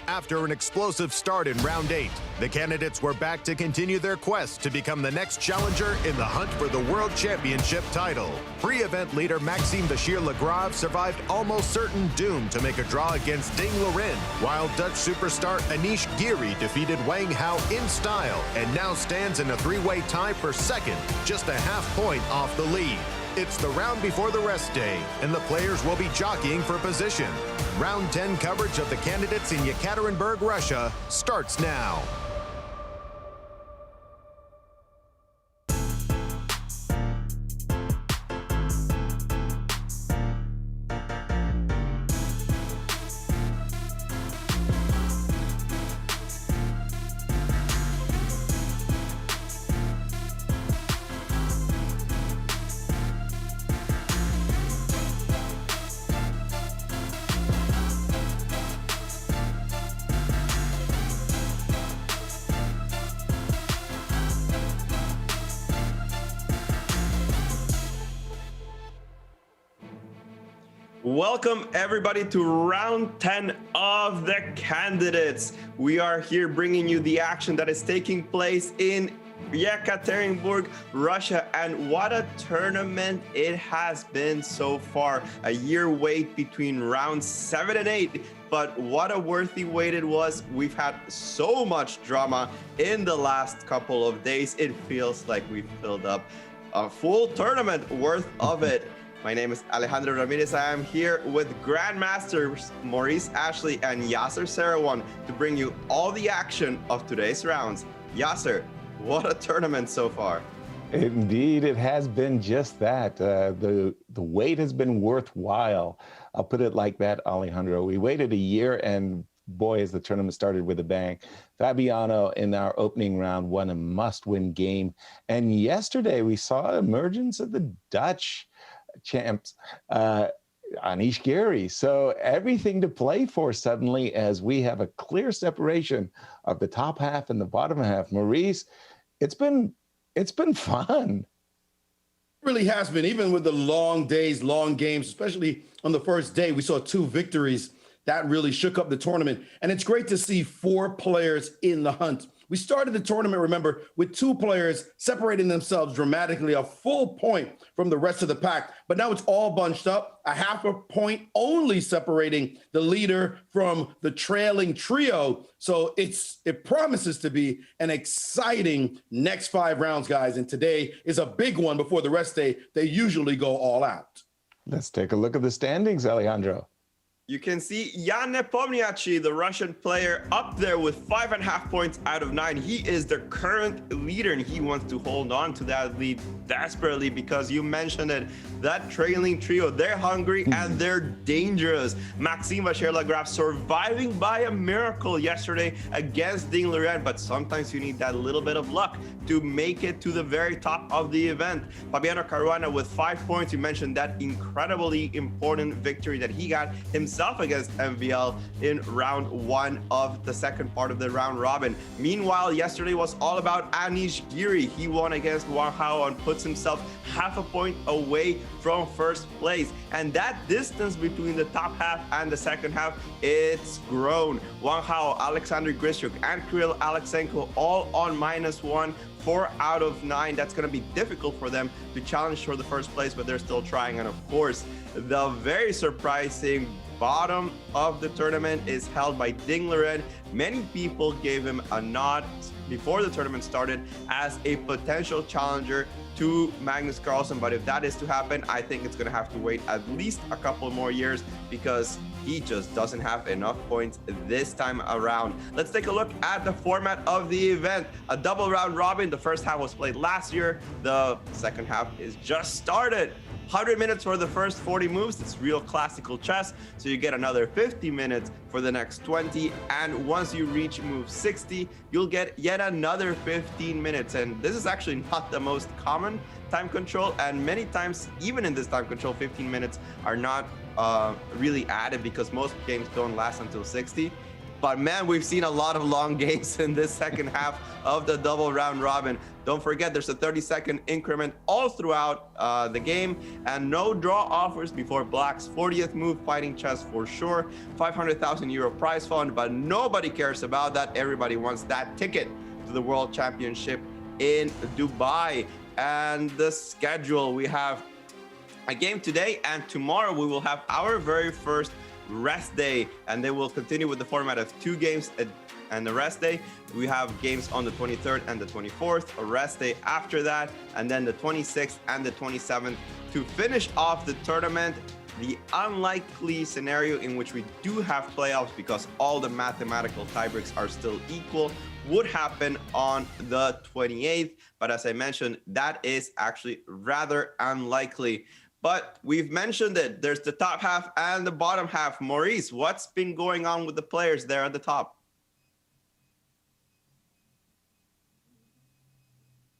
After an explosive start in round 8, the candidates were back to continue their quest to become the next challenger in the hunt for the World Championship title. Pre-event leader Maxime Vachier-Lagrave survived almost certain doom to make a draw against Ding Liren, while Dutch superstar Anish Giri defeated Wang Hao in style and now stands in a three-way tie for second, just a half point off the lead. It's the round before the rest day, and the players will be jockeying for position. Round 10 coverage of the candidates in Yekaterinburg, Russia starts now. Welcome everybody to round 10 of the candidates. We are here bringing you the action that is taking place in Yekaterinburg, Russia, and what a tournament it has been so far. A year wait between rounds 7 and 8, but what a worthy wait it was. We've had so much drama in the last couple of days. It feels like we've filled up a full tournament worth of it. My name is Alejandro Ramirez. I am here with Grandmasters Maurice Ashley and Yasser Seirawan to bring you all the action of today's rounds. Yasser, what a tournament so far. Indeed, it has been just that. The wait has been worthwhile. I'll put it like that, Alejandro. We waited a year, and boy, as the tournament started with a bang. Fabiano in our opening round won a must-win game. And yesterday we saw emergence of the Dutch champs, Anish Giri. So everything to play for suddenly, as we have a clear separation of the top half and the bottom half. Maurice, it's been fun. It really has been, even with the long days, long games, especially on the first day. We saw 2 victories that really shook up the tournament. And it's great to see 4 players in the hunt. We started the tournament, remember, with 2 players separating themselves dramatically, a full point from the rest of the pack. But now it's all bunched up, a half a point only separating the leader from the trailing trio. So it promises to be an exciting next 5 rounds, guys. And today is a big one before the rest day. They usually go all out. Let's take a look at the standings, Alejandro. You can see Jan Nepomniachtchi, the Russian player, up there with 5.5 points out of 9. He is the current leader, and he wants to hold on to that lead desperately because you mentioned it. That trailing trio, they're hungry and they're dangerous. Maxime Vachier-Lagrave surviving by a miracle yesterday against Ding Liren, but sometimes you need that little bit of luck to make it to the very top of the event. Fabiano Caruana with 5 points. You mentioned that incredibly important victory that he got himself against MVL in round 1 of the second part of the round robin. Meanwhile, yesterday was all about Anish Giri. He won against Wang Hao and puts himself half a point away from first place. And that distance between the top half and the second half, it's grown. Wang Hao, Alexander Grischuk, and Kirill Alexenko all on -1. 4 out of 9. That's going to be difficult for them to challenge for the first place, but they're still trying. And of course, the very surprising bottom of the tournament is held by Ding Liren. Many people gave him a nod before the tournament started as a potential challenger to Magnus Carlsen, but if that is to happen, I think it's going to have to wait at least a couple more years because he just doesn't have enough points this time around. Let's take a look at the format of the event. A double round robin. The first half was played last year. The second half is just started. 100 minutes for the first 40 moves. It's real classical chess. So you get another 50 minutes for the next 20. And once you reach move 60, you'll get yet another 15 minutes. And this is actually not the most common time control. And many times, even in this time control, 15 minutes are not really added because most games don't last until 60. But man, we've seen a lot of long games in this second half of the double round robin. Don't forget, there's a 30-second increment all throughout the game, and no draw offers before Black's 40th move. Fighting chess for sure. 500,000 euro prize fund, but nobody cares about that. Everybody wants that ticket to the World Championship in Dubai. And the schedule, we have a game today, and tomorrow we will have our very first rest day, and they will continue with the format of 2 games and the rest day. We have games on the 23rd and the 24th, a rest day after that, and then the 26th and the 27th to finish off the tournament. The unlikely scenario in which we do have playoffs, because all the mathematical tiebreaks are still equal, would happen on the 28th. But as I mentioned, that is actually rather unlikely. But we've mentioned it. There's the top half and the bottom half. Maurice, what's been going on with the players there at the top?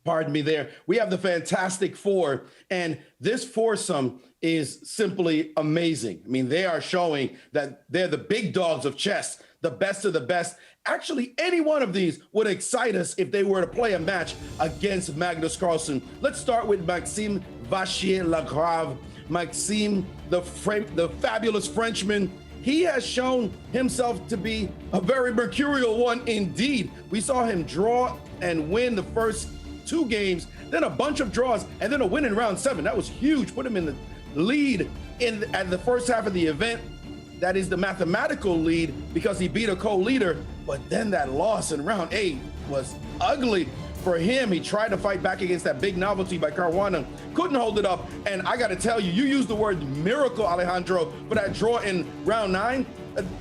Pardon me there. We have the Fantastic Four, and this foursome is simply amazing. I mean, they are showing that they're the big dogs of chess, the best of the best. Actually, any one of these would excite us if they were to play a match against Magnus Carlsen. Let's start with Maxime Vachier-Lagrave. Maxime, the fabulous Frenchman. He has shown himself to be a very mercurial one indeed. We saw him draw and win the first 2 games, then a bunch of draws, and then a win in round 7. That was huge. Put him in the lead at the first half of the event. That is the mathematical lead, because he beat a co-leader. But then that loss in round 8 was ugly for him. He tried to fight back against that big novelty by Caruana, couldn't hold it up. And I got to tell you, you used the word miracle, Alejandro, for that draw in round 9.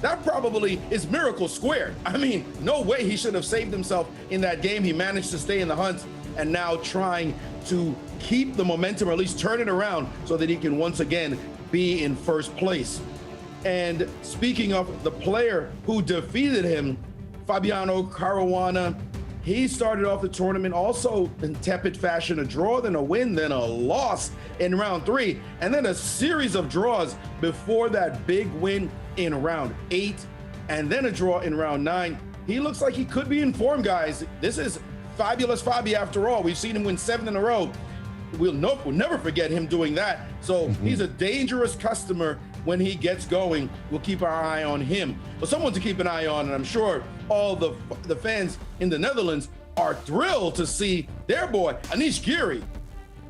That probably is miracle squared. I mean, no way he should have saved himself in that game. He managed to stay in the hunt, and now trying to keep the momentum, or at least turn it around, so that he can once again be in first place. And speaking of the player who defeated him, Fabiano Caruana, he started off the tournament also in tepid fashion, a draw, then a win, then a loss in round 3, and then a series of draws before that big win in round 8, and then a draw in round 9. He looks like he could be in form, guys. This is fabulous Fabi after all. We've seen him win 7 in a row. We'll never forget him doing that. So he's a dangerous customer when he gets going. We'll keep our eye on him. But someone to keep an eye on, and I'm sure all the fans in the Netherlands are thrilled to see their boy, Anish Giri,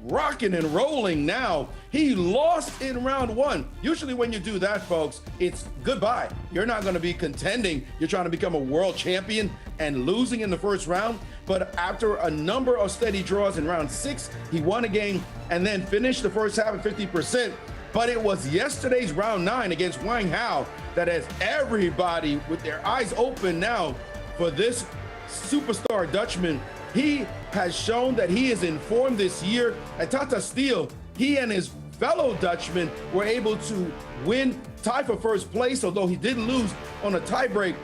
rocking and rolling now. He lost in round 1. Usually when you do that, folks, it's goodbye. You're not going to be contending. You're trying to become a world champion, and losing in the first round. But after a number of steady draws in round 6, he won a game and then finished the first half at 50%. But it was yesterday's round 9 against Wang Hao that has everybody with their eyes open now for this superstar Dutchman. He has shown that he is in form this year. At Tata Steel, he and his fellow Dutchman were able to tie for first place, although he did lose on a tiebreak,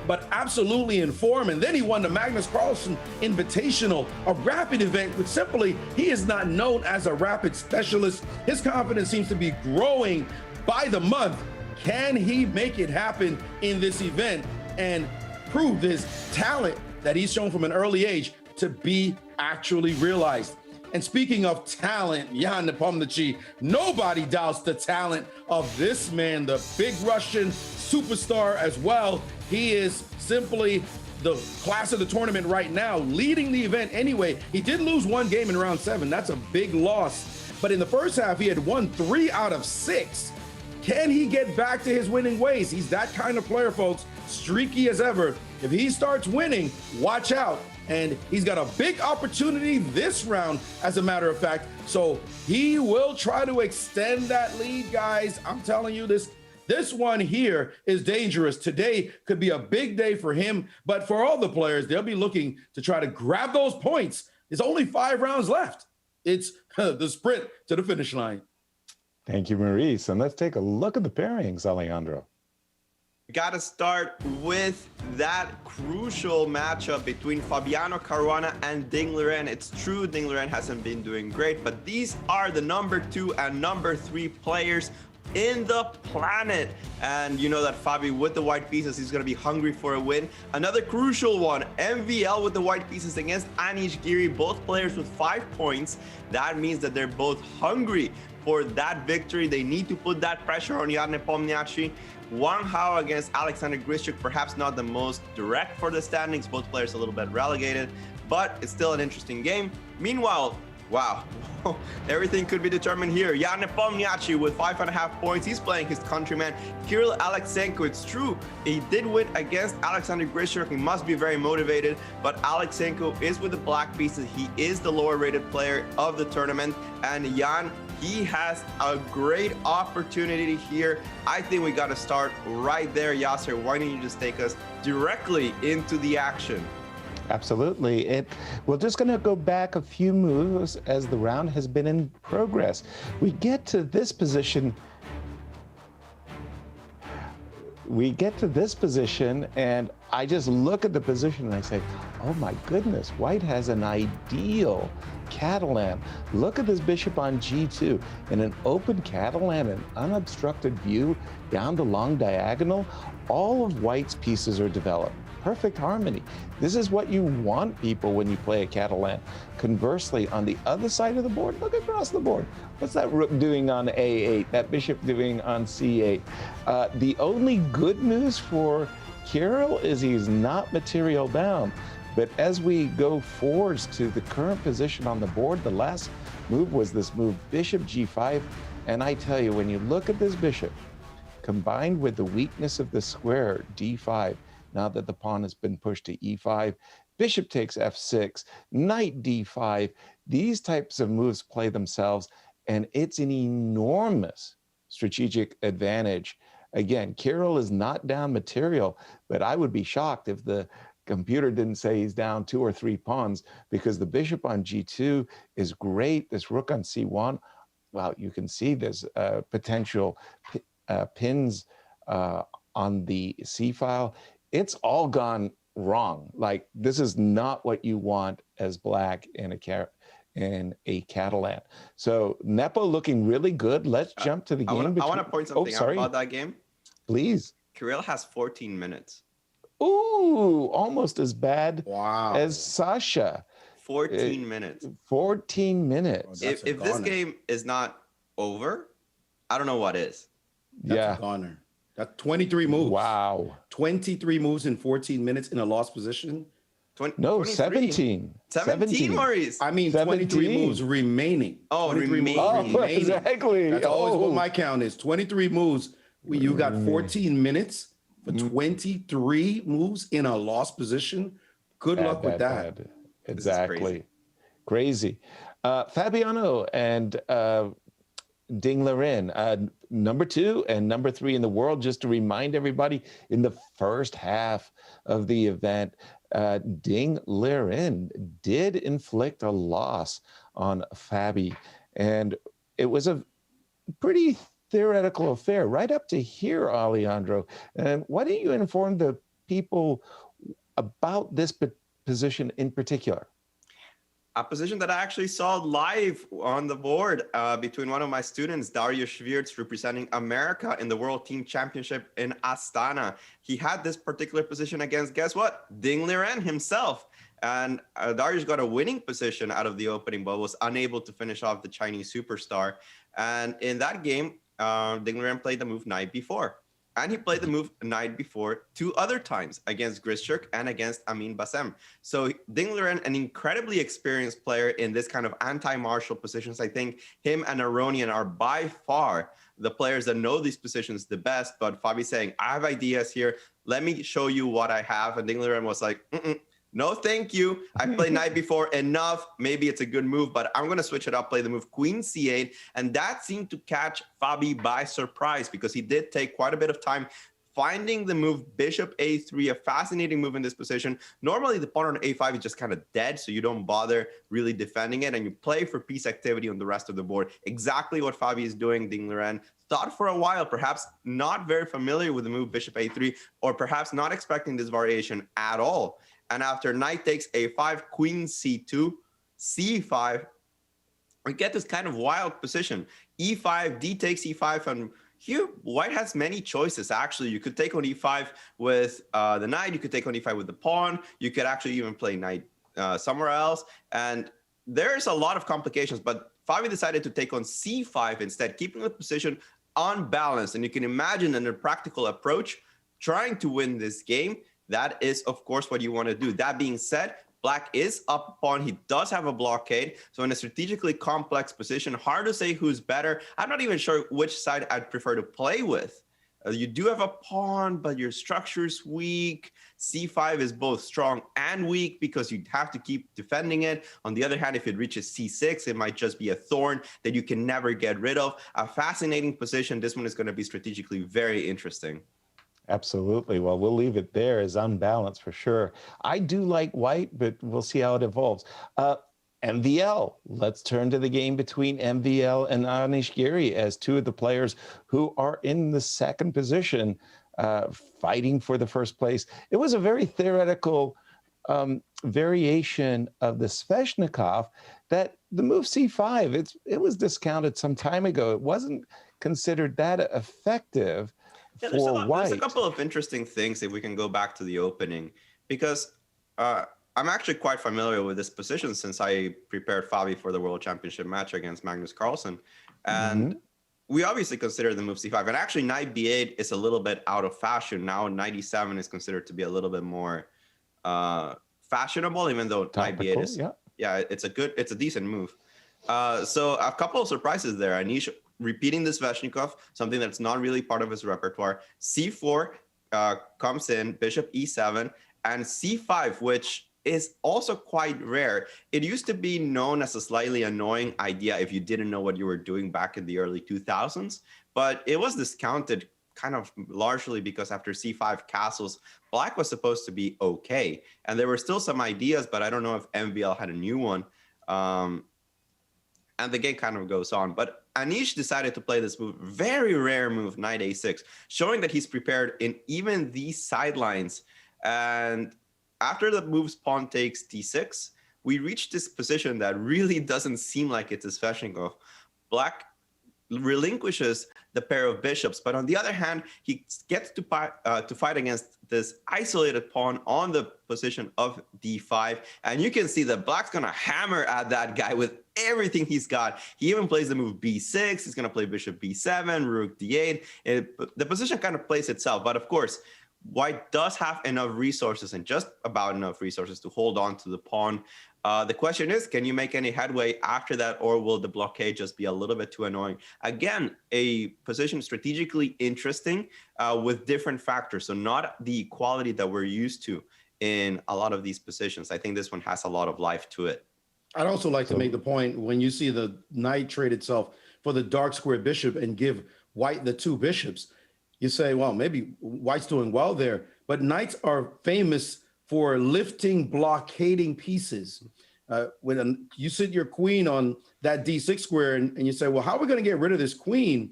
but absolutely in form. And then he won the Magnus Carlsen Invitational, a rapid event, which simply, he is not known as a rapid specialist. His confidence seems to be growing by the month. Can he make it happen in this event and prove his talent that he's shown from an early age to be actually realized? And speaking of talent, Jan Nepomniachtchi, nobody doubts the talent of this man, the big Russian superstar as well. He is simply the class of the tournament right now, leading the event anyway. He did lose 1 game in round 7. That's a big loss. But in the first half, he had won 3 out of 6. Can he get back to his winning ways? He's that kind of player, folks, streaky as ever. If he starts winning, watch out. And he's got a big opportunity this round, as a matter of fact. So he will try to extend that lead, guys. I'm telling you, this one here is dangerous. Today could be a big day for him, but for all the players, they'll be looking to try to grab those points. There's only 5 rounds left. It's the sprint to the finish line. Thank you, Maurice. And let's take a look at the pairings, Alejandro. Got to start with that crucial matchup between Fabiano Caruana and Ding Liren. It's true, Ding Liren hasn't been doing great, but these are the number 2 and number 3 players in the planet. And you know that Fabi with the white pieces, he's going to be hungry for a win. Another crucial one, MVL with the white pieces against Anish Giri, both players with 5 points. That means that they're both hungry for that victory. They need to put that pressure on Jan Nepomniachtchi. Wang Hao against Alexander Grischuk, perhaps not the most direct for the standings, both players a little bit relegated, but it's still an interesting game. Meanwhile, wow, everything could be determined here. Jan Nepomniachtchi with 5.5 points. He's playing his countryman, Kirill Alexenko. It's true, he did win against Alexander Grischuk. He must be very motivated, but Alexenko is with the black pieces. He is the lower rated player of the tournament. And Jan, he has a great opportunity here. I think we got to start right there. Yasser, why don't you just take us directly into the action? Absolutely. We're just going to go back a few moves as the round has been in progress. We get to this position. And I just look at the position and I say, oh my goodness, white has an ideal Catalan. Look at this bishop on g2 in an open Catalan, an unobstructed view down the long diagonal. All of white's pieces are developed. Perfect harmony. This is what you want, people, when you play a Catalan. Conversely, on the other side of the board, look across the board. What's that rook doing on a8? That bishop doing on c8? The only good news for Kirill is he's not material bound. But as we go forwards to the current position on the board, the last move was this move, bishop g5. And I tell you, when you look at this bishop, combined with the weakness of the square, d5, now that the pawn has been pushed to e5, bishop takes f6, knight d5, these types of moves play themselves, and it's an enormous strategic advantage. Again, Kirill is not down material, but I would be shocked if the computer didn't say he's down 2 or 3 pawns, because the bishop on g2 is great. This rook on c1, well, you can see there's potential pins on the c file. It's all gone wrong. Like, this is not what you want as black in a Catalan. So Nepo looking really good. Let's jump to the game. I want to point something out about that game. Please. Kirill has 14 minutes. Ooh, almost as bad Wow. as Sasha. 14 minutes. 14 minutes. If this game is not over, I don't know what is. That's a goner. That's 23 moves. Wow. 23 moves in 14 minutes in a lost position. No, 23. 17. 17, Maurice. I mean, 17. 23 moves remaining. Oh, 23 moves remaining. Oh, exactly. That's always what my count is. 23 moves. You got 14 minutes for 23 moves in a lost position. Good luck with that. Bad. Exactly. Crazy. Fabiano and Ding Liren, number 2 and number 3 in the world. Just to remind everybody, in the first half of the event, Ding Liren did inflict a loss on Fabi, and it was a pretty theoretical affair right up to here, Alejandro. And why don't you inform the people about this position in particular? A position that I actually saw live on the board between one of my students, Darius Schwiertz, representing America in the World Team Championship in Astana. He had this particular position against, guess what? Ding Liren himself. And Darius got a winning position out of the opening, but was unable to finish off the Chinese superstar. And in that game, Ding Liren played the move knight b4. And he played the move knight b4 2 other times against Grischuk and against Amin Bassem. So Ding Liren, an incredibly experienced player in this kind of anti-martial positions. I think him and Aronian are by far the players that know these positions the best. But Fabi's saying, I have ideas here. Let me show you what I have. And Ding Liren was like, no, thank you. I played knight before enough. Maybe it's a good move, but I'm going to switch it up, play the move queen c8. And that seemed to catch Fabi by surprise, because he did take quite a bit of time finding the move bishop a3, a fascinating move in this position. Normally, the pawn on a5 is just kind of dead, so you don't bother really defending it, and you play for piece activity on the rest of the board. Exactly what Fabi is doing. Ding Liren thought for a while, perhaps not very familiar with the move bishop a3, or perhaps not expecting this variation at all. And after knight takes a5, queen c2, c5, we get this kind of wild position. e5, d takes e5, and here white has many choices. Actually, you could take on e5 with the knight. You could take on e5 with the pawn. You could actually even play knight somewhere else. And there's a lot of complications, but Fabi decided to take on c5 instead, keeping the position unbalanced. And you can imagine in a practical approach, trying to win this game, that is, of course, what you want to do. That being said, black is up a pawn. He does have a blockade. So in a strategically complex position, hard to say who's better. I'm not even sure which side I'd prefer to play with. You do have a pawn, but your structure's weak. c5 is both strong and weak because you have to keep defending it. On the other hand, if it reaches c6, it might just be a thorn that you can never get rid of. A fascinating position. This one is going to be strategically very interesting. Absolutely. Well, we'll leave it there as unbalanced for sure. I do like white, but we'll see how it evolves. MVL. Let's turn to the game between MVL and Anish Giri as two of the players who are in the second position, fighting for the first place. It was a very theoretical variation of the Sveshnikov that the move c5, it was discounted some time ago. It wasn't considered that effective for white. There's a couple of interesting things if we can go back to the opening, because I'm actually quite familiar with this position since I prepared Fabi for the World Championship match against Magnus Carlsen. And we obviously consider the move c5. And actually, knight b8 is a little bit out of fashion. Now, knight e7 is considered to be a little bit more fashionable, even though Topical, knight b8 is, it's a decent move. So a couple of surprises there. Anish repeating the Sveshnikov, something that's not really part of his repertoire. c4 comes in, bishop e7, and c5, which is also quite rare. It used to be known as a slightly annoying idea if you didn't know what you were doing back in the early 2000s, but it was discounted kind of largely because after c5 castles, black was supposed to be okay. And there were still some ideas, but I don't know if MVL had a new one. And the game kind of goes on. But Anish decided to play this move, very rare move, knight a6, showing that he's prepared in even these sidelines. And after the move's pawn takes d6, we reach this position that really doesn't seem like it's a Sveshnikov. Black relinquishes the pair of bishops, but on the other hand, he gets to fight against this isolated pawn on the position of d5, and you can see that black's gonna hammer at that guy with everything he's got. He even plays the move b6. He's gonna play bishop b7, rook d8. The position kind of plays itself, but of course, white does have enough resources, and just about enough resources, to hold on to the pawn. The question is, can you make any headway after that, or will the blockade just be a little bit too annoying? Again, a position strategically interesting with different factors, so not the quality that we're used to in a lot of these positions. I think this one has a lot of life to it. I'd also like to make the point, when you see the knight trade itself for the dark square bishop and give white the two bishops, you say, well, maybe white's doing well there, but knights are famous for lifting, blockading pieces. When you sit your queen on that d6 square and you say, well, how are we going to get rid of this queen?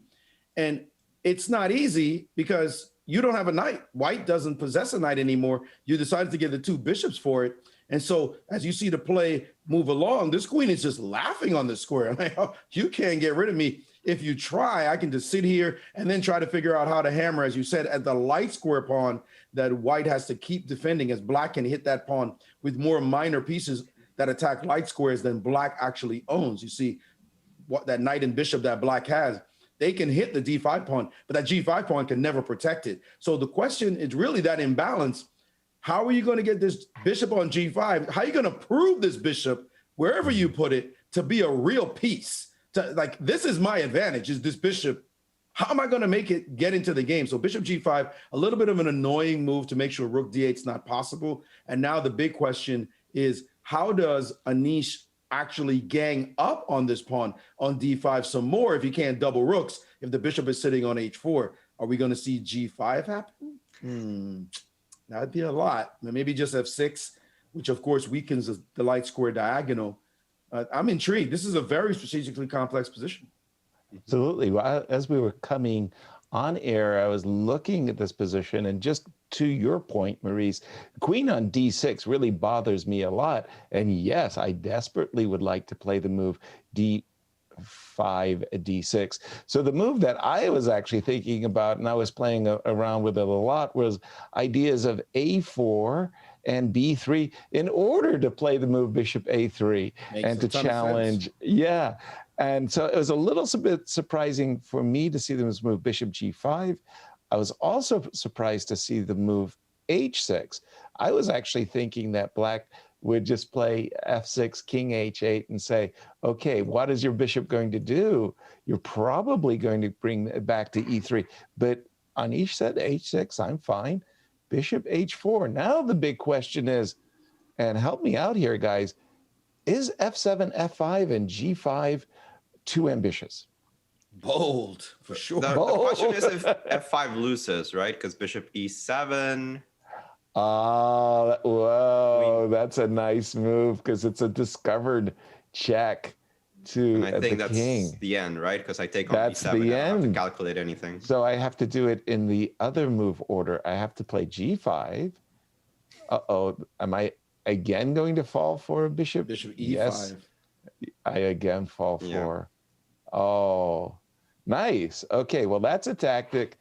And it's not easy because you don't have a knight. White doesn't possess a knight anymore. You decided to give the two bishops for it. And so as you see the play move along, this queen is just laughing on the square. I'm like, oh, you can't get rid of me. If you try, I can just sit here and then try to figure out how to hammer, as you said, at the light square pawn that white has to keep defending, as black can hit that pawn with more minor pieces that attack light squares than black actually owns. You see what that knight and bishop that black has, they can hit the d5 pawn, but that g5 pawn can never protect it. So the question is really that imbalance. How are you going to get this bishop on g5? How are you going to prove this bishop, wherever you put it, to be a real piece? Like, this is my advantage, is this bishop. How am I going to make it get into the game? So bishop g5, a little bit of an annoying move to make sure rook d8 is not possible. And now the big question is, how does Anish actually gang up on this pawn on d5 some more if he can't double rooks, if the bishop is sitting on h4? Are we going to see g5 happen? That'd be a lot. Maybe just f6, which of course weakens the light square diagonal. I'm intrigued. This is a very strategically complex position. Absolutely. Well, as we were coming on air, I was looking at this position, and just to your point, Maurice, queen on d6 really bothers me a lot. And yes, I desperately would like to play the move d5, 5d6. So the move that I was actually thinking about, and I was playing around with it a lot, was ideas of a4 and b3 in order to play the move bishop a3 and to challenge. Yeah. And so it was a little bit surprising for me to see them move bishop g5. I was also surprised to see the move h6. I was actually thinking that black would just play f6, king h8, and say, okay, what is your bishop going to do? You're probably going to bring it back to e3. But on h6, I'm fine. Bishop h4. Now the big question is, and help me out here, guys, is f7, f5, and g5 too ambitious? Bold, for sure. The question is if f5 loses, right? Because bishop e7. Whoa, that's a nice move because it's a discovered check to I think the that's king. the end, right? Because I take on That's b7, the I don't have to end. calculate anything. So I have to do it in the other move order. I have to play g5. Uh-oh, am I again going to fall for a bishop? Bishop e5. Yes, I again fall for. Oh, nice. Okay, well, that's a tactic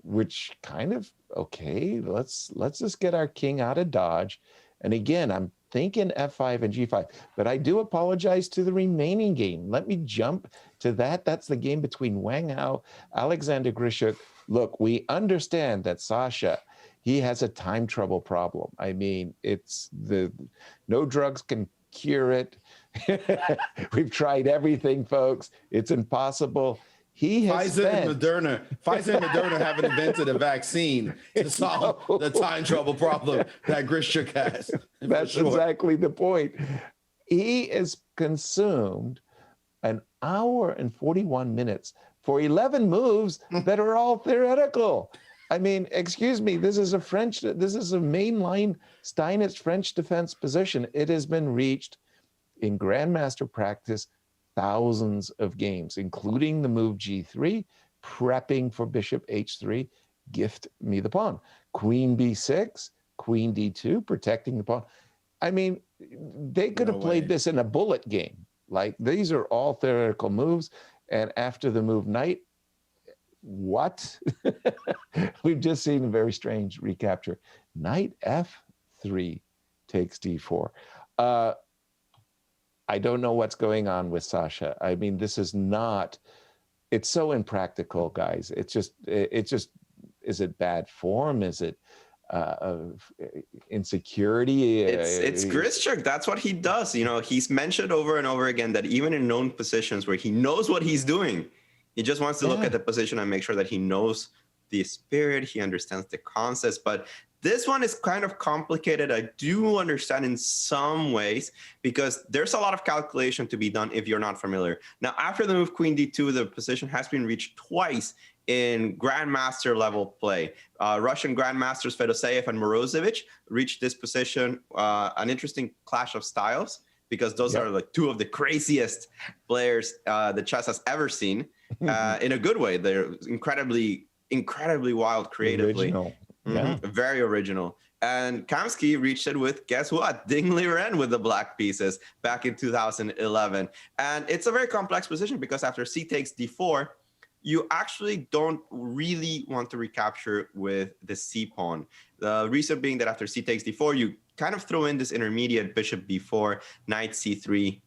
which kind of, okay, let's just get our king out of dodge. And again, I'm thinking f5 and g5, but I do apologize to the remaining game. Let me jump to that. That's the game between Wang Hao, Alexander Grischuk. Look, we understand that Sasha, he has a time trouble problem. I mean, it's no drugs can cure it. We've tried everything, folks. It's impossible. He has Pfizer and Moderna haven't invented a vaccine to solve the time trouble problem that Grischuk has. That's exactly the point. He is consumed an hour and 41 minutes for 11 moves that are all theoretical. I mean, excuse me, this is a mainline Steinitz French defense position. It has been reached in Grandmaster practice thousands of games, including the move g3, prepping for bishop h3, gift me the pawn. Queen b6, queen d2, protecting the pawn. I mean, they could have played this in a bullet game. Like, these are all theoretical moves. And after the move knight, what? We've just seen a very strange recapture. Knight f3 takes d4. I don't know what's going on with Sasha. I mean, this is not, it's so impractical, guys. It's just, is it bad form? Is it insecurity? It's Grischuk. That's what he does. You know, he's mentioned over and over again that even in known positions where he knows what he's doing, he just wants to look at the position and make sure that he knows the spirit, he understands the concepts. But this one is kind of complicated. I do understand in some ways because there's a lot of calculation to be done if you're not familiar. Now, after the move Queen D2, the position has been reached twice in Grandmaster level play. Russian Grandmasters Fedoseev and Morozevich reached this position, an interesting clash of styles because those are like two of the craziest players the chess has ever seen in a good way. They're incredibly wild creatively. Original. Very original. And Kamsky reached it with, guess what? Ding Liren with the black pieces back in 2011. And it's a very complex position because after c takes d4, you actually don't really want to recapture with the c pawn. The reason being that after c takes d4, you kind of throw in this intermediate bishop b4, knight c3,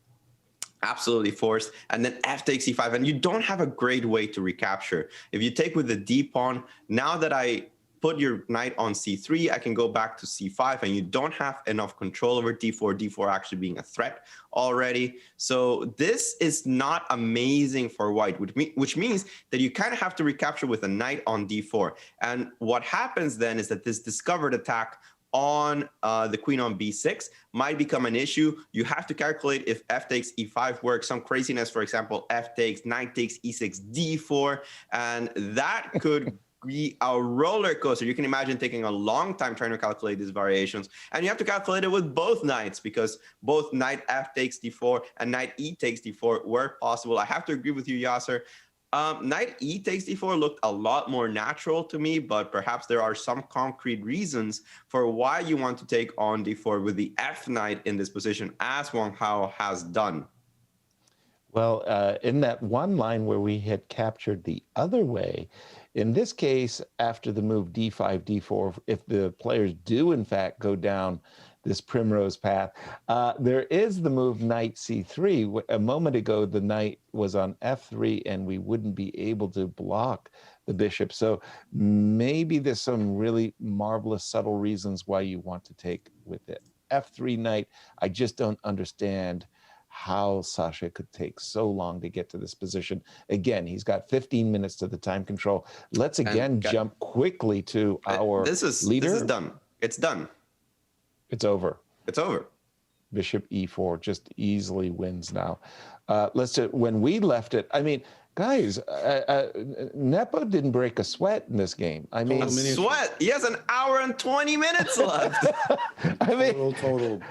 absolutely forced, and then f takes e5, and you don't have a great way to recapture. If you take with the d pawn, now that I put your knight on c3, I can go back to c5, and you don't have enough control over d4 actually being a threat already. So this is not amazing for white, which means that you kind of have to recapture with a knight on d4. And what happens then is that this discovered attack on the queen on b6 might become an issue. You have to calculate if f takes e5 works, some craziness, for example, f takes, knight takes e6, d4, and that could be a roller coaster. You can imagine taking a long time trying to calculate these variations, and you have to calculate it with both knights because both knight f takes d4 and knight e takes d4 were possible. I have to agree with you, Yasser. Knight e takes d4 looked a lot more natural to me, but perhaps there are some concrete reasons for why you want to take on d4 with the f knight in this position, as Wang Hao has done. Well, in that one line where we had captured the other way, in this case, after the move d5, d4, if the players do in fact go down this primrose path, there is the move knight c3. A moment ago, the knight was on f3, and we wouldn't be able to block the bishop. So maybe there's some really marvelous, subtle reasons why you want to take with it. f3 knight, I just don't understand how Sasha could take so long to get to this position. Again, he's got 15 minutes to the time control. Let's again jump quickly to our leader. This is done. It's done. It's over. It's over. Bishop e4 just easily wins now. When we left it, I mean, guys, Nepo didn't break a sweat in this game. I mean, a sweat. He has an hour and 20 minutes left. I mean, total.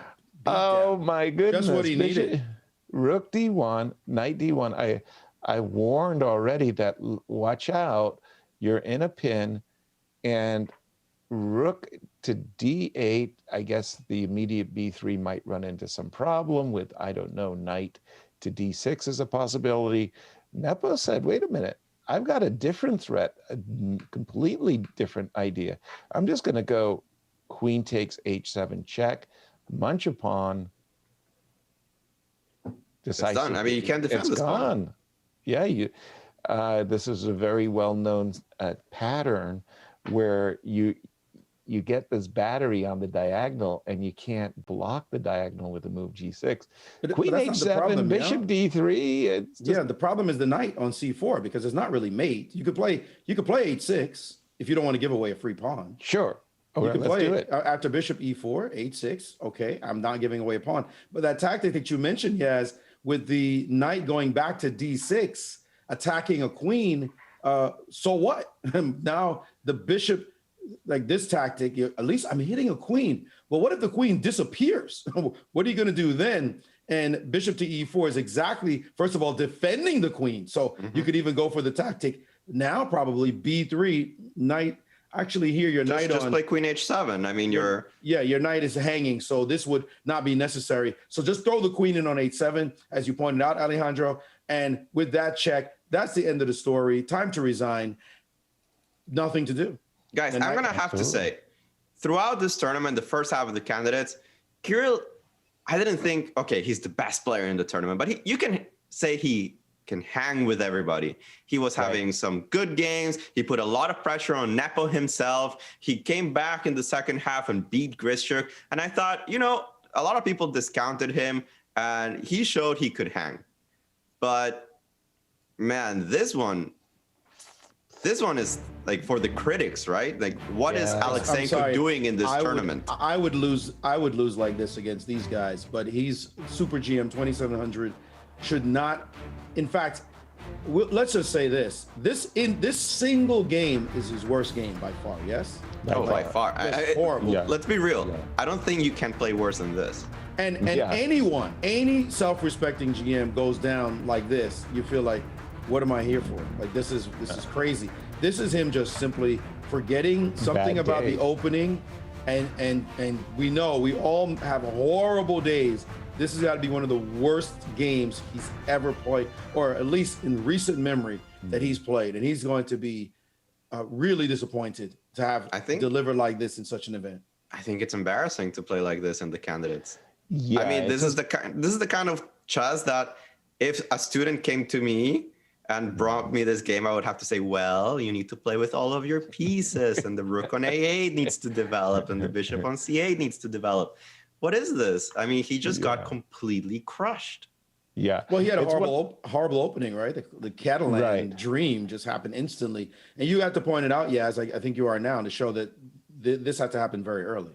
Oh my goodness! Just what he needed. Rook d1, knight d1. I warned already that watch out, you're in a pin, and rook to d8. I guess the immediate b3 might run into some problem with, I don't know, knight to d6 is a possibility. Nepo said, wait a minute, I've got a different threat, a completely different idea. I'm just going to go queen takes h7 check, munch a pawn. It's done. I mean, you can't defend this pawn. Yeah, this is a very well-known pattern where you get this battery on the diagonal and you can't block the diagonal with the move g6. Queen h7, problem, bishop d3. The problem is the knight on c4 because it's not really mate. You could play h6 if you don't want to give away a free pawn. Sure. You can play it after bishop e4, h6. Okay, I'm not giving away a pawn. But that tactic that you mentioned, Yaz, with the knight going back to d6, attacking a queen, so what? Now the bishop, like this tactic, at least I'm hitting a queen. Well, what if the queen disappears? What are you going to do then? And bishop to e4 is exactly, first of all, defending the queen. So you could even go for the tactic. Now probably b3, knight. Actually, here your knight just play queen h7. I mean, your knight is hanging, so this would not be necessary. So just throw the queen in on h7, as you pointed out, Alejandro. And with that check, that's the end of the story. Time to resign. Nothing to do. Guys, I'm gonna have to say, throughout this tournament, the first half of the candidates, Kirill, I didn't think, okay, he's the best player in the tournament, but you can say he can hang with everybody. He was having some good games. He put a lot of pressure on Nepo himself. He came back in the second half and beat Grischuk. And I thought, a lot of people discounted him and he showed he could hang. But man, this one is like for the critics, right? Like what is Alexenko doing in this tournament? I would lose like this against these guys, but he's Super GM 2700, should not. In fact, let's just say this single game is his worst game by far. Yes. By far. It's horrible. Yeah. Let's be real. Yeah. I don't think you can play worse than this. And any self-respecting GM goes down like this, you feel like, what am I here for? Like this is crazy. This is him just simply forgetting something about the opening, and we all have horrible days. This has got to be one of the worst games he's ever played, or at least in recent memory that he's played. And he's going to be really disappointed to have delivered like this in such an event. I think it's embarrassing to play like this in the candidates. Yeah, I mean, this is the kind of chess that if a student came to me and brought me this game, I would have to say, well, you need to play with all of your pieces, and the rook on a8 needs to develop, and the bishop on c8 needs to develop. What is this? I mean, he just got completely crushed. Yeah. Well, he had a horrible opening, right? The Catalan dream just happened instantly. And you have to point it out, as I think you are now, to show that this had to happen very early.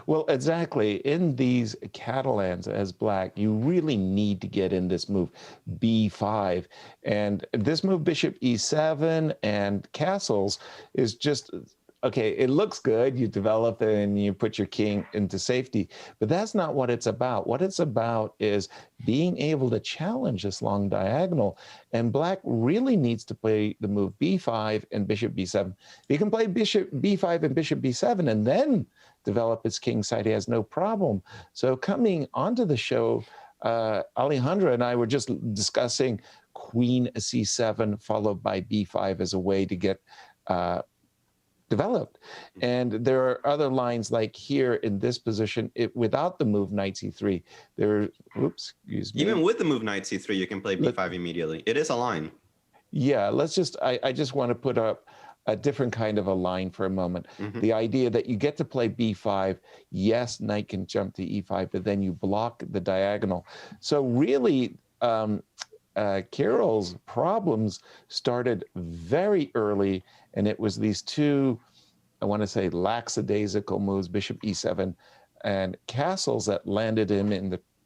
Well, exactly. In these Catalans as black, you really need to get in this move b5. And this move bishop e7 and castles is just... okay, it looks good, you develop it and you put your king into safety, but that's not what it's about. What it's about is being able to challenge this long diagonal, and black really needs to play the move b5 and bishop b7. He can play bishop b5 and bishop b7 and then develop his king side. He has no problem. So coming onto the show, Alejandro and I were just discussing queen c7 followed by b5 as a way to get developed. And there are other lines like here in this position, without the move knight c3, oops, excuse me. Even with the move knight c3, you can play b5 immediately. It is a line. Yeah, I just want to put up a different kind of a line for a moment. The idea that you get to play b5, yes, knight can jump to e5, but then you block the diagonal. So really, Carol's problems started very early, and it was these two, I want to say, lackadaisical moves, bishop e7 and castles, that landed him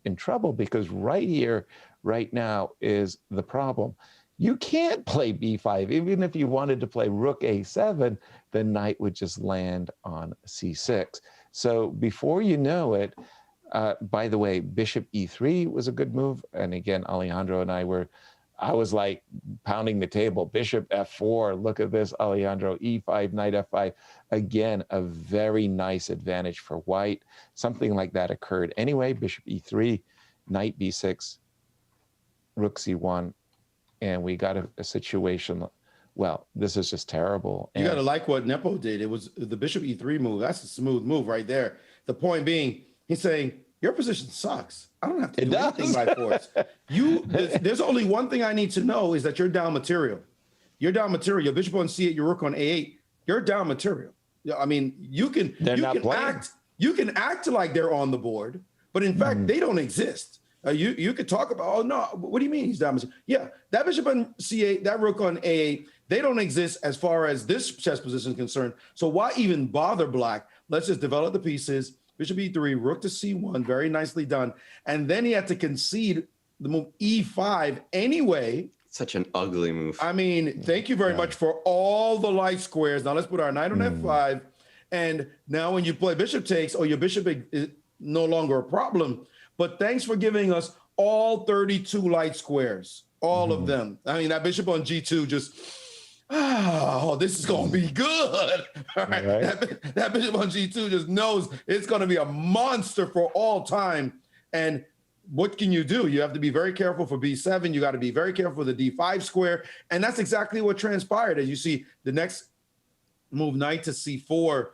in trouble, because right here, right now, is the problem. You can't play b5. Even if you wanted to play rook a7, the knight would just land on c6. So before you know it, by the way, bishop e3 was a good move. And again, Alejandro and I was like pounding the table. Bishop f4, look at this, Alejandro, e5, knight f5. Again, a very nice advantage for white. Something like that occurred anyway. Bishop e3, knight b6, rook c1, and we got a situation. Well, this is just terrible. You got to like what Nepo did. It was the bishop e3 move. That's a smooth move right there. The point being, he's saying, your position sucks. I don't have to do anything by force. There's only one thing I need to know, is that you're down material. You're down material. Your bishop on c8, your rook on a8. You're down material. I mean, you can act like they're on the board, but in fact, they don't exist. You could talk about, oh no, what do you mean he's down material? Yeah, that bishop on c8, that rook on a8, they don't exist as far as this chess position is concerned. So why even bother black? Let's just develop the pieces. Bishop e3, rook to c1, very nicely done. And then he had to concede the move e5 anyway. Such an ugly move. I mean, thank you very much for all the light squares. Now let's put our knight on f5. And now when you play bishop takes, your bishop is no longer a problem. But thanks for giving us all 32 light squares, all of them. I mean, that bishop on g2 just... this is going to be good. All right. That bishop on g2 just knows it's going to be a monster for all time. And what can you do? You have to be very careful for b7. You got to be very careful for the d5 square. And that's exactly what transpired. As you see, the next move, knight to c4,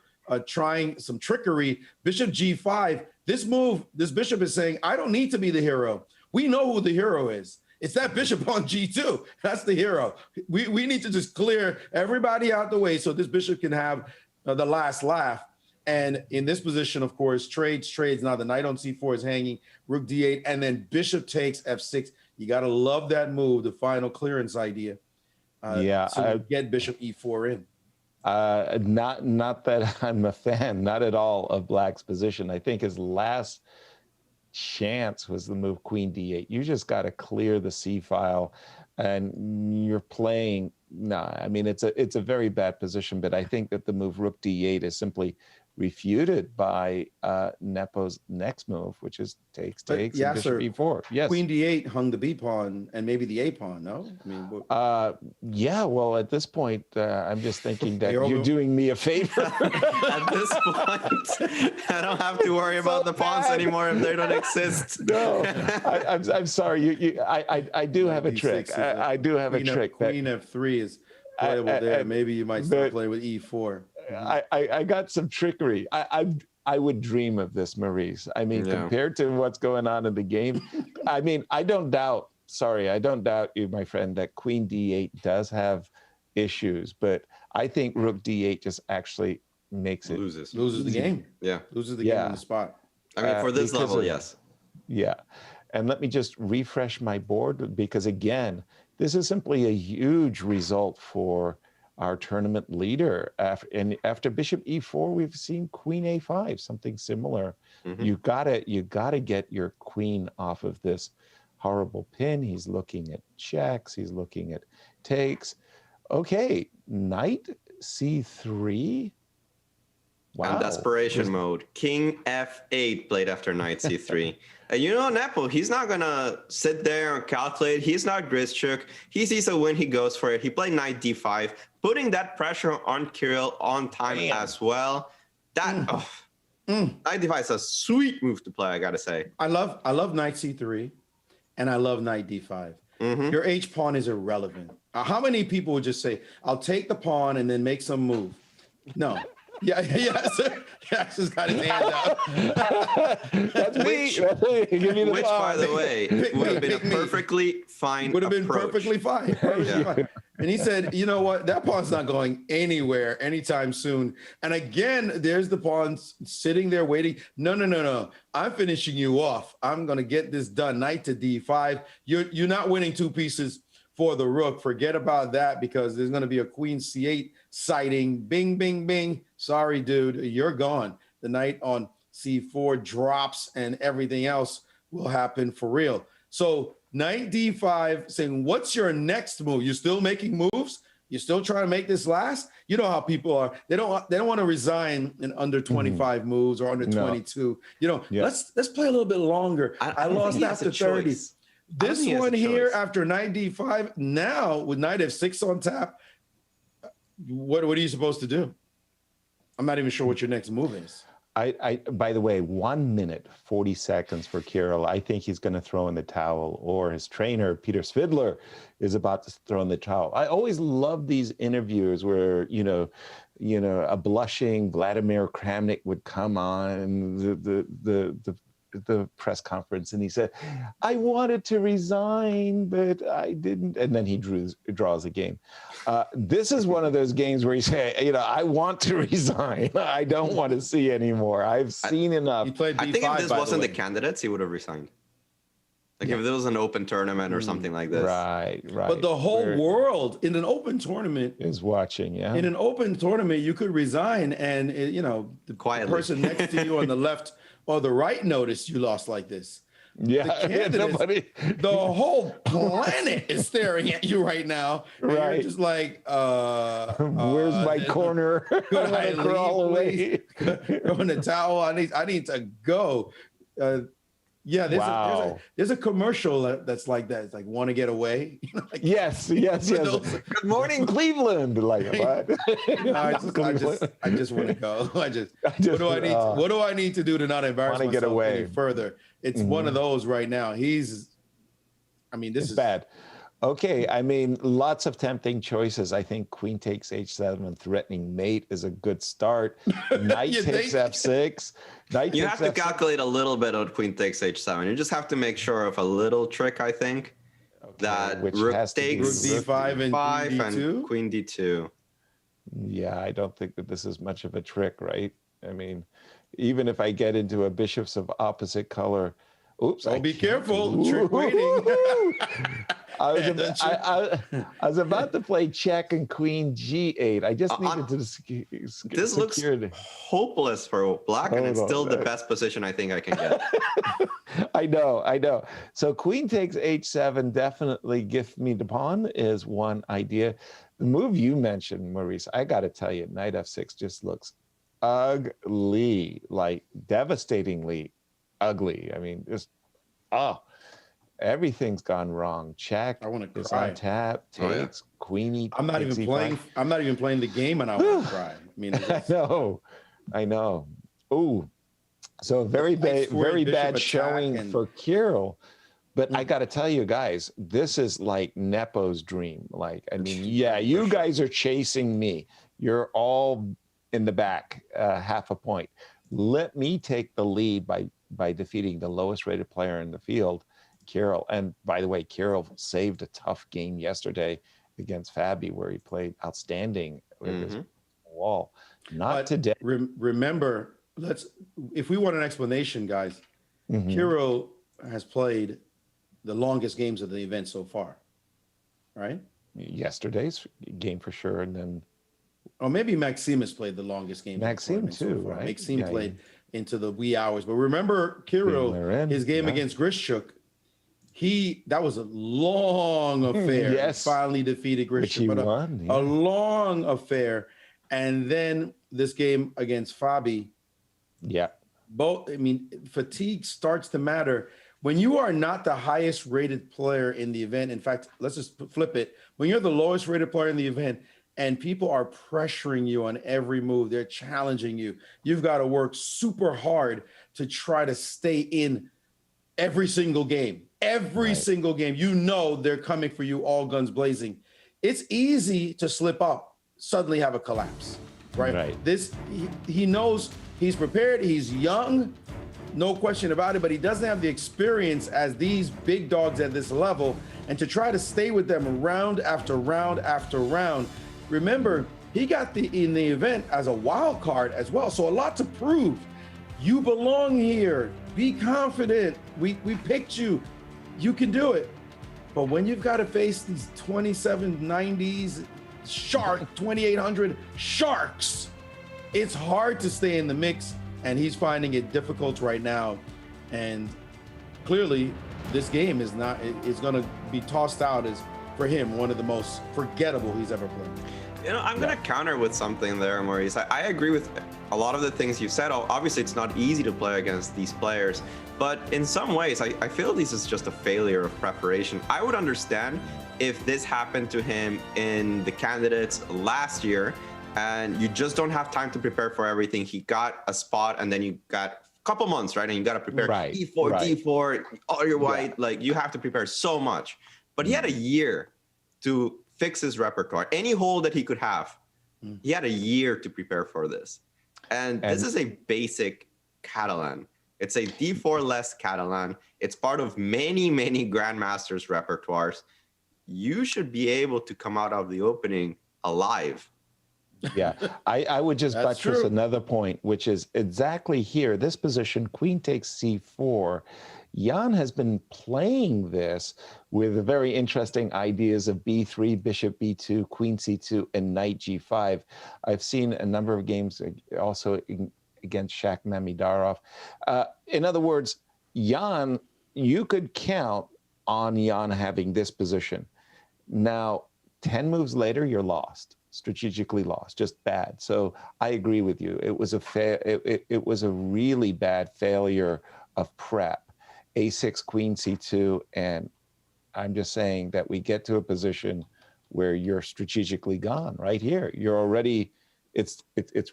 trying some trickery. Bishop g5. This move, this bishop is saying, I don't need to be the hero. We know who the hero is. It's that bishop on g2. That's the hero. We need to just clear everybody out the way so this bishop can have the last laugh. And in this position, of course, trades. Now the knight on c4 is hanging, rook d8, and then bishop takes f6. You got to love that move, the final clearance idea. So you get bishop e4 in. Not that I'm a fan, not at all, of black's position. I think his last chance was the move queen d8. You just got to clear the c file, and you're playing. I mean, it's a very bad position, but I think that the move rook d8 is simply refuted by Nepo's next move, which is takes, and bishop e4. Yes, queen d8 hung the b pawn and maybe the a pawn. No, I mean, yeah. Well, at this point, I'm just thinking that you're doing me a favor. At this point, I don't have to worry about the pawns anymore if they don't exist. No, I'm sorry. I do have a trick. I do have a trick. Queen f3 is playable there. Maybe you might start playing with e4. I got some trickery. I would dream of this, Maurice. I mean, compared to what's going on in the game, I mean, I don't doubt you, my friend, that queen d8 does have issues, but I think rook d8 just actually makes it loses the game. Yeah, loses the game on the spot. I mean, for this level, yes. Yeah, and let me just refresh my board, because again, this is simply a huge result for our tournament leader. After bishop e4, we've seen queen a5, something similar. You gotta get your queen off of this horrible pin. He's looking at checks. He's looking at takes. Okay, knight c3. Wow. And desperation mode. King f8 played after knight c3. You know, Nepo, he's not going to sit there and calculate. He's not Grischuk. He sees a win, he goes for it. He played knight d5, putting that pressure on Kirill on time as well. That Knight d5 is a sweet move to play, I gotta say. I love knight c3, and I love knight d5. Your h pawn is irrelevant. How many people would just say, "I'll take the pawn and then make some move"? No. Yes, just got his hand out. That's me. Give me the Which, by the way, would have been a perfectly fine Would have been approach. perfectly fine. Fine. And he said, "You know what? That pawn's not going anywhere anytime soon." And again, there's the pawn sitting there waiting. No. I'm finishing you off. I'm going to get this done. Knight to d5. You're not winning two pieces for the rook. Forget about that, because there's going to be a queen c8 sighting. Bing, bing, bing. Sorry, dude, you're gone. The knight on c4 drops, and everything else will happen for real. So knight d5, saying, what's your next move? You're still making moves? You're still trying to make this last? You know how people are. They don't want to resign in under 25 moves or under 22. Let's play a little bit longer. I lost after 30. This one here after knight d5, now with knight f6 on tap, what are you supposed to do? I'm not even sure what your next move is. By the way, 1 minute, 40 seconds for Kirill. I think he's going to throw in the towel, or his trainer, Peter Svidler, is about to throw in the towel. I always love these interviews where, a blushing Vladimir Kramnik would come on the press conference, and he said, "I wanted to resign, but I didn't." And then he draws a game. This is one of those games where he say, "I want to resign. I don't want to see anymore. I've seen enough." He played I D5, think if this wasn't the the candidates, he would have resigned. Like if there was an open tournament or something like this. Right. But the whole world in an open tournament is watching. Yeah. In an open tournament, you could resign, and the person next to you on the left or the right noticed you lost like this. Yeah, the whole planet is staring at you right now. Right. You're just like, where's my corner? Could I crawl away? Throw in the towel. I need to go. There's a commercial that's like that. It's like, want to get away? Yes. Good morning, Cleveland. Like what? I just want to go. What do I need to do to not embarrass myself get away any further? It's one of those right now. This is bad. Okay, lots of tempting choices. I think queen takes h7, threatening mate is a good start. Knight takes f6. You have to calculate a little bit on queen takes h7. You just have to make sure of a little trick, I think, that rook takes rook d5 and queen d2. Yeah, I don't think that this is much of a trick, right? Even if I get into a bishops of opposite color, oops. Be careful. Trick waiting. I was about to play check and queen g8. I just needed to This looks hopeless for black, and it's still the best position I think I can get. I know. So queen takes h7, definitely gift me the pawn is one idea. The move you mentioned, Maurice, I got to tell you, knight f6 just looks ugly, like devastatingly ugly. Everything's gone wrong. Check. I want to is cry. On tap. Takes queenie. I'm not even playing. I'm not even playing the game, and I want to cry. I know. Ooh, so very bad showing for Kirill. But I got to tell you guys, this is like Nepo's dream. You guys are chasing me. You're all in the back, half a point. Let me take the lead by defeating the lowest rated player in the field, Kirill. And by the way, Kirill saved a tough game yesterday against Fabi, where he played outstanding with his wall. Not today. Remember, if we want an explanation, guys, Kirill has played the longest games of the event so far, right? Yesterday's game for sure, and then. Or maybe Maxime has played the longest game. Maxime too, so right? Maxime played into the wee hours. But remember, Kirill, his game against Grishchuk, that was a long affair. Yes. He finally defeated Grishchuk. But won, a long affair. And then this game against Fabi. Yeah. Fatigue starts to matter. When you are not the highest rated player in the event, in fact, let's just flip it. When you're the lowest rated player in the event, and people are pressuring you on every move. They're challenging you. You've got to work super hard to try to stay in every single game. Every single game. You know they're coming for you, all guns blazing. It's easy to slip up, suddenly have a collapse, right? He knows he's prepared. He's young, no question about it, but he doesn't have the experience as these big dogs at this level. And to try to stay with them round after round after round. Remember, he got in the event as a wild card as well. So a lot to prove. You belong here. Be confident. We picked you. You can do it. But when you've got to face these 2790s shark, 2800 sharks, it's hard to stay in the mix, and he's finding it difficult right now. And clearly this game is going to be tossed out as, for him, one of the most forgettable he's ever played. You know, I'm going to counter with something there, Maurice. I agree with a lot of the things you said. Obviously, it's not easy to play against these players, but in some ways, I feel this is just a failure of preparation. I would understand if this happened to him in the candidates last year, and you just don't have time to prepare for everything. He got a spot, and then you got a couple months, right? And you got to prepare D4, all your white. Like, you have to prepare so much. But he had a year to fix his repertoire. Any hole that he could have, he had a year to prepare for this. And this is a basic Catalan. It's a D4 less Catalan. It's part of many, many grandmasters' repertoires. You should be able to come out of the opening alive. Yeah, I would just buttress another point, which is exactly here. This position, queen takes c4. Jan has been playing this with very interesting ideas of b3, bishop b2, queen c2, and knight g5. I've seen a number of games also against Shak Mamidarov. In other words, Jan, you could count on Jan having this position. Now, 10 moves later, you're lost. Strategically lost, just bad. So I agree with you. It was it was a really bad failure of prep. A6, queen c2, and I'm just saying that we get to a position where you're strategically gone right here. You're already, it's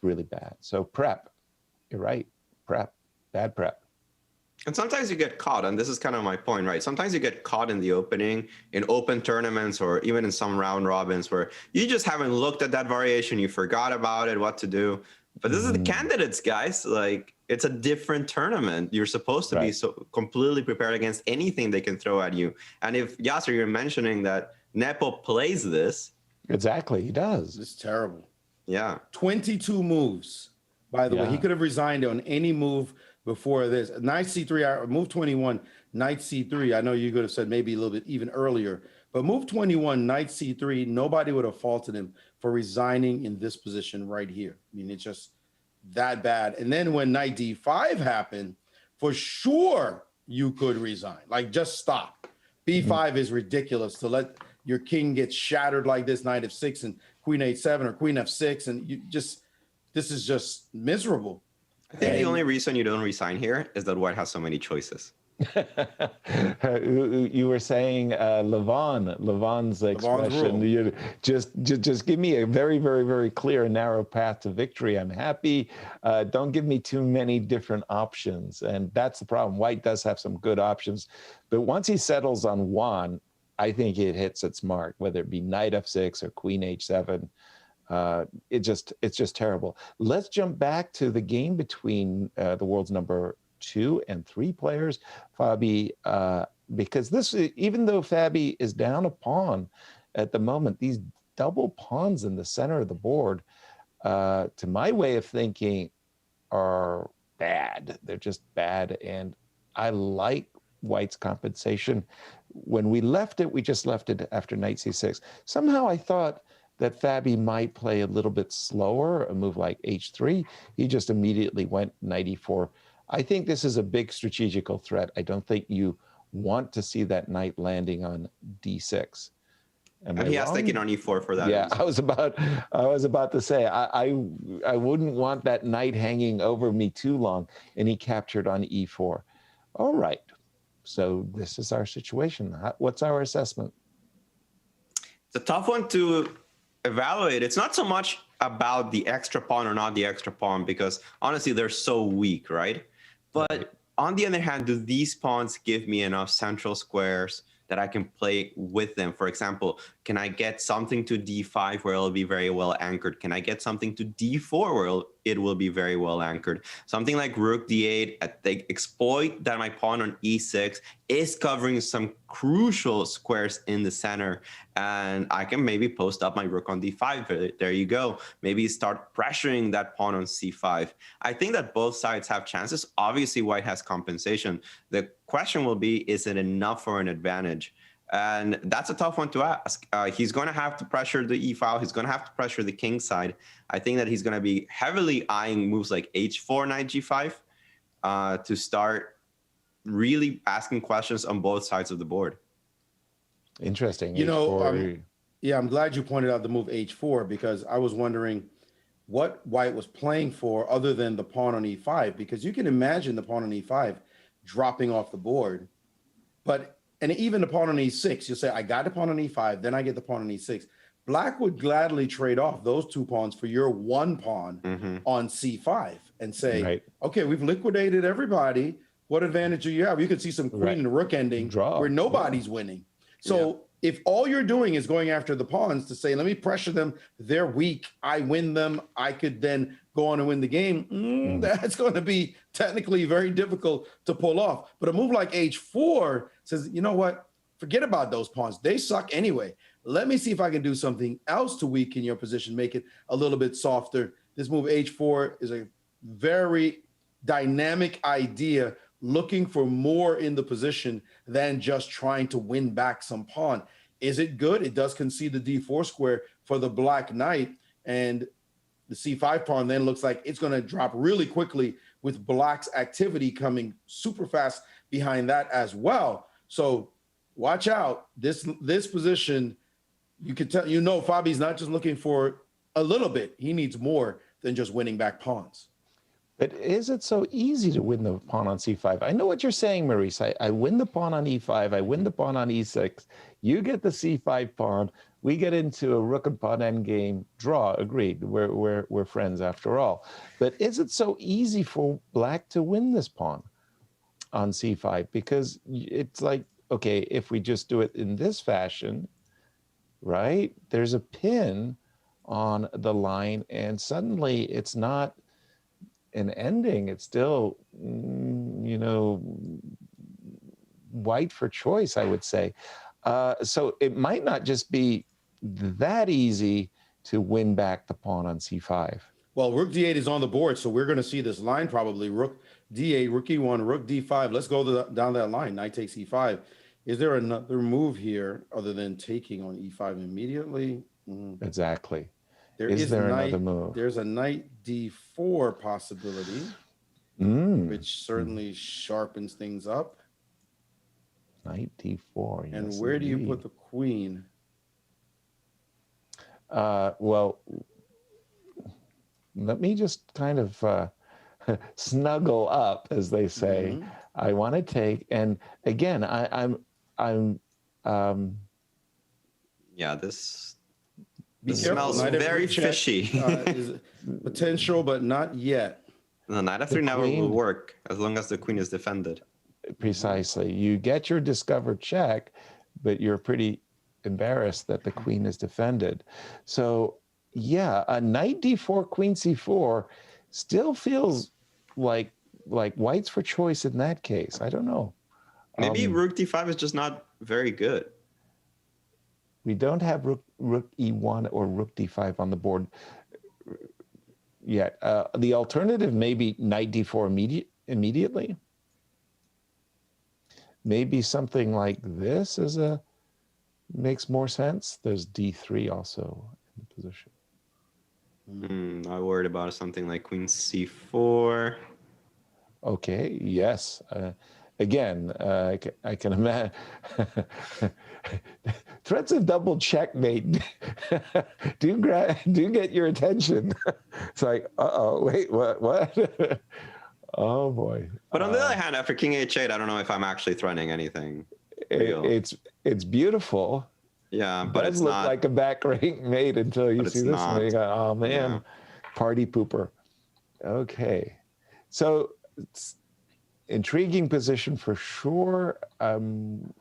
really bad. So prep, you're right, prep, bad prep. And sometimes you get caught, and this is kind of my point, right? Sometimes you get caught in the opening, in open tournaments, or even in some round robins where you just haven't looked at that variation, you forgot about it, what to do. But this is the candidates, guys. Like, it's a different tournament. You're supposed to be so completely prepared against anything they can throw at you. And if, Yasser, you're mentioning that Nepo plays this. Exactly, he does. It's terrible. Yeah. 22 moves, by the way. He could have resigned on any move before this. Knight c3, move 21, knight c3. I know you could have said maybe a little bit even earlier, but move 21, knight c3, nobody would have faulted him for resigning in this position right here. I mean, it's just that bad. And then when knight d5 happened, for sure you could resign. Like, just stop. b5 is ridiculous to let your king get shattered like this, knight f6 and queen h7 or queen f6, and you just, this is just miserable. I think the only reason you don't resign here is that white has so many choices. You were saying Levon's expression. You just give me a very, very, very clear and narrow path to victory. I'm happy. Don't give me too many different options. And that's the problem. White does have some good options. But once he settles on one, I think it hits its mark, whether it be knight f6 or queen h7. It's just terrible. Let's jump back to the game between the world's number 2 and 3 players, Fabi, because this, even though Fabi is down a pawn at the moment, these double pawns in the center of the board, to my way of thinking, are bad. They're just bad, and I like White's compensation. When we left it, we just left it after knight c6. Somehow I thought that Fabi might play a little bit slower, a move like h3. He just immediately went knight e4. I think this is a big strategical threat. I don't think you want to see that knight landing on d6. And he has taken on e4 for that. Yeah, I was about to say, I wouldn't want that knight hanging over me too long, and he captured on e4. All right, so this is our situation. What's our assessment? It's a tough one to evaluate, it's not so much about the extra pawn or not the extra pawn, because honestly, they're so weak, right? But on the other hand, do these pawns give me enough central squares that I can play with them? For example, can I get something to d5 where it'll be very well anchored? Can I get something to d4 where it will be very well anchored? Something like rook d8, they exploit that my pawn on e6 is covering some crucial squares in the center, and I can maybe post up my rook on d5. There you go. Maybe start pressuring that pawn on c5. I think that both sides have chances. Obviously, white has compensation. The question will be, is it enough for an advantage? And that's a tough one to ask. He's going to have to pressure the e-file. He's going to have to pressure the king side. I think that he's going to be heavily eyeing moves like h4, knight g5 to start really asking questions on both sides of the board. Interesting. You know, yeah, I'm glad you pointed out the move h4, because I was wondering what white was playing for other than the pawn on e5, because you can imagine the pawn on e5 dropping off the board. And even the pawn on e6, you'll say, I got the pawn on e5, then I get the pawn on e6. Black would gladly trade off those two pawns for your one pawn on c5 and say, okay, we've liquidated everybody. What advantage do you have? You could see some queen and rook ending where nobody's winning. So if all you're doing is going after the pawns to say, let me pressure them, they're weak, I win them, I could then go on and win the game, that's going to be technically very difficult to pull off. But a move like h4 says, you know what, forget about those pawns. They suck anyway. Let me see if I can do something else to weaken your position, make it a little bit softer. This move h4 is a very dynamic idea, looking for more in the position than just trying to win back some pawn. Is it good? It does concede the d4 square for the black knight, and the c5 pawn then looks like it's going to drop really quickly with black's activity coming super fast behind that as well. So watch out. This position, you can tell, you know, Fabi's not just looking for a little bit. He needs more than just winning back pawns. But is it so easy to win the pawn on c5? I know what you're saying, Maurice. I win the pawn on e5. I win the pawn on e6. You get the c5 pawn. We get into a rook and pawn endgame draw. Agreed. We're friends after all. But is it so easy for black to win this pawn on c5? Because it's like, okay, if we just do it in this fashion, right? There's a pin on the line, and suddenly it's not an ending. It's still, you know, white for choice, I would say. So it might not just be that easy to win back the pawn on c5. Well, rook d8 is on the board, so we're going to see this line probably. Rook d8, rook e1, rook d5. Let's go down that line. Knight takes e5. Is there another move here other than taking on e5 immediately? Exactly. Is there another move? There's a knight d4 possibility, which certainly sharpens things up. Knight d4. Yes, and where do you put the queen? Well, let me just kind of snuggle up, as they say. I want to take, and again, Yeah, this Be careful. smells very fishy. Is potential, but not yet. The knight f3 never will work as long as the queen is defended. Precisely. You get your discovered check, but you're pretty embarrassed that the queen is defended. So yeah, a knight d4, queen c4 still feels like white's for choice in that case. I don't know. Maybe rook d5 is just not very good. We don't have rook e1 or rook d5 on the board yet. The alternative may be knight d4 immediately. Maybe something like this makes more sense. There's d3 also in the position. I worried about something like queen c4. Okay, yes. Again, I can imagine threats of double checkmate do get your attention. It's like, wait, what? Oh boy. But on the other hand, after king h8, I don't know if I'm actually threatening anything real. It's beautiful, Yeah, but does it's look not like a back rank mate until you but see it's this one. not. You go, oh man, Yeah. party pooper. Okay, so it's intriguing position for sure. I'm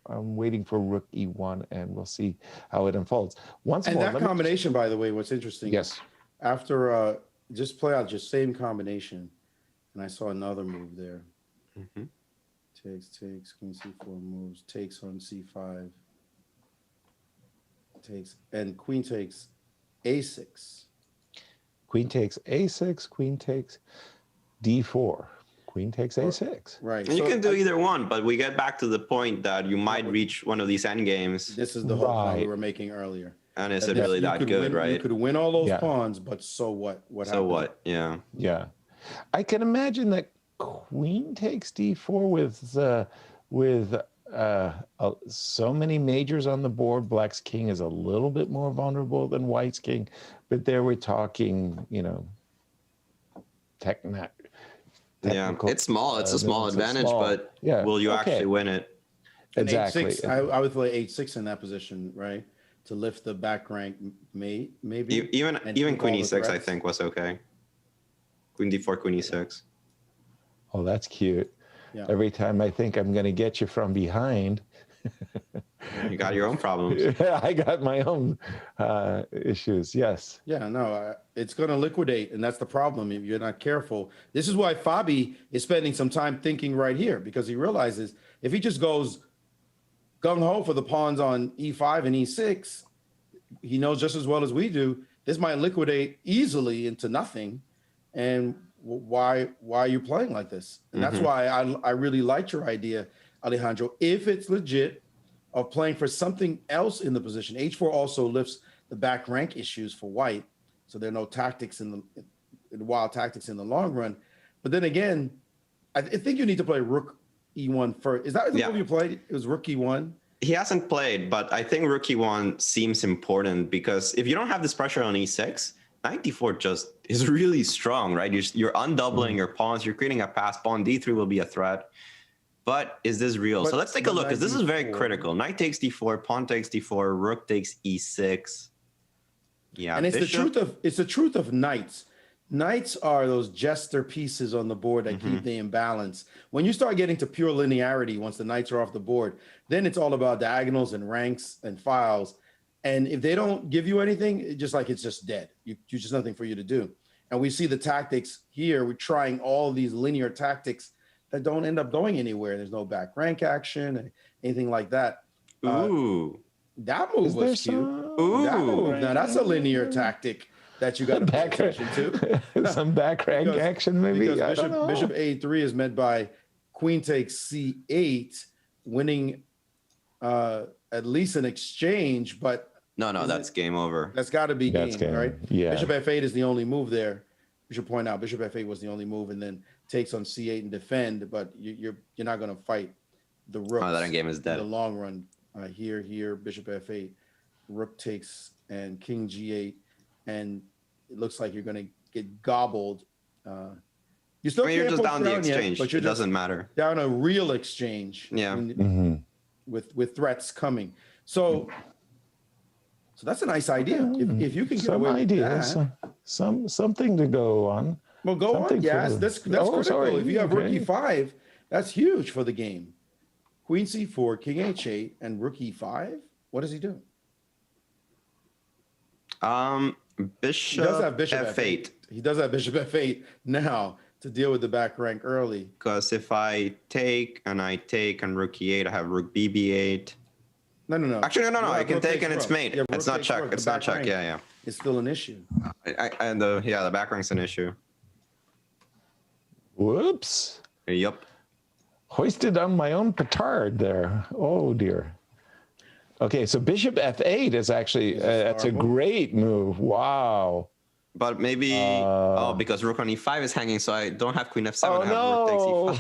waiting for rook e1, and we'll see how it unfolds. Once And more, that combination, by the way, what's interesting. Yes. After just play out just same combination, and I saw another move there. Mm-hmm. Takes, queen c4 moves, takes on c5, takes, and queen takes a6. Queen takes a6, queen takes d4, queen takes a6. Right. And you can do either one, but we get back to the point that you might reach one of these endgames. This is the whole point we Right. were making earlier. And is That it really you that could good, win, right? You could win all those Yeah. pawns, but so what? What So happened? what? Yeah. Yeah, I can imagine that queen takes d4 with so many majors on the board. Black's king is a little bit more vulnerable than White's king, but there we're talking, technical. Yeah, it's small. It's a small advantage, small. but Yeah, will you okay. actually win it? And Exactly. H6, I would play H6 in that position, right? To lift the back rank, maybe. Even and even keep queen all the e6, I threats. think, was okay. Queen d4, queen e6. Oh, that's cute. Yeah. Every time I think I'm going to get you from behind, You got your own problems. I got my own issues. Yes. Yeah, no, it's going to liquidate, and that's the problem if you're not careful. This is why Fabi is spending some time thinking right here, because he realizes if he just goes gung-ho for the pawns on e5 and e6, he knows just as well as we do, this might liquidate easily into nothing. And why are you playing like this? And that's why I really liked your idea, Alejandro, if it's legit, of playing for something else in the position. H4 also lifts the back rank issues for White, so there are no tactics in the wild tactics in the long run. But then again, I think you need to play rook e1 first. Is that the move you played? It was rook e1. He hasn't played, but I think rook e1 seems important because if you don't have this pressure on e6, knight d4 just is really strong, right? You're undoubling your pawns. You're creating a pass. Pawn d3 will be a threat. But is this real? So let's take a look, because this is very critical. Knight takes d4, pawn takes d4, rook takes e6. Yeah, and it's the truth of knights. Knights are those jester pieces on the board that keep the imbalance. When you start getting to pure linearity, once the knights are off the board, then it's all about diagonals and ranks and files. And if they don't give you anything, it's just dead. You just nothing for you to do. And we see the tactics here. We're trying all these linear tactics that don't end up going anywhere. There's no back rank action, anything like that. Ooh. That move was cute. Ooh. That move, now that's a linear tactic that you got to pay attention to. Some back rank action, maybe. Because bishop a3 is met by queen takes c8, winning at least an exchange, but No, that's game over. that's got to be game, right? Yeah. Bishop f8 is the only move there. We should point out Bishop f8 was the only move, and then takes on c8 and defend. But you're not going to fight the rook. Oh, that game is dead. In the long run, here, Bishop f8, rook takes, and king g8, and it looks like you're going to get gobbled. You still you're can't just push down the yet, exchange. but you're It doesn't matter. down a real exchange. Yeah. With threats coming. So that's a nice idea. If you can get Some away with ideas, that. something to go on. Well, go Something on. Yes, for- that's critical. sorry. If you have rook Okay. e5, that's huge for the game. Queen c4, king h8, and rook e5. What does he do? Bishop, He does have bishop f8. He does have bishop f8 now to deal with the back rank early. Because if I take and rook e8, I have rook bb8. No. Actually, no. You I have can rook take takes and it's rook. mate. Yeah, It's rook not takes check. rook. It's The not back check. rank Yeah. It's still an issue. The back rank's an issue. Whoops. Yup. Hoisted on my own petard there. Oh, dear. Okay, so bishop f8 is actually, that's a great move. Wow. But maybe, because rook on e5 is hanging, so I don't have queen f7. Oh, I have no.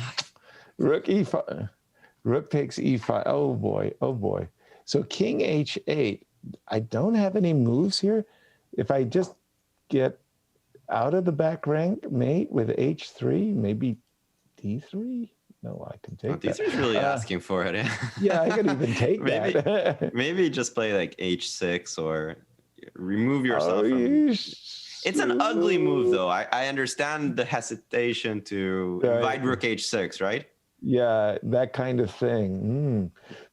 rook takes e5. Rook e5. Rook takes e5. Oh, boy. So king h8. I don't have any moves here. If I just get out of the back rank, mate, with h3, maybe d3? No, I can take These that. are really asking for it. Yeah, I could even take that. Maybe just play like h6 or remove yourself Oh, from. It's an ugly move, though. I understand the hesitation to invite rook h6, right? Yeah, that kind of thing.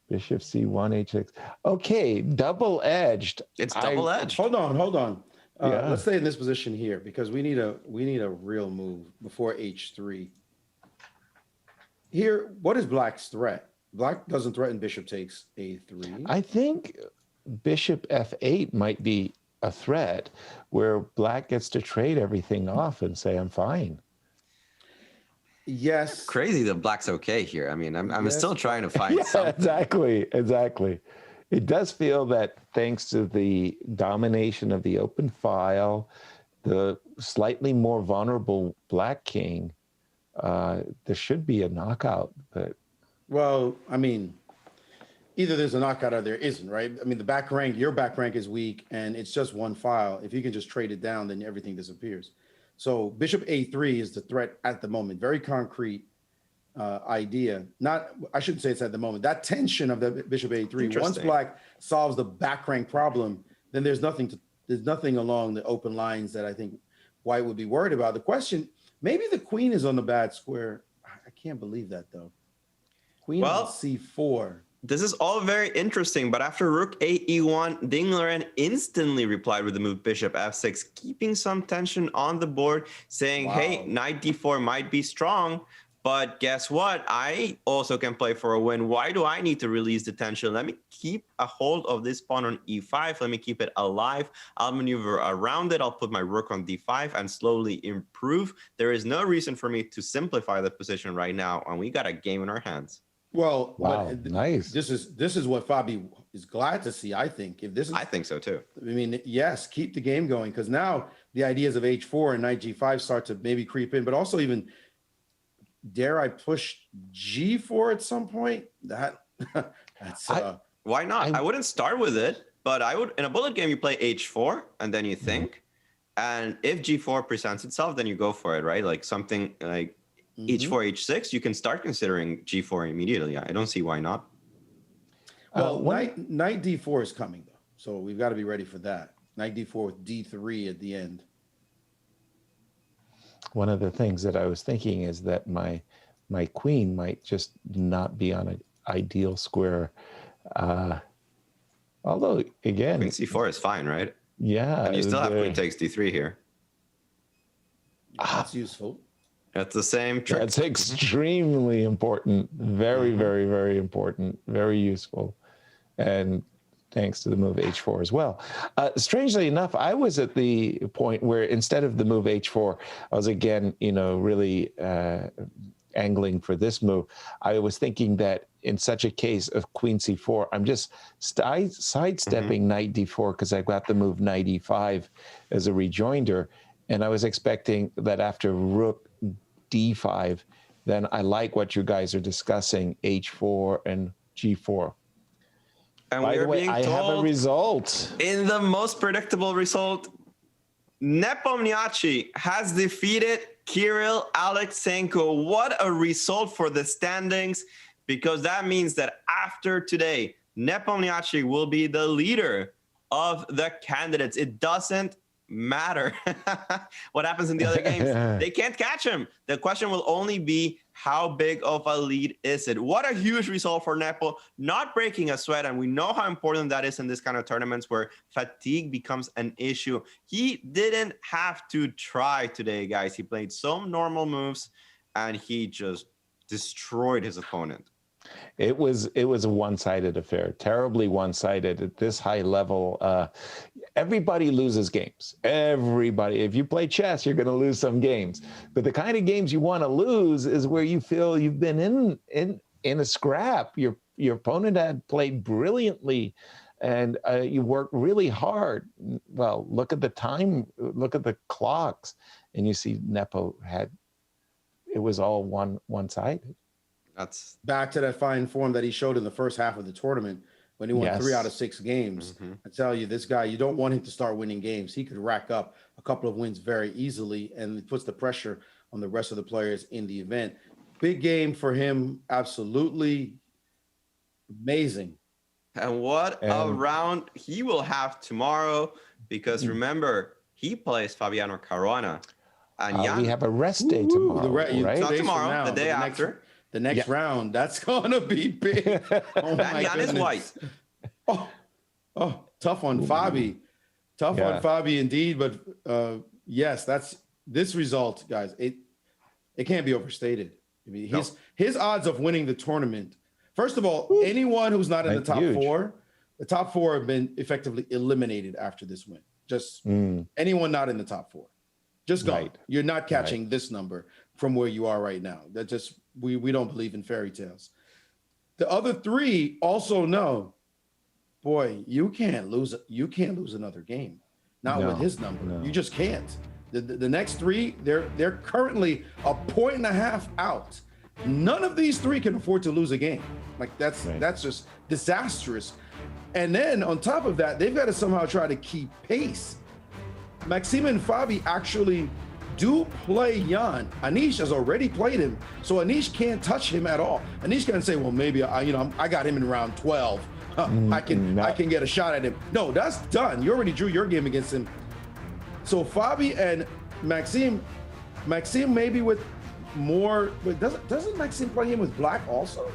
Bishop c1, h6. Okay, double-edged. It's double-edged. Hold on. Yeah. Let's stay in this position here because we need a real move before h3. Here, what is Black's threat? Black doesn't threaten bishop takes a3. I think bishop f8 might be a threat where Black gets to trade everything off and say, I'm fine. Yes. Crazy that Black's okay here. I mean, I'm still trying to find something. Exactly. It does feel that thanks to the domination of the open file, the slightly more vulnerable Black king, there should be a knockout. But well, I mean, either there's a knockout or there isn't, right? I mean, your back rank is weak and it's just one file. If you can just trade it down, then everything disappears. So bishop a3 is the threat at the moment. Very concrete idea. I shouldn't say it's at the moment. That tension of the bishop a3. Once Black solves the back rank problem, then there's nothing along the open lines that I think White would be worried about. The question, maybe the queen is on the bad square. I can't believe that though. Queen on c4. This is all very interesting, but after rook e1, Dingleran instantly replied with the move bishop f6, keeping some tension on the board, saying, hey, knight d4 might be strong, but guess what? I also can play for a win. Why do I need to release the tension? Let me keep a hold of this pawn on e5. Let me keep it alive. I'll maneuver around it. I'll put my rook on d5 and slowly improve. There is no reason for me to simplify the position right now, and we got a game in our hands. Well, wow, nice. This is what Fabi is glad to see. I think I think so too. I mean, yes, keep the game going because now the ideas of h4 and knight g5 start to maybe creep in, but also even dare I push g4 at some point? Why not? I wouldn't start with it, but I would. In a bullet game, you play h4 and then you think, and if g4 presents itself, then you go for it, right? Like something like. h4, h6, you can start considering g4 immediately. I don't see why not. Well, knight d4 is coming, though. So we've got to be ready for that. Knight d4 with d3 at the end. One of the things that I was thinking is that my queen might just not be on an ideal square. Although, again... Queen c4 is fine, right? Yeah. And you still have queen takes d3 here. That's useful. That's the same trick. That's extremely important. Very, very, very important. Very useful. And thanks to the move h4 as well. Strangely enough, I was at the point where instead of the move h4, I was again, really angling for this move. I was thinking that in such a case of queen c4, I'm just sidestepping knight d4 because I've got the move knight e5 as a rejoinder. And I was expecting that after rook d5, then I like what you guys are discussing, h4 and g4. And by the way, I have a result. In the most predictable result, Nepomniachtchi has defeated Kirill Alexenko. What a result for the standings, because that means that after today, Nepomniachtchi will be the leader of the candidates. It doesn't matter what happens in the other games. They can't catch him. The question will only be, how big of a lead is it? What a huge result for Nepo, not breaking a sweat. And we know how important that is in this kind of tournaments where fatigue becomes an issue. He didn't have to try today, guys. He played some normal moves and he just destroyed his opponent. It was a one-sided affair, terribly one-sided at this high level. Everybody loses games. Everybody. If you play chess, you're going to lose some games. But the kind of games you want to lose is where you feel you've been in a scrap. Your opponent had played brilliantly, and you worked really hard. Well, look at the time. Look at the clocks, and you see Nepo had. It was all one-sided. That's back to that fine form that he showed in the first half of the tournament when he won 3 out of 6 games. I tell you, this guy, you don't want him to start winning games. He could rack up a couple of wins very easily, and it puts the pressure on the rest of the players in the event. Big game for him. Absolutely amazing. And what a round he will have tomorrow, because remember, he plays Fabiano Caruana. And we have a rest day tomorrow, right? Not tomorrow, the day after. The next round, that's going to be big. Oh, my Jan is white. Oh, tough on Fabi. Tough on Fabi indeed. But yes, that's this result, guys. It can't be overstated. I mean, his odds of winning the tournament. First of all, anyone who's not in the top four, the top four have been effectively eliminated after this win. Just anyone not in the top four, just gone. Right. You're not catching this number from where you are right now. That just we don't believe in fairy tales. The other three also know, boy, you can't lose another game. Not with his number. No. You just can't. The next three, they're currently a 1.5 out. None of these three can afford to lose a game. Like that's just disastrous. And then on top of that, they've got to somehow try to keep pace. Maxime and Fabi actually do play Jan. Anish has already played him, so Anish can't touch him at all. Anish can say, well, maybe I got him in round 12. I can get a shot at him. No, that's done. You already drew your game against him. So Fabi and Maxime maybe with more, but doesn't Maxime play him with black also?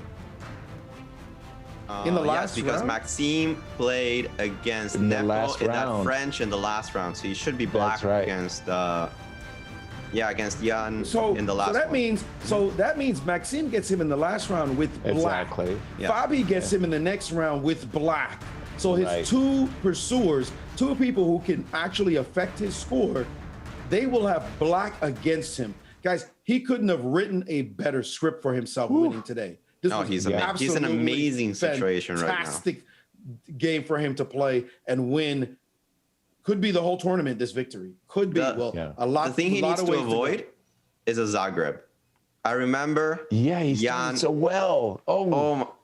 In the last because round? Maxime played against Nepo in that French in the last round, so he should be black against against Jan in the last so that one. That means Maxime gets him in the last round with black. Exactly. Yeah. Fabi gets him in the next round with black. So his two pursuers, two people who can actually affect his score, they will have black against him. Guys, he couldn't have written a better script for himself winning today. He's an amazing situation right now. Fantastic game for him to play and win. Could be the whole tournament, this victory. Could be. A lot. The thing he needs to avoid is a Zagreb. I remember. Yeah, he's doing so well.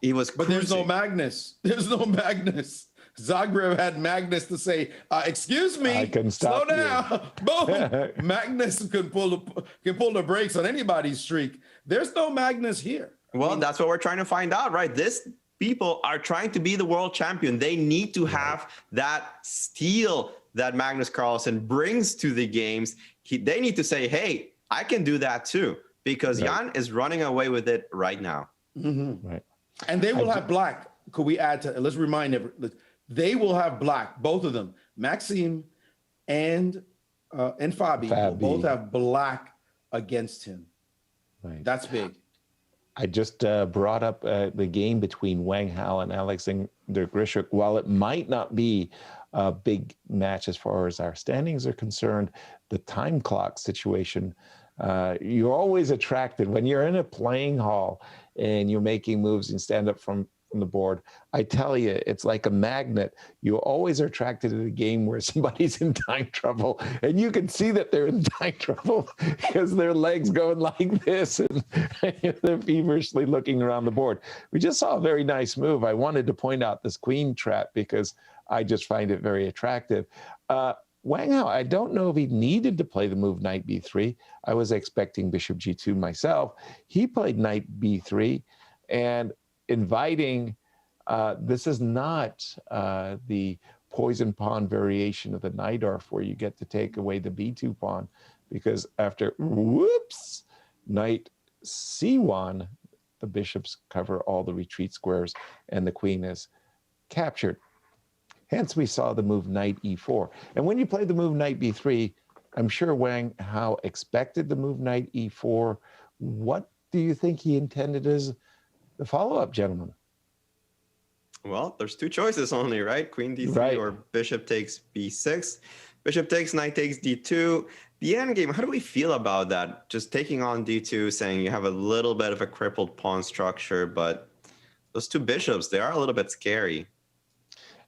He was. But there's no Magnus. There's no Magnus. Zagreb had Magnus to say, "Excuse me, I can stop slow down." Boom. Magnus can pull the brakes on anybody's streak. There's no Magnus here. Well, that's what we're trying to find out, right? People are trying to be the world champion. They need to have that steel that Magnus Carlsen brings to the games. They need to say, hey, I can do that too, because Jan is running away with it right now. Mm-hmm. Right. And they will have black. Could we add to, let's remind everyone, they will have black, both of them. Maxime and Fabi will both have black against him. Right. That's big. I just brought up the game between Wang Hao and Alexander Grishuk. While it might not be a big match as far as our standings are concerned, the time clock situation, you're always attracted when you're in a playing hall and you're making moves and stand up from the board. I tell you, it's like a magnet. You always are attracted to the game where somebody's in time trouble, and you can see that they're in time trouble because their legs going like this and they're feverishly looking around the board. We just saw a very nice move. I wanted to point out this queen trap because I just find it very attractive. Wang Hao, I don't know if he needed to play the move knight b3. I was expecting bishop g2 myself. He played knight b3 and inviting, this is not the poison pawn variation of the Najdorf where you get to take away the b2 pawn, because after knight c1, the bishops cover all the retreat squares and the queen is captured. Hence we saw the move knight e4. And when you play the move knight b3, I'm sure Wang Hao expected the move knight e4. What do you think he intended as the follow-up, gentlemen? Well, there's two choices only, right? Queen d3 or bishop takes b6. Bishop takes, knight takes d2. The endgame, how do we feel about that? Just taking on d2, saying you have a little bit of a crippled pawn structure, but those two bishops, they are a little bit scary.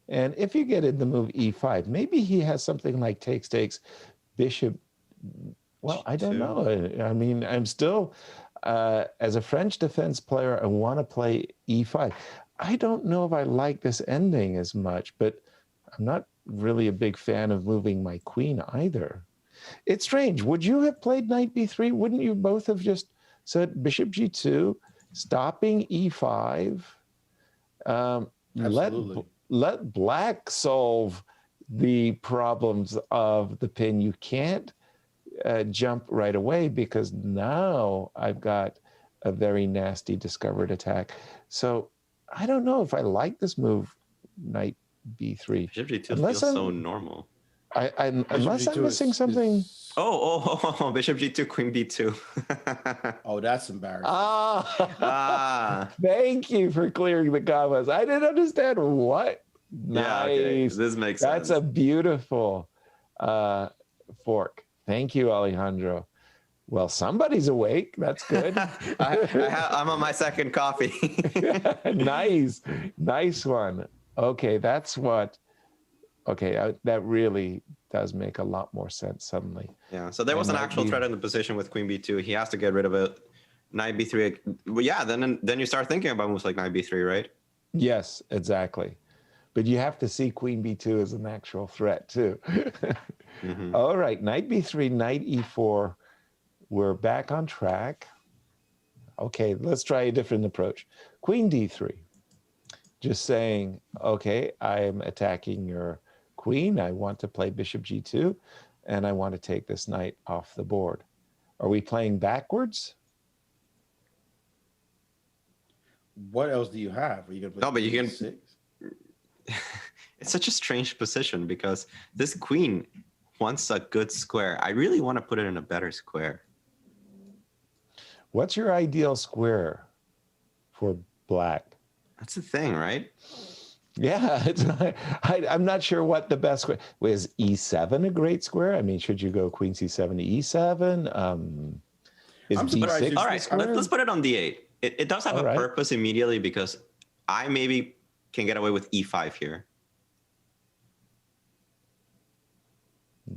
And if you get in the move e5, maybe he has something like takes, bishop. Well, I don't know. I mean, I'm still... as a French defense player, I want to play e5. I don't know if I like this ending as much, but I'm not really a big fan of moving my queen either. It's strange. Would you have played knight b3? Wouldn't you both have just So bishop g2, stopping e5. Let black solve the problems of the pin. You can't jump right away because now I've got a very nasty discovered attack. So I don't know if I like this move, knight b3. Bishop g2 feels so normal. Unless I'm missing something. Oh, bishop g2, queen b2. Oh, that's embarrassing. Thank you for clearing the comments. I didn't understand what. Yeah, nice. okay. This makes sense. That's a beautiful fork. Thank you, Alejandro. Well, somebody's awake. That's good. I'm on my second coffee. Nice one. Okay, that's what. Okay, that really does make a lot more sense suddenly. Yeah, so there was an actual threat in the position with queen b2. He has to get rid of it. Knight b3. Well, yeah, then you start thinking about moves like knight b3, right? Yes, exactly. But you have to see queen b2 as an actual threat too. All right, knight b3, knight e4. We're back on track. Okay, let's try a different approach. Queen d3. Just saying, okay, I'm attacking your queen. I want to play bishop g2, and I want to take this knight off the board. Are we playing backwards? What else do you have? Are you gonna play? No, but you can. 6? It's such a strange position because this queen wants a good square. I really want to put it in a better square. What's your ideal square for black? That's the thing, right? Yeah, I'm not sure what the best square is. E7 a great square? I mean, should you go queen c7 to e7? Is d6? All right, let's put it on d8. It does have a purpose immediately because I maybe can get away with e5 here.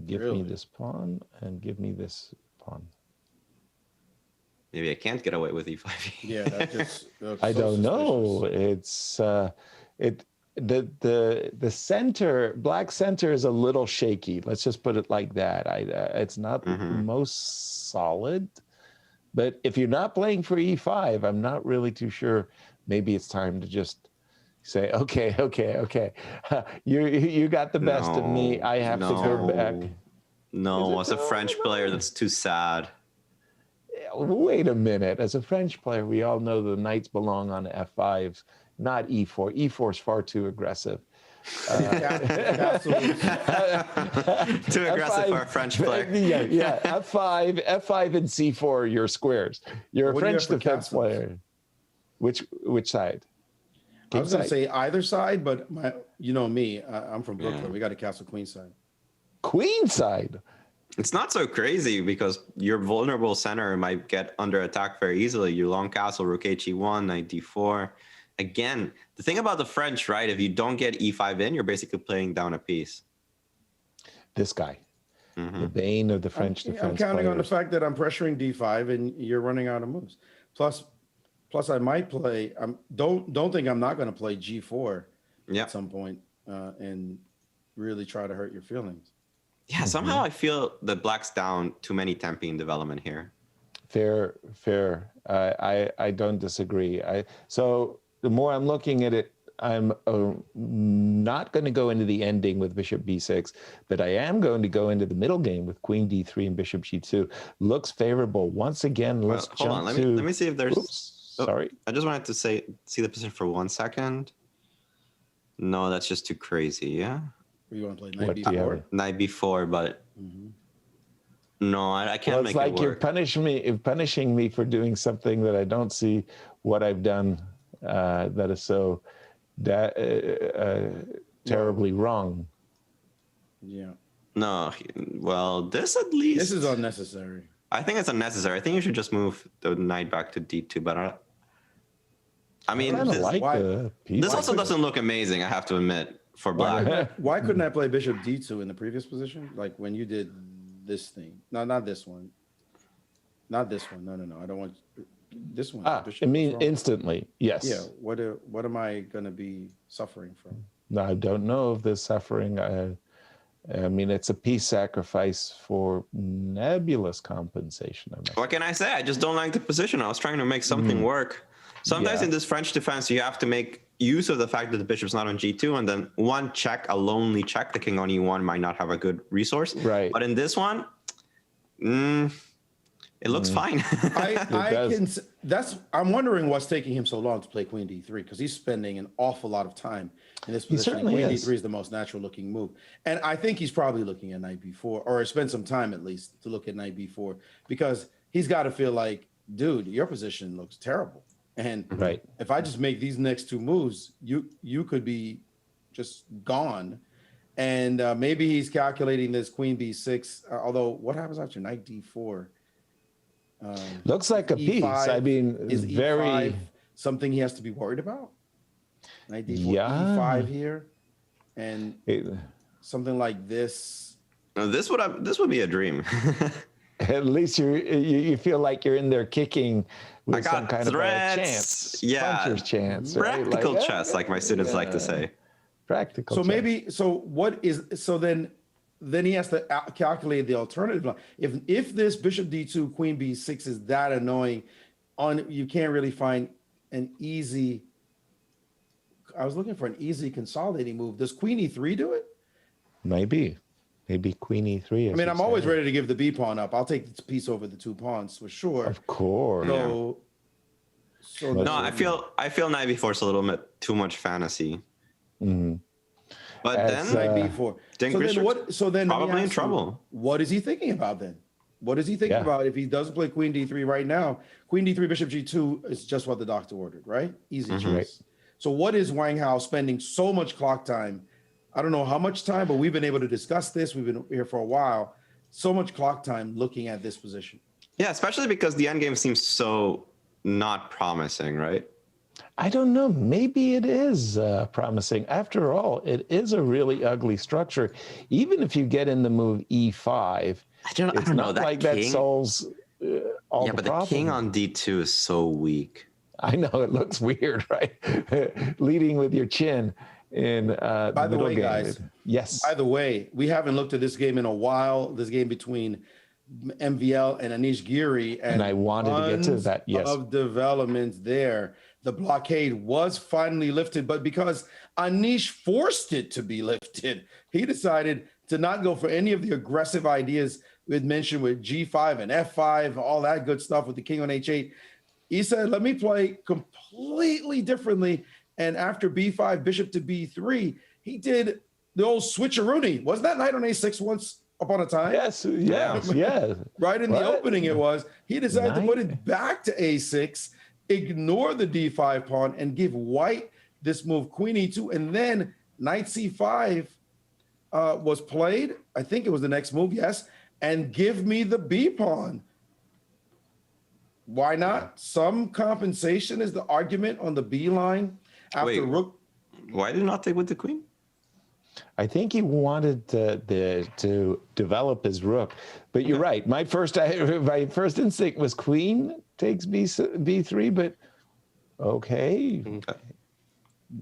Give me this pawn and give me this pawn. Maybe I can't get away with e5. Yeah, that just. I don't know. It's the center, black center is a little shaky. Let's just put it like that. It's not most solid, but if you're not playing for e5, I'm not really too sure. Maybe it's time to just say, okay. You got the best of me. I have to go back. No, as a French player, that's too sad. Wait a minute. As a French player, we all know the knights belong on f5, not e4. E4 is far too aggressive. Too aggressive for a French player. Yeah. F5 and c4 are your squares. You're a French defense player. Which side? I was going to say either side, but you know me. I'm from Brooklyn. Yeah. We got a castle queen side. Queen side? It's not so crazy because your vulnerable center might get under attack very easily. You long castle, rook he1, knight d4. Again, the thing about the French, right? If you don't get e5 in, you're basically playing down a piece. This guy, the bane of the French defense. I'm counting on the fact that I'm pressuring d5 and you're running out of moves. Plus I might play. Don't think I'm not going to play g4 at some point and really try to hurt your feelings. Yeah, somehow I feel that black's down too many tempi in development here. Fair. I don't disagree. So the more I'm looking at it, I'm not going to go into the ending with bishop b6, but I am going to go into the middle game with queen d3 and bishop g2. Looks favorable. Once again, let's hold on. Let me see if there's... Oops, sorry. I just wanted to see the position for 1 second. No, that's just too crazy, yeah? You want to play knight b4? Knight b4, but... No, I can't make it work. It's like you're punishing me for doing something that I don't see what I've done that is so terribly wrong. Yeah. No, well, this at least... This is unnecessary. I think it's unnecessary. I think you should just move the knight back to d2, but I mean, this also doesn't look amazing, I have to admit, for black. Why couldn't I play bishop d2 in the previous position? Like when you did this thing. No, not this one. Not this one. No. I don't want this one. I mean, instantly. Yes. Yeah. What am I going to be suffering from? No, I don't know of this suffering. I mean, it's a peace sacrifice for nebulous compensation. What can I say? I just don't like the position. I was trying to make something work. Sometimes in this French defense, you have to make use of the fact that the bishop's not on g2, and then one check, a lonely check, the king on e1 might not have a good resource. Right. But in this one, it looks fine. I'm wondering what's taking him so long to play queen d3, because he's spending an awful lot of time in this position. Queen d3 is the most natural looking move. And I think he's probably looking at knight b4, or spend some time at least to look at knight b4, because he's got to feel like, dude, your position looks terrible. And if I just make these next two moves, you could be just gone. And maybe he's calculating this queen b6, although what happens after knight d4? Looks like a piece. I mean, is very E5 something he has to be worried about? Knight d4, e5 here, and something like this. No, this would be a dream. At least you feel like you're in there kicking with some kind of a chance. Yeah, puncher's chance. Practical right? chess, like my students like to say. Practical. So chess. maybe. So then he has to calculate the alternative. If this bishop d2, queen b6 is that annoying, you can't really find an easy. I was looking for an easy consolidating move. Does queen e3 do it? Maybe queen e3. I mean, I'm always ready to give the b pawn up. I'll take this piece over the 2 pawns for sure. Of course. So no, I feel knight b4 is a little bit too much fantasy. Mm-hmm. But then knight b4. So then probably in trouble. What is he thinking about then? What is he thinking about if he doesn't play queen d3 right now? Queen d3, bishop g2 is just what the doctor ordered, right? Easy choice. Right. So what is Wang Hao spending so much clock time? I don't know how much time, but we've been able to discuss this. We've been here for a while. So much clock time looking at this position. Yeah, especially because the endgame seems so not promising, right? I don't know. Maybe it is promising. After all, it is a really ugly structure. Even if you get in the move e5, I don't know. That that solves all the problems. The king on d2 is so weak. I know, it looks weird, right? Leading with your chin in by the way, game. Guys. Yes. By the way, we haven't looked at this game in a while. This game between MVL and Anish Giri, and I wanted to get to that. Yes. Of developments there. The blockade was finally lifted, but because Anish forced it to be lifted, he decided to not go for any of the aggressive ideas we had mentioned with G5 and F5, all that good stuff with the king on H8. He said, let me play completely differently. And after B5, bishop to B3, he did the old switcheroonie. Wasn't that knight on A6 once upon a time? Yes. Right in the opening it was. He decided to put it back to A6, ignore the D5 pawn, and give white this move, queen E2. And then knight C5 was played. I think it was the next move, yes. And give me the B pawn. Why not? Some compensation is the argument on the B line after rook. Why did not take with the queen? I think he wanted to develop his rook, but you're right. My first instinct was queen takes B3, but okay.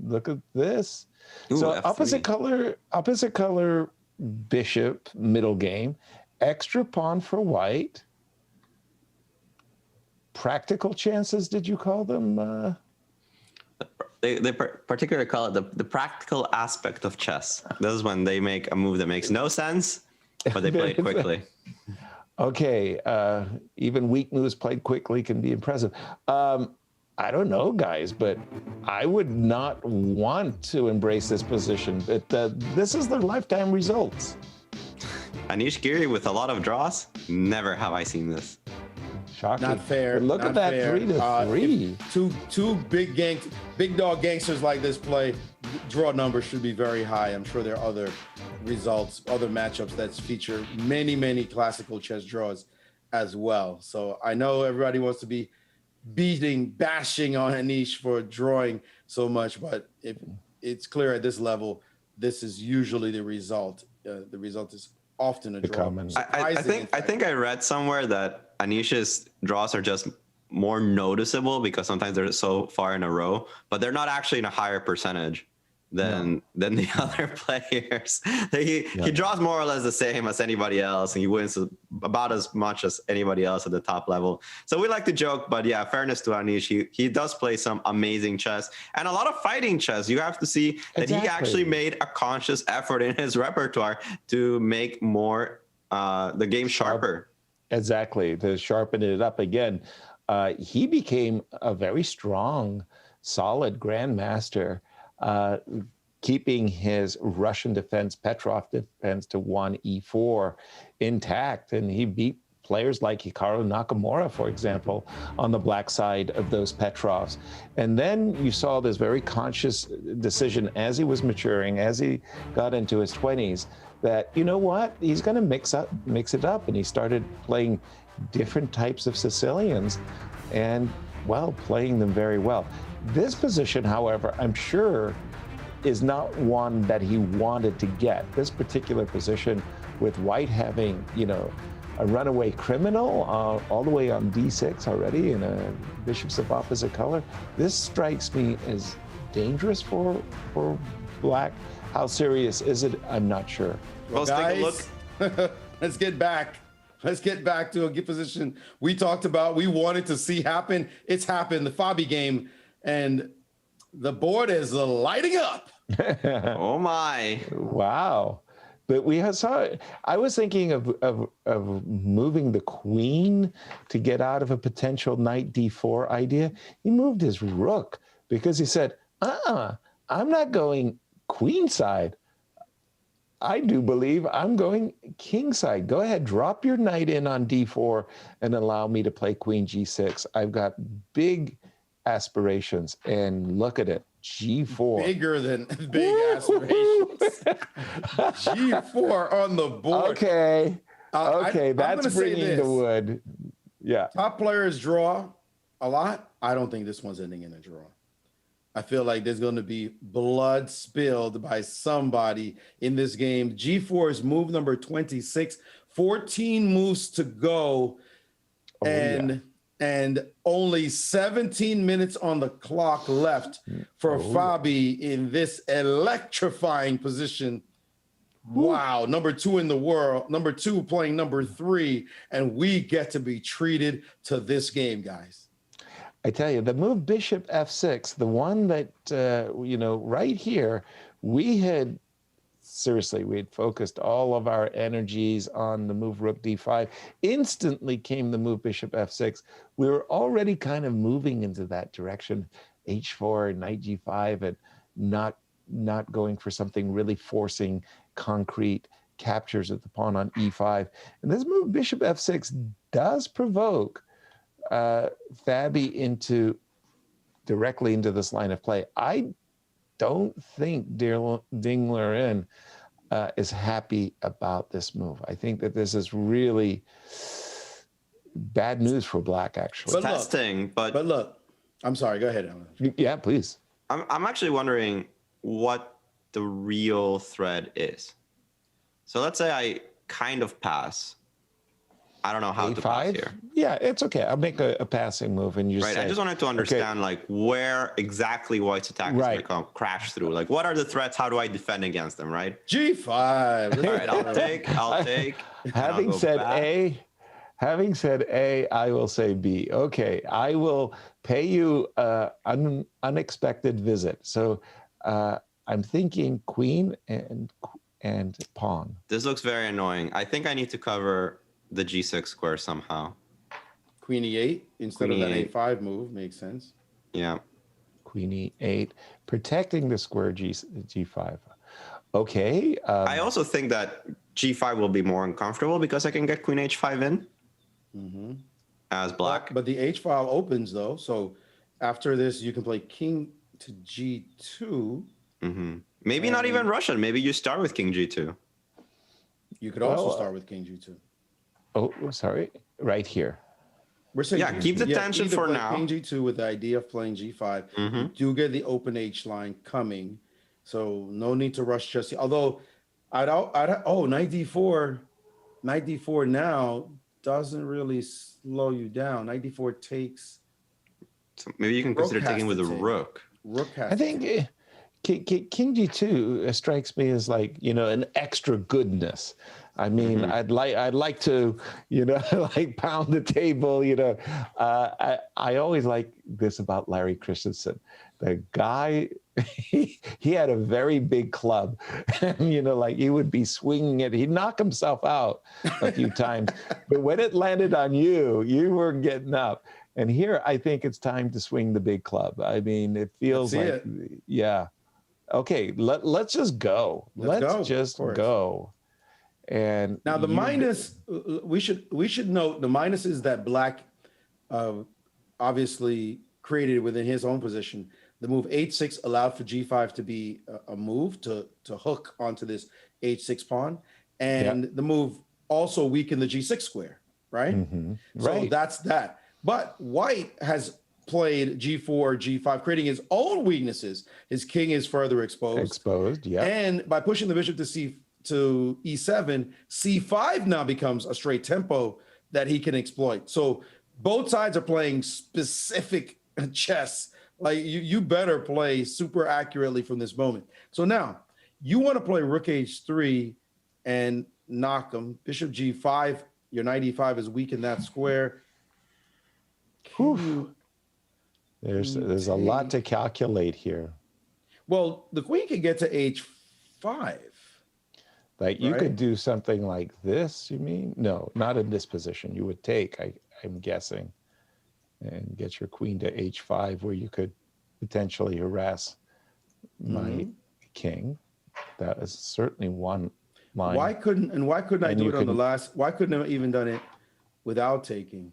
Look at this. Ooh, so F3. opposite color bishop middle game, extra pawn for white. Practical chances, did you call them? They particularly call it the practical aspect of chess. This is when they make a move that makes no sense, but they play it quickly. Okay, even weak moves played quickly can be impressive. I don't know, guys, but I would not want to embrace this position. But this is their lifetime results. Anish Giri with a lot of draws. Never have I seen this. Shocking. Not fair. But look at that 3-3. Two big dog gangsters like this play, draw numbers should be very high. I'm sure there are other results, other matchups that feature many classical chess draws as well. So I know everybody wants to be bashing on Anish for drawing so much, but if it's clear at this level, this is usually the result. The result is often a draw. I think I read somewhere that Anish's draws are just more noticeable because sometimes they're so far in a row, but they're not actually in a higher percentage. than the other players. He draws more or less the same as anybody else, and he wins about as much as anybody else at the top level. So we like to joke, but yeah, fairness to Anish, he does play some amazing chess and a lot of fighting chess. You have to see that he actually made a conscious effort in his repertoire to make more the game sharper. Exactly, to sharpen it up again. He became a very strong, solid grandmaster, keeping his Russian defense, Petrov defense, to 1e4 intact. And he beat players like Hikaru Nakamura, for example, on the black side of those Petrovs. And then you saw this very conscious decision as he was maturing, as he got into his 20s, that, you know what, he's going to mix it up. And he started playing different types of Sicilians and, well, playing them very well. This position, however, I'm sure is not one that he wanted to get. This particular position with White having, you know, a runaway criminal all the way on d6 already and a bishops of opposite color. This strikes me as dangerous for Black. How serious is it? I'm not sure. Well, guys, take a look. Let's get back. Let's get back to a good position we talked about. We wanted to see happen. It's happened. The Fabi game, and the board is lighting up. Oh my! Wow! But we saw. I was thinking of moving the queen to get out of a potential knight d4 idea. He moved his rook because he said, I'm not going queen side. I do believe I'm going king side. Go ahead, drop your knight in on d4 and allow me to play queen g6. I've got big aspirations, and look at it, g4. Bigger than big aspirations. G4 on the board. Okay, that's bringing the wood. Yeah. Top players draw a lot. I don't think this one's ending in a draw. I feel like there's going to be blood spilled by somebody in this game. G4 is move number 26, 14 moves to go, and only 17 minutes on the clock left for Fabi in this electrifying position. Wow, number 2 in the world, number 2 playing number 3, and we get to be treated to this game, guys. I tell you, the move bishop f6, the one that, right here, we had focused all of our energies on the move rook d5. Instantly came the move bishop f6. We were already kind of moving into that direction, h4, knight g5, and not going for something really forcing concrete captures of the pawn on e5. And this move bishop f6 does provoke Fabi directly into this line of play. I don't think Dingler is happy about this move. I think that this is really bad news for Black, actually. But testing, but look, I'm sorry. Go ahead, Alan. Yeah, please. I'm actually wondering what the real threat is. So let's say I kind of pass. I don't know how to pass here. Yeah, it's okay. I'll make a passing move and you say. I just wanted to understand like where exactly White's attack is going to come crash through. Like, what are the threats? How do I defend against them? Right. G5. All right, I'll take. Having said A, I will say B. Okay, I will pay you an unexpected visit. So I'm thinking queen and pawn. This looks very annoying. I think I need to cover the g6 square somehow. Queen e8 instead of that a5 move makes sense. Yeah. Queen e8, protecting the square g5. Okay. I also think that g5 will be more uncomfortable because I can get queen h5 in as Black. But the h file opens though, so after this you can play king to g2. Maybe not even Russian. Maybe you start with king g2. You could also start with king g2. Oh, sorry. Right here. We're saying keep the tension for now. King g2 with the idea of playing g5. You do get the open h line coming, so no need to rush just. Although, knight d4 now doesn't really slow you down. Knight d4 takes. So maybe you can consider taking with a rook. I think King G2 strikes me as like, an extra goodness. I mean, I'd like to, like pound the table. I always like this about Larry Christensen. The guy, he had a very big club, and like he would be swinging it. He'd knock himself out a few times, but when it landed on you, you were getting up. And here, I think it's time to swing the big club. I mean, it feels like, yeah. Okay, let's just go. Let's just go. And now the minus, we should note the minus is that Black obviously created within his own position. The move h6 allowed for g5 to be a move to hook onto this h6 pawn, and the move also weakened the g6 square, right? So that's that. But White has played g4, g5, creating his own weaknesses. His king is further exposed. Yeah. And by pushing the bishop to e7, c5 now becomes a straight tempo that he can exploit. So both sides are playing specific chess. Like you better play super accurately from this moment. So now you want to play rook h3 and knock him. Bishop g5, your knight e5 is weak in that square. There's a lot to calculate here. Well, the queen can get to h5. Like you could do something like this, you mean? No, not in this position. You would take, I'm guessing, and get your queen to h5, where you could potentially harass my king. That is certainly one line. Why couldn't I do it on the last? Why couldn't I have even done it without taking?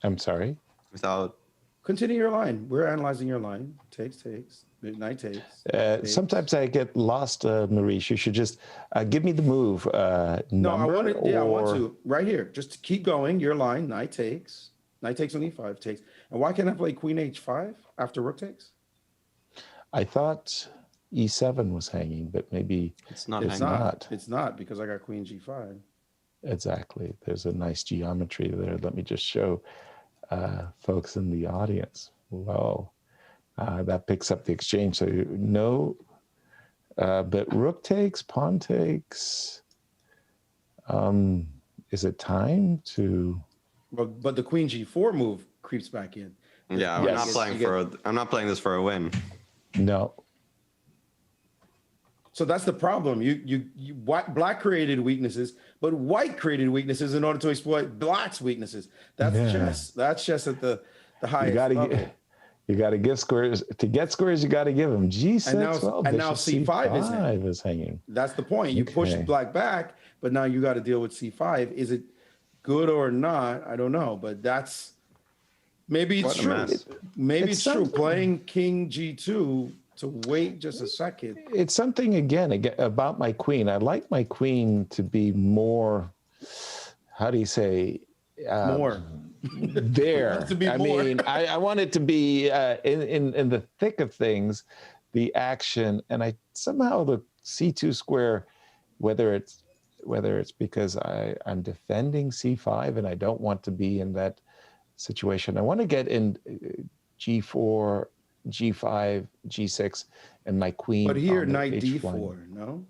I'm sorry? Without. Continue your line. We're analyzing your line. Takes. Knight takes. Sometimes I get lost, Maurice. You should just give me the move No, I number. want to. Right here. Just keep going. Your line. Knight takes. Knight takes on e5. Takes. And why can't I play queen h5 after rook takes? I thought e7 was hanging, but maybe it's not. It's not because I got queen g5. Exactly. There's a nice geometry there. Let me just show folks in the audience. Whoa. That picks up the exchange. So no, but rook takes, pawn takes. Is it time to? But the queen g4 move creeps back in. Yeah, we're not playing I'm not playing this for a win. No. So that's the problem. Black created weaknesses, but White created weaknesses in order to exploit Black's weaknesses. That's chess. That's chess at the highest level. You got to give squares. To get squares, you got to give them. G6, and now c5 is hanging. That's the point. You push Black back, but now you got to deal with c5. Is it good or not? I don't know, but that's maybe it's true. Maybe it's true. Playing king g2 to wait just a second. It's something again about my queen. I like my queen to be more. How do you say? More. There. I want it to be in the thick of things, the action, and I somehow the c2 square, whether it's because I'm defending c5 and I don't want to be in that situation. I want to get in g4, g5, g6, and my queen. But here, knight d4, no?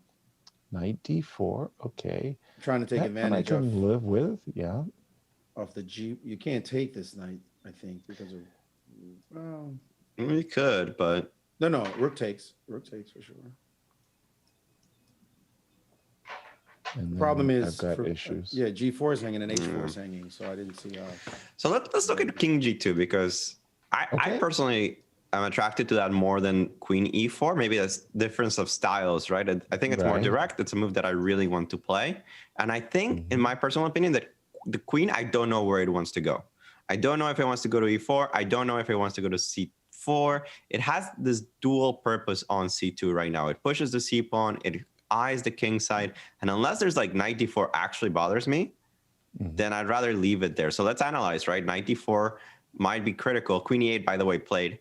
Knight d4, okay. Trying to take advantage I can live with, yeah. Off the G, you can't take this knight, I think, because of. You could, but no, rook takes for sure. And problem is, I've got issues. Yeah, G4 is hanging and H4 is hanging, so I didn't see how. So let's look at King G2 because I personally am attracted to that more than Queen E4. Maybe that's difference of styles, right? I think it's more direct. It's a move that I really want to play, and I think, in my personal opinion, that the queen, I don't know where it wants to go. I don't know if it wants to go to e4. I don't know if it wants to go to c4. It has this dual purpose on c2 right now. It pushes the c pawn. It eyes the king side. And unless there's like knight d4 actually bothers me, then I'd rather leave it there. So let's analyze, right? Knight d4 might be critical. Queen e8, by the way, played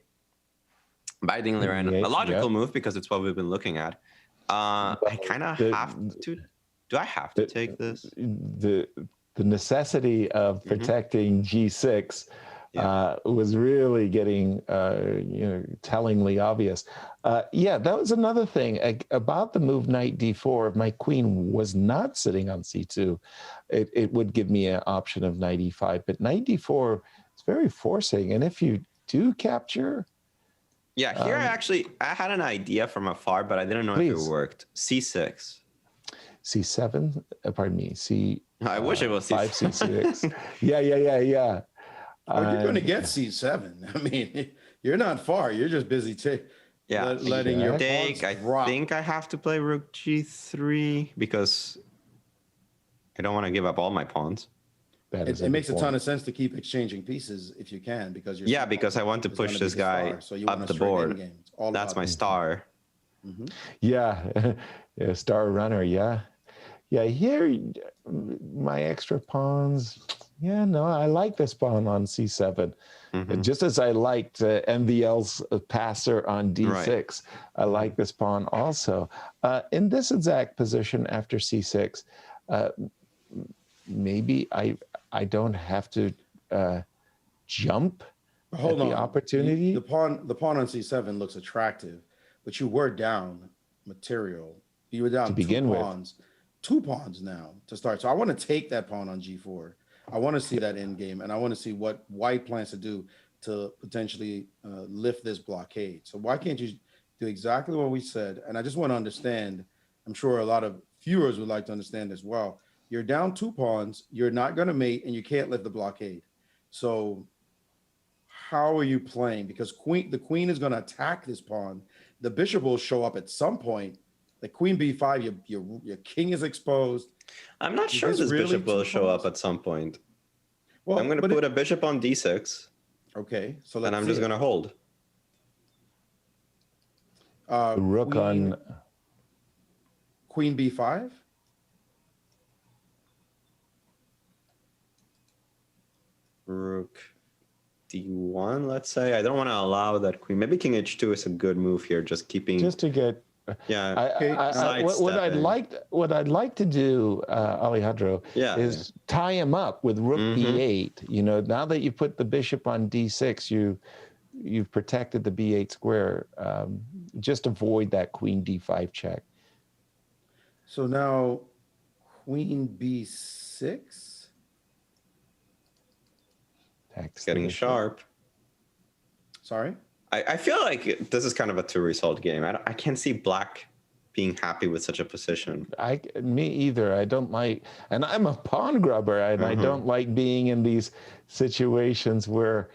bitingly ran a logical move because it's what we've been looking at. I kind of have to. Do I have to take this? The necessity of protecting g6 was really getting, tellingly obvious. Yeah, that was another thing about the move knight d4. If my queen was not sitting on c2, it would give me an option of knight e5. But knight d4 is very forcing. And if you do capture... Yeah, here I had an idea from afar, but I didn't know if it worked. c6. c7, pardon me, I wish it was c5, c6. Yeah. Oh, you're going to get c7. I mean, you're not far. You're just busy letting your take. I think I have to play rook g3 because I don't want to give up all my pawns. It makes a ton of sense to keep exchanging pieces if you can, because you're because I want to push this guy up the board. That's my star. Mm-hmm. Yeah, star runner. Yeah. Here, my extra pawns. Yeah, no, I like this pawn on c7. Just as I liked MVL's passer on d6, right. I like this pawn also. In this exact position after c6, maybe I don't have to jump at the opportunity. The pawn on c7 looks attractive, but you were down material. You were down to begin with. 2 pawns now to start. So I want to take that pawn on g4. I want to see that end game, and I want to see what white plans to do to potentially lift this blockade. So why can't you do exactly what we said? And I just want to understand, I'm sure a lot of viewers would like to understand as well. You're down 2 pawns, you're not going to mate, and you can't lift the blockade. So how are you playing? Because the queen is going to attack this pawn. The bishop will show up at some point. The queen b5, your king is exposed. I'm not sure this bishop will show up at some point. Well, I'm going to put a bishop on d6. Okay, so and I'm just going to hold. Rook on queen b5. Rook d1, let's say. I don't want to allow that queen. Maybe king h2 is a good move here, just to get. Yeah. What I'd like to do, Alejandro, is tie him up with rook b8. Now that you put the bishop on d6, you've protected the b8 square. Just avoid that queen d5 check. So now, queen b6. It's getting sharp. Sorry. I feel like this is kind of a 2-result game. I can't see black being happy with such a position. Me either. I don't like, and I'm a pawn grubber, and I don't like being in these situations where,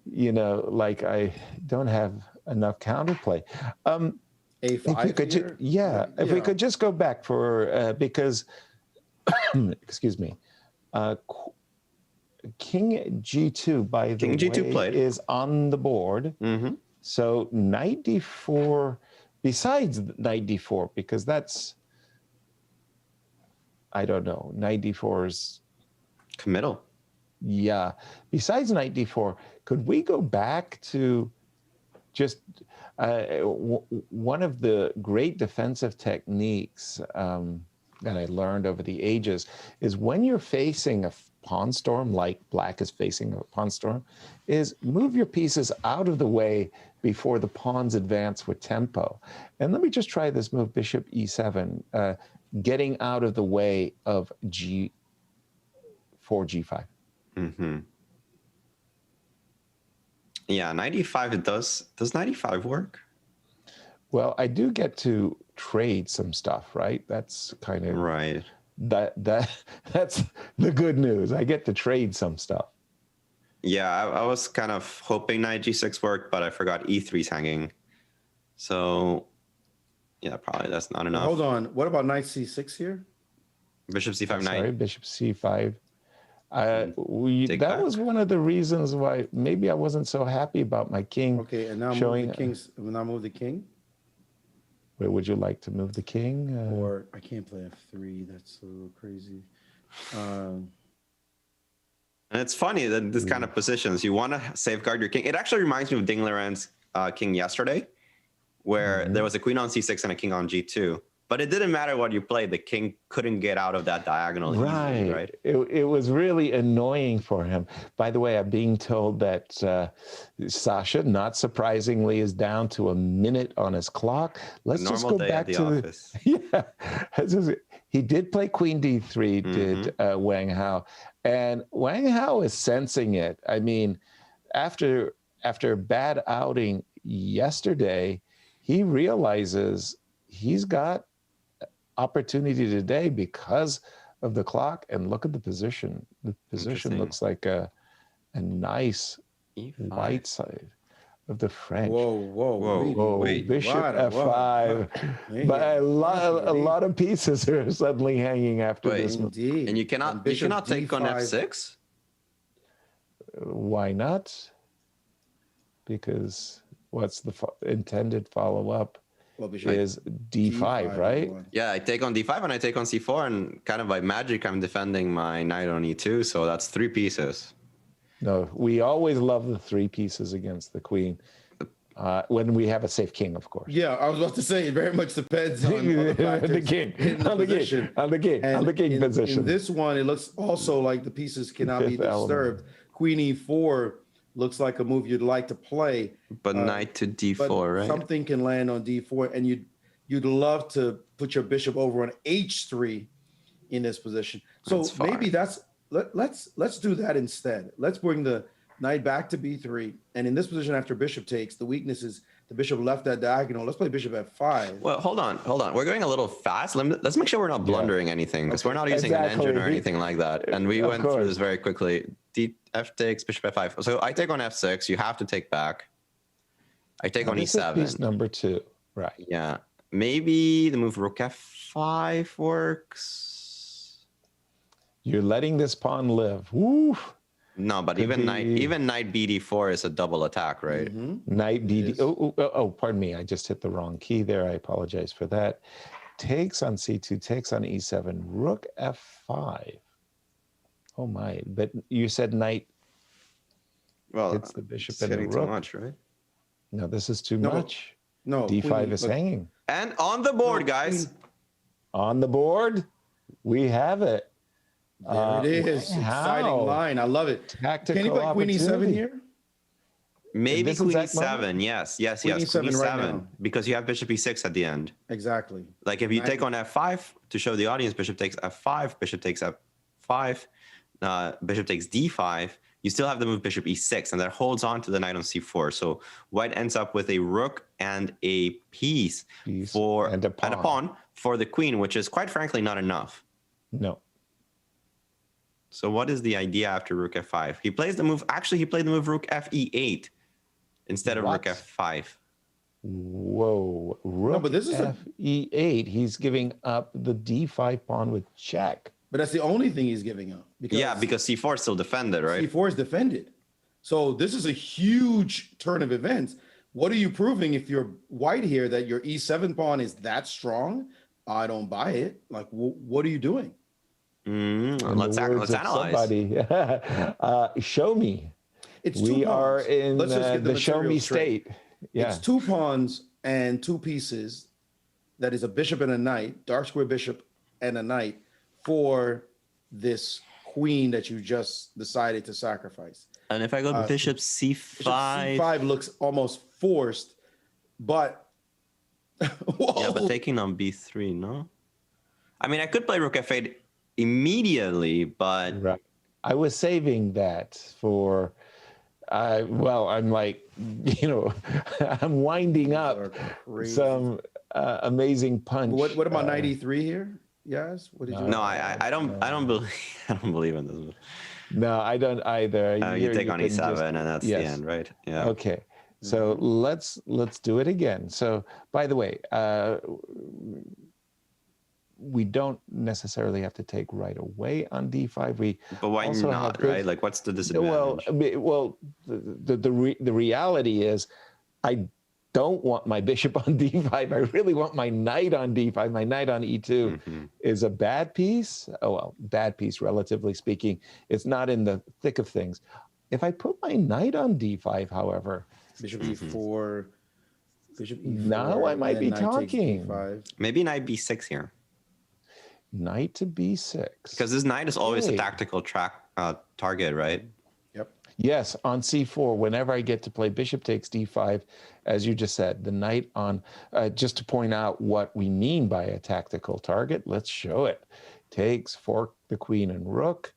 I don't have enough counterplay. A5. If we could just go back for because, excuse me, King G2 by the way is on the board. So knight d4, besides knight d4, because that's, I don't know, knight d4 is committal. Yeah. Besides knight d4, could we go back to just one of the great defensive techniques that I learned over the ages is when you're facing a pawn storm, like black is facing a pawn storm, is move your pieces out of the way before the pawns advance with tempo. And let me just try this move, bishop e7, getting out of the way of g4, g5. Yeah, 95, does 95 work? Well, I do get to trade some stuff, right? That's kind of right. That's the good news. I get to trade some stuff. Yeah, I was kind of hoping knight g6 worked, but I forgot e3's hanging. So, yeah, probably that's not enough. Hold on. What about knight c6 here? Bishop c5 knight. Sorry, bishop c5. That was one of the reasons why maybe I wasn't so happy about my king. Okay, and now move the king. Where would you like to move the king? Or I can't play f3. That's so crazy. And it's funny that this kind of positions, you want to safeguard your king. It actually reminds me of Ding Liren's king yesterday, where there was a queen on c6 and a king on g2. But it didn't matter what you played. The king couldn't get out of that diagonal easily, right? It was really annoying for him. By the way, I'm being told that Sasha, not surprisingly, is down to a minute on his clock. Let's just go back to office. He did play Queen D3, did Wang Hao. And Wang Hao is sensing it. I mean, after a bad outing yesterday, he realizes he's got opportunity today because of the clock. And look at the position. The position looks like a nice E5. white side of the French. Wait. Bishop F5. But a lot of pieces are suddenly hanging after this. Indeed. And you cannot take on F6? Why not? Because what's the intended follow-up? Is D5, right? Yeah, I take on D5 and I take on C4, and kind of by magic, I'm defending my knight on E2, so that's 3 pieces. No, we always love the 3 pieces against the queen. When we have a safe king, of course. Yeah, I was about to say, it very much depends on the king. On the king position. In this one, it looks also like the pieces cannot be disturbed. Queen E4 looks like a move you'd like to play. But knight to D4, right? Something can land on D4, and you'd love to put your bishop over on H3 in this position. So maybe let's do that instead. Let's bring the knight back to B3, and in this position after bishop takes, the weakness is the bishop left that diagonal. Let's play bishop F5. Well, hold on. We're going a little fast. Let's make sure we're not blundering anything, because we're not using an engine or anything like that. And we went through this very quickly. F takes, bishop F5. So I take on F6. You have to take back. I take on E7. Piece number 2, right? Yeah. Maybe the move rook F5 works. You're letting this pawn live. Woo! No, but even knight BD4 is a double attack, right? Knight BD. Oh, pardon me. I just hit the wrong key there. I apologize for that. Takes on C2, takes on E7, rook F5. Oh my! But you said knight. Well, hits the bishop and hitting the rook. too much, right? No, this is too much. No, D5 is hanging. And on the board, guys. On the board, we have it. There it is. Exciting line. I love it. Tactical Can you play Queen E7 here? Maybe Queen E7. Yes. Queen E7 right now. Because you have bishop E6 at the end. Exactly. Like if you take on F5 to show the audience, bishop takes F5, bishop takes F5, bishop takes D5. You still have the move bishop E6, and that holds on to the knight on C4. So white ends up with a rook and a piece and a pawn for the queen, which is quite frankly not enough. No. So what is the idea after rook F5? He plays the move. Actually, he played the move rook FE8 instead of rook F5. Whoa, rook but this is FE8. He's giving up the D5 pawn with check. But that's the only thing he's giving up. Because C4 is still defended, right? C4 is defended. So this is a huge turn of events. What are you proving if you're white here that your E7 pawn is that strong? I don't buy it. Like, what are you doing? Let's analyze. Show me. We are in the show me state. Yeah. It's 2 pawns and 2 pieces. That is a bishop and a knight, dark square bishop and a knight for this queen that you just decided to sacrifice. And if I go bishop C5, bishop C5 looks almost forced, but yeah, but taking on B3, no. I mean, I could play rook F8 immediately, but I was saving that for. I'm like, I'm winding up some amazing punch. What about knight E3 here? Yes. What did you? No, I don't believe in this. No, I don't either. You take on E7, and that's the end, right? Yeah. Okay. So let's do it again. So, by the way, we don't necessally have to take right away on D5. But why not, right? Like, what's the disadvantage? Well, the reality is, I don't want my bishop on D5. I really want my knight on D5. My knight on E2 is a bad piece. Oh, well, bad piece, relatively speaking. It's not in the thick of things. If I put my knight on D5, however, bishop E4. Bishop E4. Now I might be knight takes talking. D5. Maybe knight b6 here. Knight to b6. Because this knight is always a tactical target, right? Yep. Yes, on c4, whenever I get to play bishop takes d5, as you just said, the knight on, just to point out what we mean by a tactical target, let's show it. Takes, fork the queen and rook,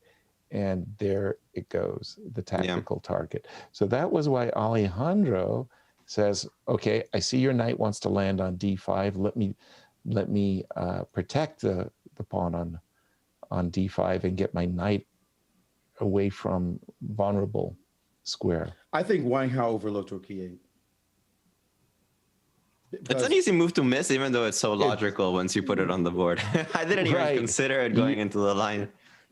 and there it goes, the tactical target. So that was why Alejandro says, okay, I see your knight wants to land on d5. Let me protect the pawn on d5 and get my knight away from vulnerable square. I think Wang Hao overlooked rook e8. It's an easy move to miss, even though it's so logical once you put it on the board. I didn't even consider it going into the line.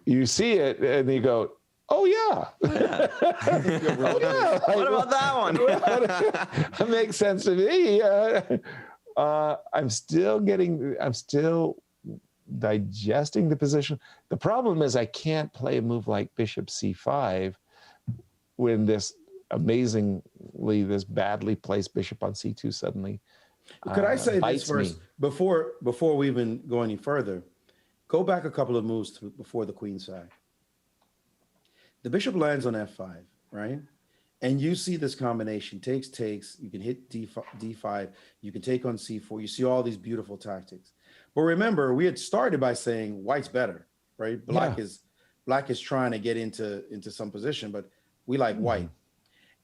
You see it and you go, oh yeah. Oh, yeah. What about that one? That makes sense to me. I'm still digesting the position. The problem is I can't play a move like bishop c5 when this badly placed bishop on c2 suddenly Could I say this first, me. before we even go any further? Go back a couple of moves before the queen sack. The bishop lands on f5, right? And you see this combination, takes, you can hit d5, you can take on c4, you see all these beautiful tactics. But remember, we had started by saying white's better, right? Black is trying to get into some position, but we like white.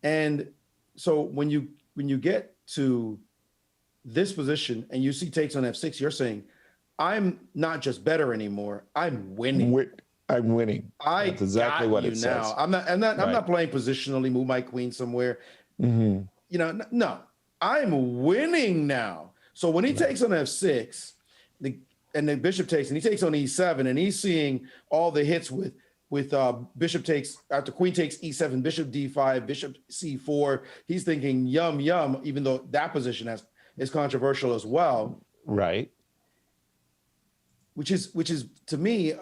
And so when you get to this position and you see takes on f6, you're saying, I'm not just better anymore, I'm winning. I'm winning. That's exactly what it says. I'm not playing positionally, move my queen somewhere. You know, no, I'm winning now. So when he takes on f6, and the bishop takes, and he takes on e7, and he's seeing all the hits with bishop takes, after queen takes e7, bishop d5, bishop c4. He's thinking yum yum, even though that position is controversial as well. Right. Which is to me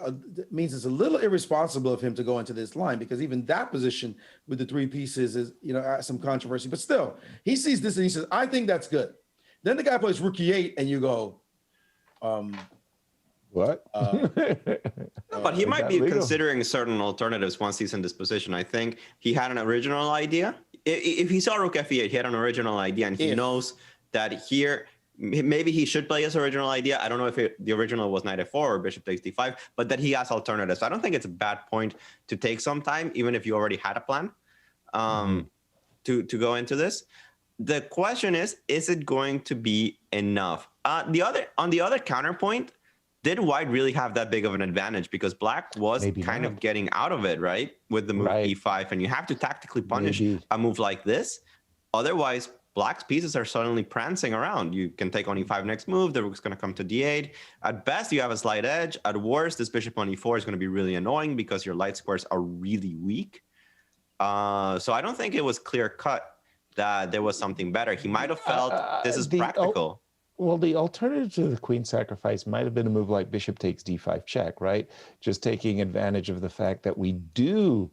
means it's a little irresponsible of him to go into this line, because even that position with the three pieces is, you know, some controversy. But still, he sees this and he says, I think that's good. Then the guy plays rook e8, and you go, what? But he might be considering certain alternatives once he's in this position. I think he had an original idea. If he saw rook f8, he had an original idea, and he knows that here maybe he should play his original idea. I don't know if the original was knight f4 or bishop takes d5, but that he has alternatives. So I don't think it's a bad point to take some time, even if you already had a plan to go into this. The question is it going to be enough? On the other counterpoint, did white really have that big of an advantage? Because black was kind of getting out of it, right? With the move e5, and you have to tactically punish a move like this. Otherwise, black's pieces are suddenly prancing around. You can take on e5 next move, the rook's going to come to d8. At best, you have a slight edge. At worst, this bishop on e4 is going to be really annoying because your light squares are really weak. So I don't think it was clear-cut that there was something better. He might have felt this is practical. Well, the alternative to the queen sacrifice might have been a move like bishop takes d5 check, right? Just taking advantage of the fact that we do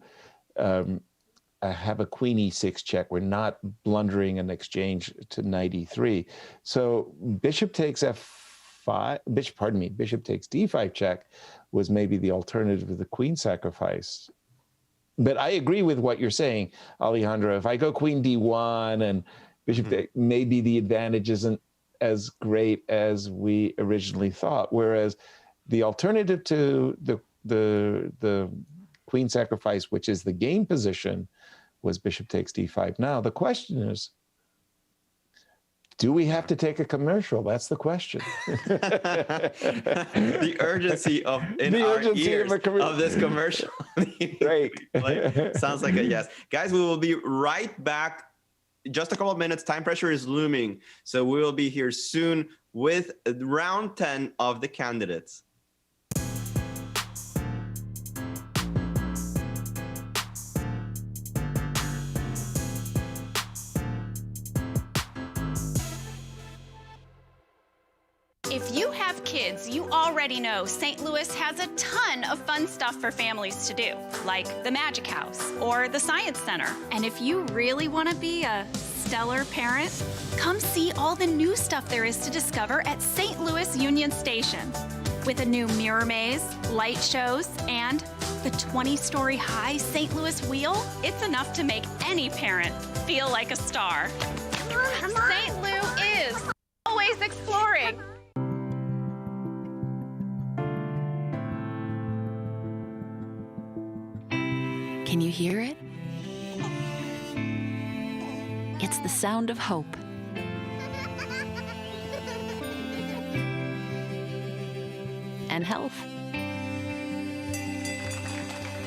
have a queen e6 check. We're not blundering an exchange to knight e3. So bishop takes f5, bishop takes d5 check was maybe the alternative to the queen sacrifice. But I agree with what you're saying, Alejandro. If I go queen d1 and bishop, maybe the advantage isn't as great as we originally thought. Whereas the alternative to the queen sacrifice, which is the game position, was bishop takes d5. Now the question is, do we have to take a commercial? That's the question. The urgency of this commercial. Right. Sounds like a yes. Guys, we will be right back. Just a couple of minutes. Time pressure is looming. So we will be here soon with round 10 of the candidates. If you have kids, you already know St. Louis has a ton of fun stuff for families to do, like the Magic House or the Science Center. And if you really want to be a stellar parent? Come see all the new stuff there is to discover at St. Louis Union Station. With a new mirror maze, light shows, and the 20-story high St. Louis wheel, it's enough to make any parent feel like a star. St. Lou is always exploring. Can you hear it? It's the sound of hope. And health.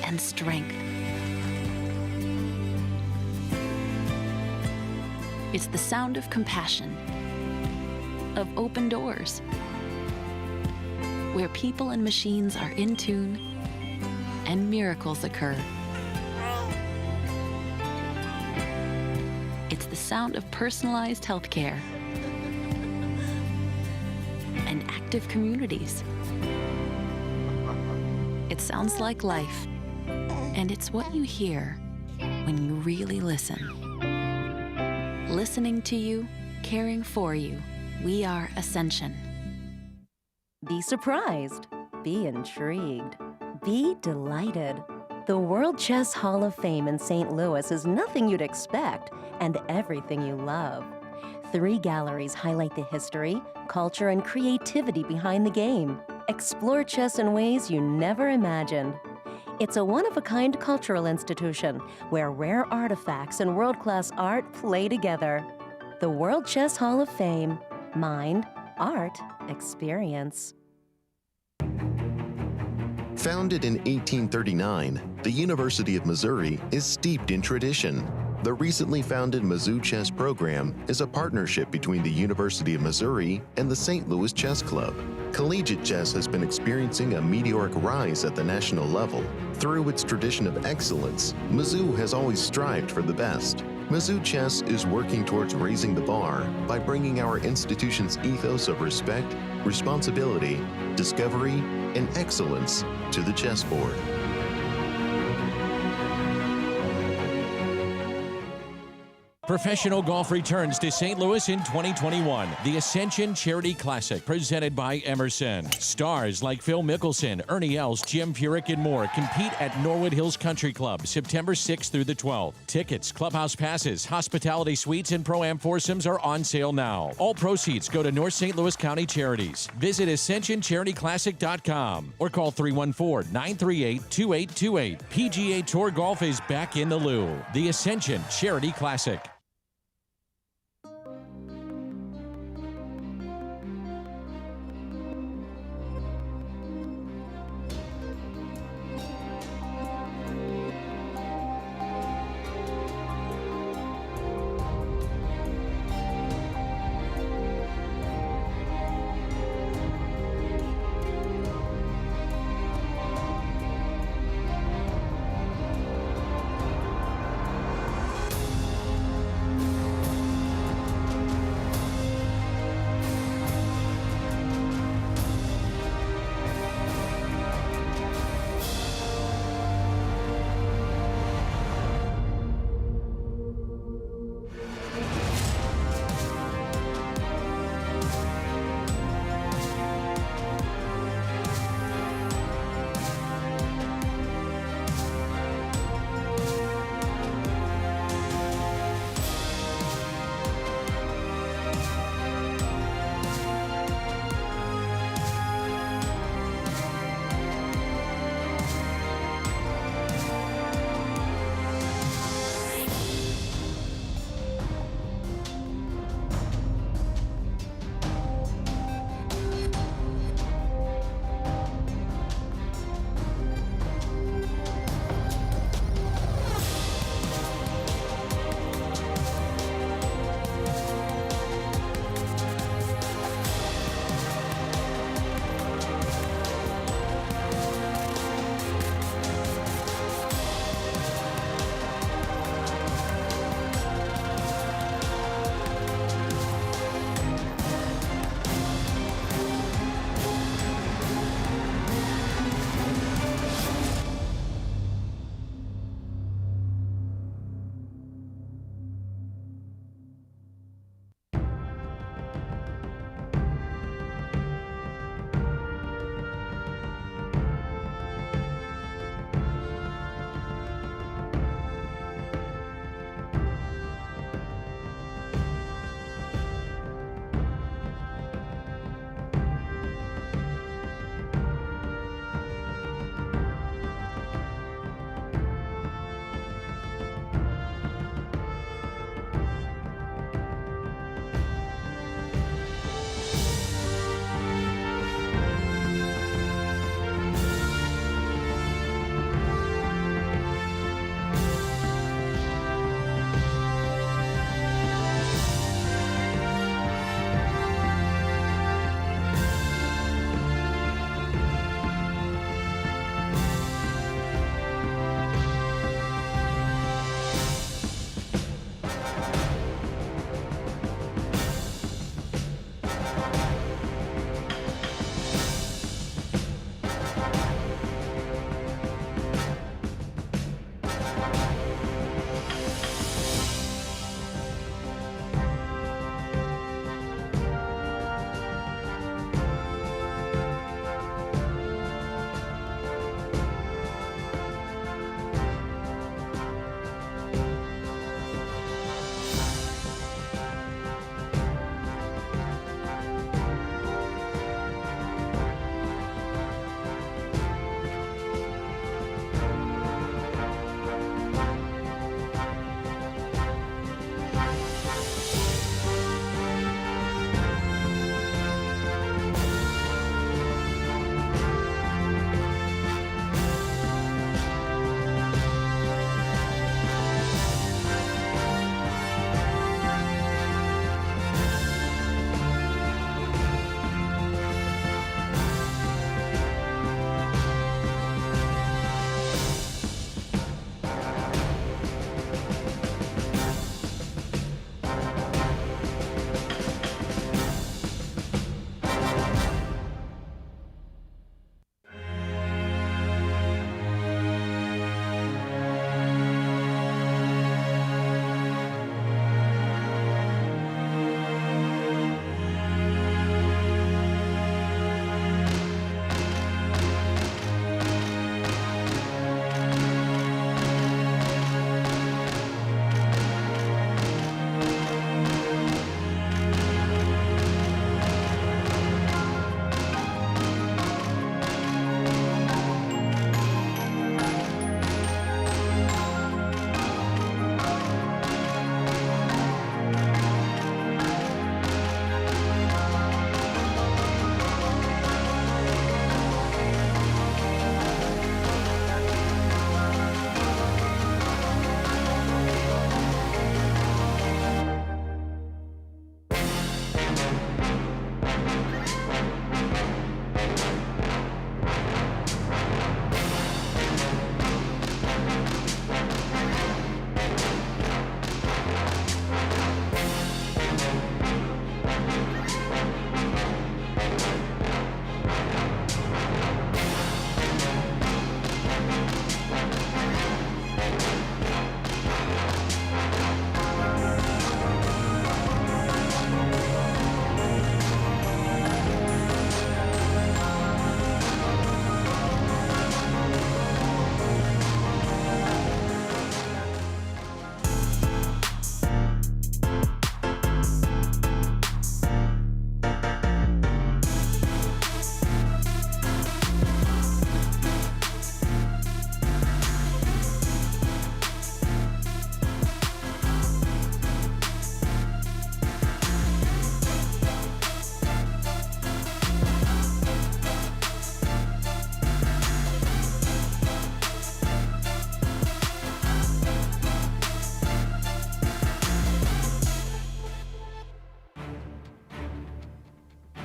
And strength. It's the sound of compassion. Of open doors. Where people and machines are in tune and miracles occur. It's the sound of personalized healthcare and active communities. It sounds like life, and it's what you hear when you really listen. Listening to you, caring for you. We are Ascension. Be surprised. Be intrigued. Be delighted. The World Chess Hall of Fame in St. Louis is nothing you'd expect and everything you love. 3 galleries highlight the history, culture, and creativity behind the game. Explore chess in ways you never imagined. It's a one-of-a-kind cultural institution where rare artifacts and world-class art play together. The World Chess Hall of Fame. Mind, art, experience. Founded in 1839, the University of Missouri is steeped in tradition. The recently founded Mizzou Chess Program is a partnership between the University of Missouri and the St. Louis Chess Club. Collegiate chess has been experiencing a meteoric rise at the national level. Through its tradition of excellence, Mizzou has always strived for the best. Mizzou Chess is working towards raising the bar by bringing our institution's ethos of respect, responsibility, discovery, and excellence to the chessboard. Professional golf returns to St. Louis in 2021. The Ascension Charity Classic, presented by Emerson. Stars like Phil Mickelson, Ernie Els, Jim Furyk, and more compete at Norwood Hills Country Club, September 6th through the 12th. Tickets, clubhouse passes, hospitality suites, and Pro-Am foursomes are on sale now. All proceeds go to North St. Louis County Charities. Visit AscensionCharityClassic.com or call 314-938-2828. PGA Tour Golf is back in the Lou. The Ascension Charity Classic.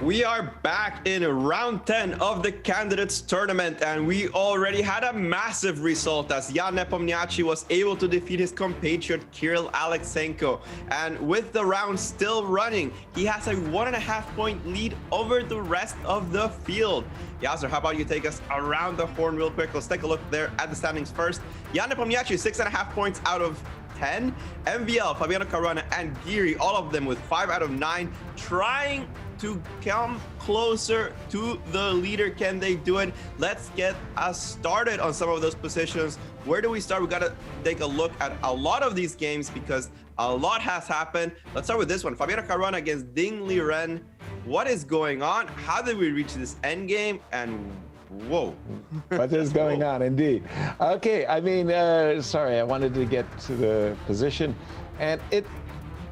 We are back in round 10 of the candidates tournament, and we already had a massive result as Jan Nepomniachtchi was able to defeat his compatriot Kirill Alexenko. And with the round still running, he has a 1.5 point lead over the rest of the field. Yasser, how about you take us around the horn real quick? Let's take a look there at the standings first. Jan Nepomniachtchi, 6.5 points out of 10. MVL, Fabiano Caruana, and Giri, all of them with 5 out of 9, trying to come closer to the leader. Can they do it? Let's get us started on some of those positions. Where do we start? We got to take a look at a lot of these games because a lot has happened. Let's start with this one. Fabiano Caruana against Ding Liren. What is going on? How did we reach this end game? And whoa. What is going on, indeed? Okay, I mean, sorry, I wanted to get to the position. And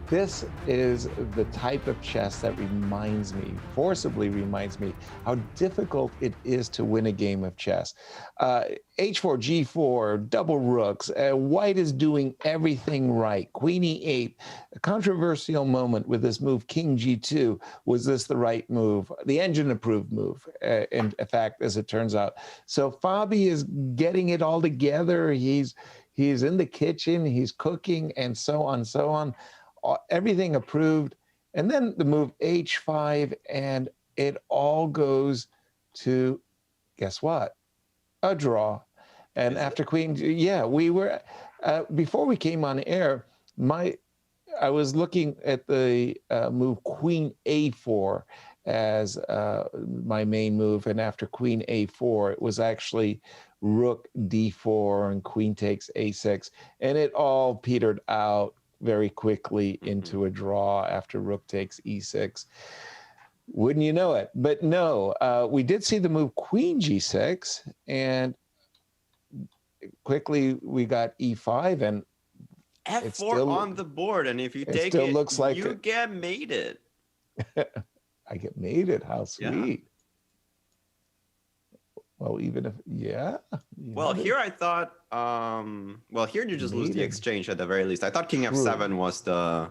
this is the type of chess that forcibly reminds me how difficult it is to win a game of chess. H4, G4, double rooks, white is doing everything right. Queen E8, a controversial moment with this move, King G2. Was this the right move? The engine-approved move, in fact, as it turns out. So Fabi is getting it all together. He's in the kitchen, he's cooking, and so on. Everything approved, and then the move H5, and it all goes to, guess what? A draw. And after Queen, we were before we came on air. I was looking at the move Queen A4 as my main move, and after Queen A4, it was actually Rook D4 and Queen takes A6, and it all petered out very quickly into a draw after Rook takes E6. Wouldn't you know it? But no, we did see the move Queen G6, and quickly we got E5, and F4 still on the board, and if you take still it, looks like you get mated. I get mated. How sweet. Yeah. Well, even if, Well, here I thought, here you just lose the exchange at the very least. I thought King F7 was the...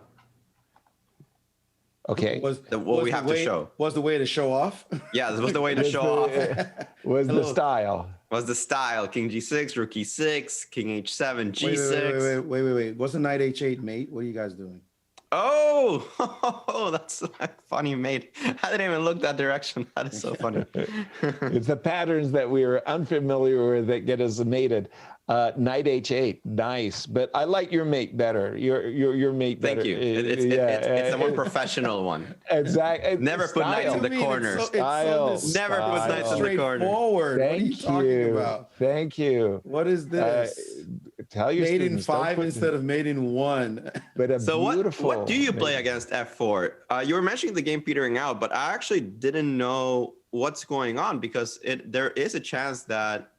Okay. What we have to show. Was the way to show off? Yeah, this was the way to show off. Was the style. Was the style. King G6, Rook E6, King H7, G6. Wait. Wasn't Knight H8 mate? What are you guys doing? Oh, that's funny, mate. I didn't even look that direction. That is so funny. It's the patterns that we are unfamiliar with that get us mated. Knight H8, nice. But I like your mate better. Your mate better. Thank you. It's a more professional one. Exactly. Never put knights in the corner. Never put knights in the corner. Forward. What are you talking about? Thank you. What is this? Tell your made students, in 5 instead of made in 1. But what do you play against F4? You were mentioning the game petering out, but I actually didn't know what's going on because there is a chance that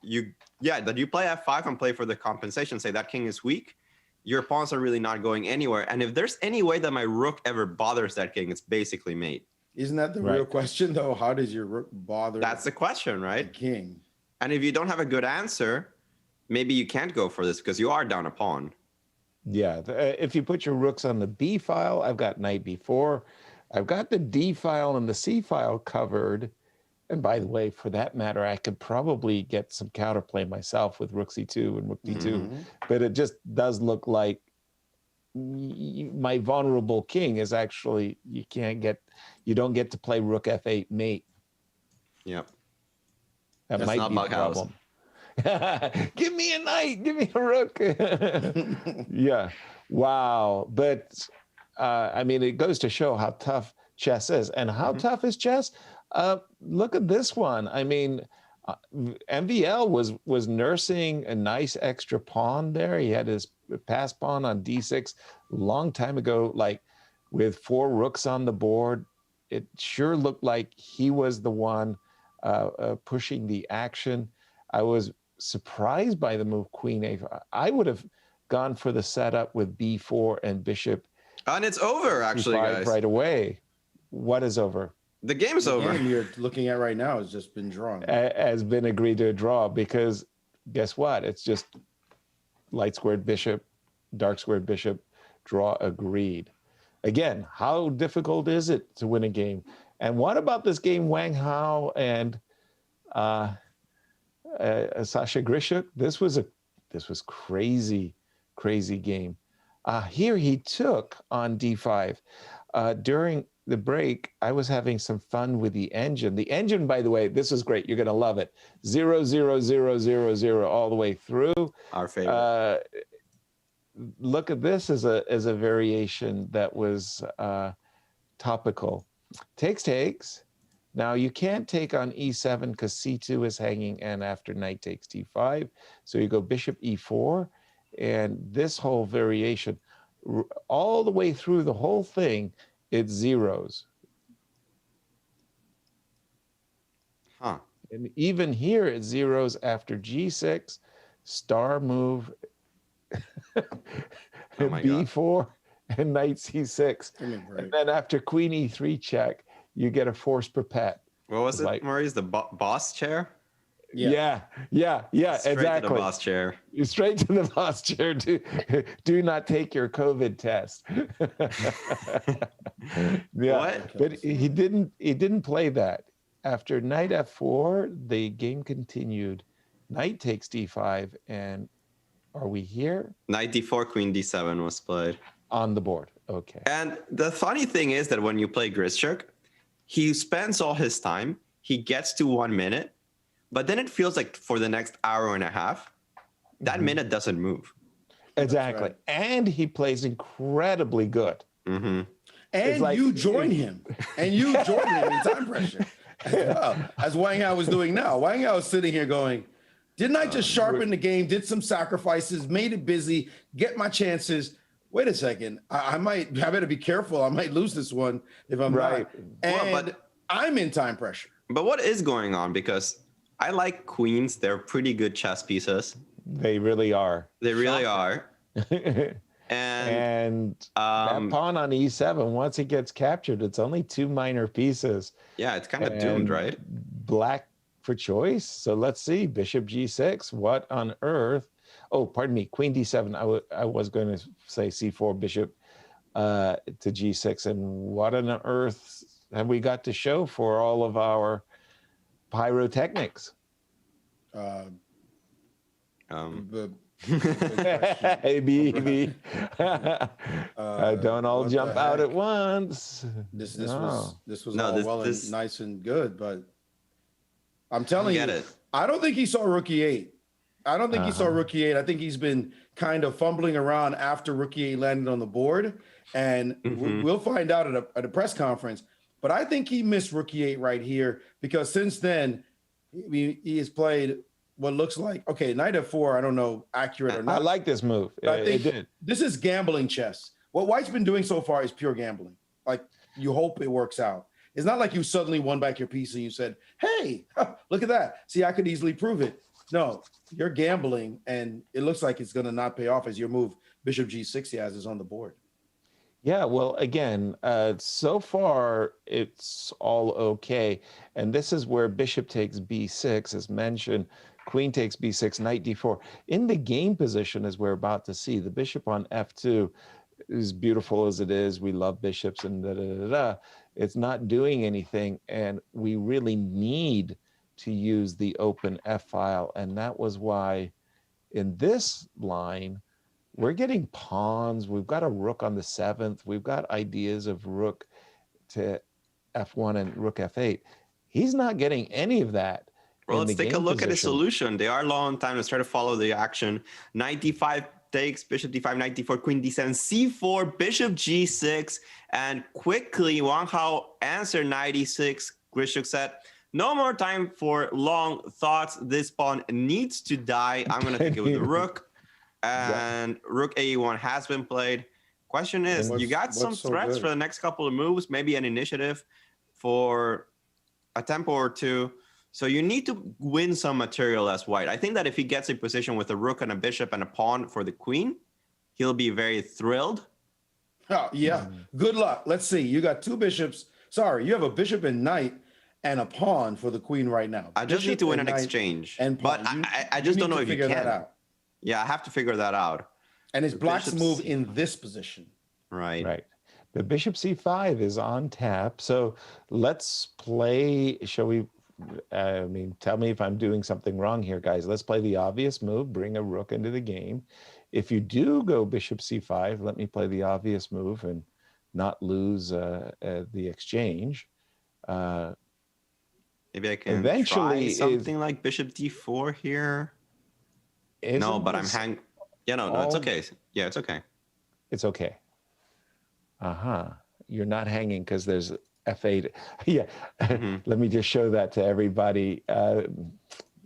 you play F5 and play for the compensation. Say that king is weak, your pawns are really not going anywhere. And if there's any way that my rook ever bothers that king, it's basically mate. Isn't that the real question though? How does your rook bother? That's the question, right? The king. And if you don't have a good answer, maybe you can't go for this because you are down a pawn. Yeah, if you put your rooks on the B file, I've got knight B4. I've got the D file and the C file covered. And by the way, for that matter, I could probably get some counterplay myself with Rook C2 and Rook D2. But it just does look like my vulnerable king is actually, you don't get to play Rook F8 mate. Yep. That might be the problem. Give me a knight, give me a rook. Yeah, wow. But I mean, it goes to show how tough chess is. And how tough is chess? Look at this one. I mean, MVL was nursing a nice extra pawn there. He had his pass pawn on D6 a long time ago, like with 4 rooks on the board. It sure looked like he was the one pushing the action. I was surprised by the move Queen A5. I would have gone for the setup with B4 and Bishop. And it's over, actually, guys. Right away. What is over? The game's over. The game you're looking at right now has just been drawn. Has been agreed to a draw because guess what? It's just light squared bishop, dark squared bishop, draw agreed. Again, how difficult is it to win a game? And what about this game, Wang Hao and Sasha Grishuk? This was crazy game. Here he took on d5. During the break, I was having some fun with the engine. The engine, by the way, this is great. You're going to love it. 0, 0, 0, 0, 0 all the way through. Our favorite. Look at this as a variation that was topical. Takes. Now you can't take on e7 because c2 is hanging, and after knight takes d5, so you go bishop e4, and this whole variation, all the way through the whole thing, it's zeros. Huh. And even here it's zeros after g6, star move, b4, and knight c6. And then after queen e3 check, you get a force per pet. What was it, Maurice? The boss chair? Yeah, Straight exactly. to the boss chair. You're straight to the boss chair. Do not take your COVID test. What? But he didn't play that. After knight f4, the game continued. Knight takes d5, and are we here? Knight d4, queen d7 was played. On the board, okay. And the funny thing is that when you play Grishuk, he spends all his time, he gets to 1 minute, but then it feels like for the next hour and a half, that minute doesn't move. Exactly. Right. And he plays incredibly good. Mm-hmm. And like, you join him. And you join him in time pressure. As Wang Hao was doing now. Wang Hao is sitting here going, didn't I just sharpen the game, did some sacrifices, made it busy, get my chances? Wait a second. I better be careful. I might lose this one if I'm right. And but I'm in time pressure. But what is going on? Because I like queens. They're pretty good chess pieces. They really are. They really are. And that pawn on e7, once it gets captured, it's only 2 minor pieces. Yeah, it's kind of doomed, right? Black for choice. So let's see. Bishop g6. What on earth? Oh, pardon me. Queen d7. I was going to say c4, bishop to g6. And what on earth have we got to show for all of our pyrotechnics? Maybe. Don't all jump out at once. This was nice and good, but I'm telling you, I don't think he saw rook e8. I don't think he saw rook e8. I think he's been kind of fumbling around after rook e8 landed on the board, and we'll find out at a press conference. But I think he missed rook e8 right here, because since then he has played what looks like, okay, knight f4, I don't know, accurate or not. I like this move. I think this is gambling chess. What White's been doing so far is pure gambling. Like, you hope it works out. It's not like you suddenly won back your piece and you said, hey, look at that. See, I could easily prove it. No, you're gambling, and it looks like it's going to not pay off as your move, bishop g6, he has is on the board. Yeah, well, again, so far it's all okay. And this is where bishop takes b6, as mentioned. Queen takes b6, knight d4. In the game position, as we're about to see, the bishop on f2, as beautiful as it is, we love bishops and da-da-da-da, it's not doing anything, and we really need to use the open f-file. And that was why in this line, we're getting pawns. We've got a rook on the 7th. We've got ideas of rook to f1 and rook f8. He's not getting any of that. Well, let's take a look at his solution. They are low on time. Let's try to follow the action. Knight d5 takes, bishop d5, knight d4, queen d7, c4, bishop g6, and quickly Wang Hao answered knight e6. Grishuk said, no more time for long thoughts. This pawn needs to die. I'm going to take it with the rook. And rook a1 has been played. Question is, you got some threats for the next couple of moves, maybe an initiative for a tempo or two. So you need to win some material as white. I think that if he gets a position with a rook and a bishop and a pawn for the queen, he'll be very thrilled. Oh, yeah. Good luck. Let's see. You got 2 bishops. Sorry, you have a bishop and knight and a pawn for the queen right now. I just need to win an exchange. But I just don't know if you can. Out. Yeah, I have to figure that out. And it's black's move in this position. Right. Right. The bishop c5 is on tap. So let's play, shall we, tell me if I'm doing something wrong here, guys. Let's play the obvious move, bring a rook into the game. If you do go bishop c5, let me play the obvious move and not lose the exchange. Maybe I can try something like bishop d4 here. No, but I'm hang. Yeah, no, it's okay. Yeah, it's okay. It's okay. You're not hanging because there's f8. Yeah, let me just show that to everybody.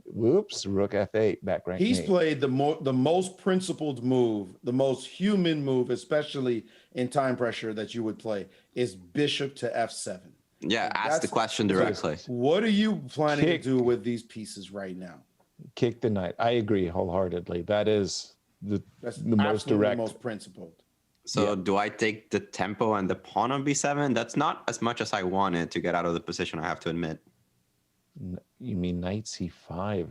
Whoops, rook f8, back rank. He's mate. played the most principled move, the most human move, especially in time pressure that you would play, is bishop to f7. Yeah, ask the question directly. What are you planning to do with these pieces right now? Kick the knight. I agree wholeheartedly. That is the most direct, most principled. So do I take the tempo and the pawn on b7? That's not as much as I wanted to get out of the position, I have to admit. You mean knight c5?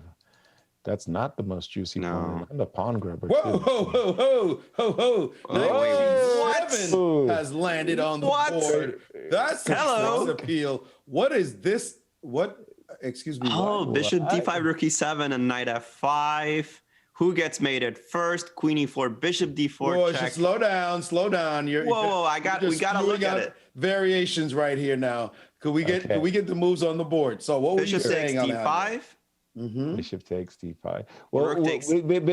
That's not the most juicy pawn. I'm the pawn grabber. Whoa, ho, ho, ho, ho, ho. Knight c7 has landed on the board. That's a appeal. What is this? What? Excuse me. Oh, bishop d5, rook e7, and knight f5. Who gets mated first? Queen e4, bishop d4. Check. Slow down, slow down. We gotta look at it. Variations right here now. Could we get the moves on the board? So what were you saying? Bishop takes d5. Bishop takes d5. Well,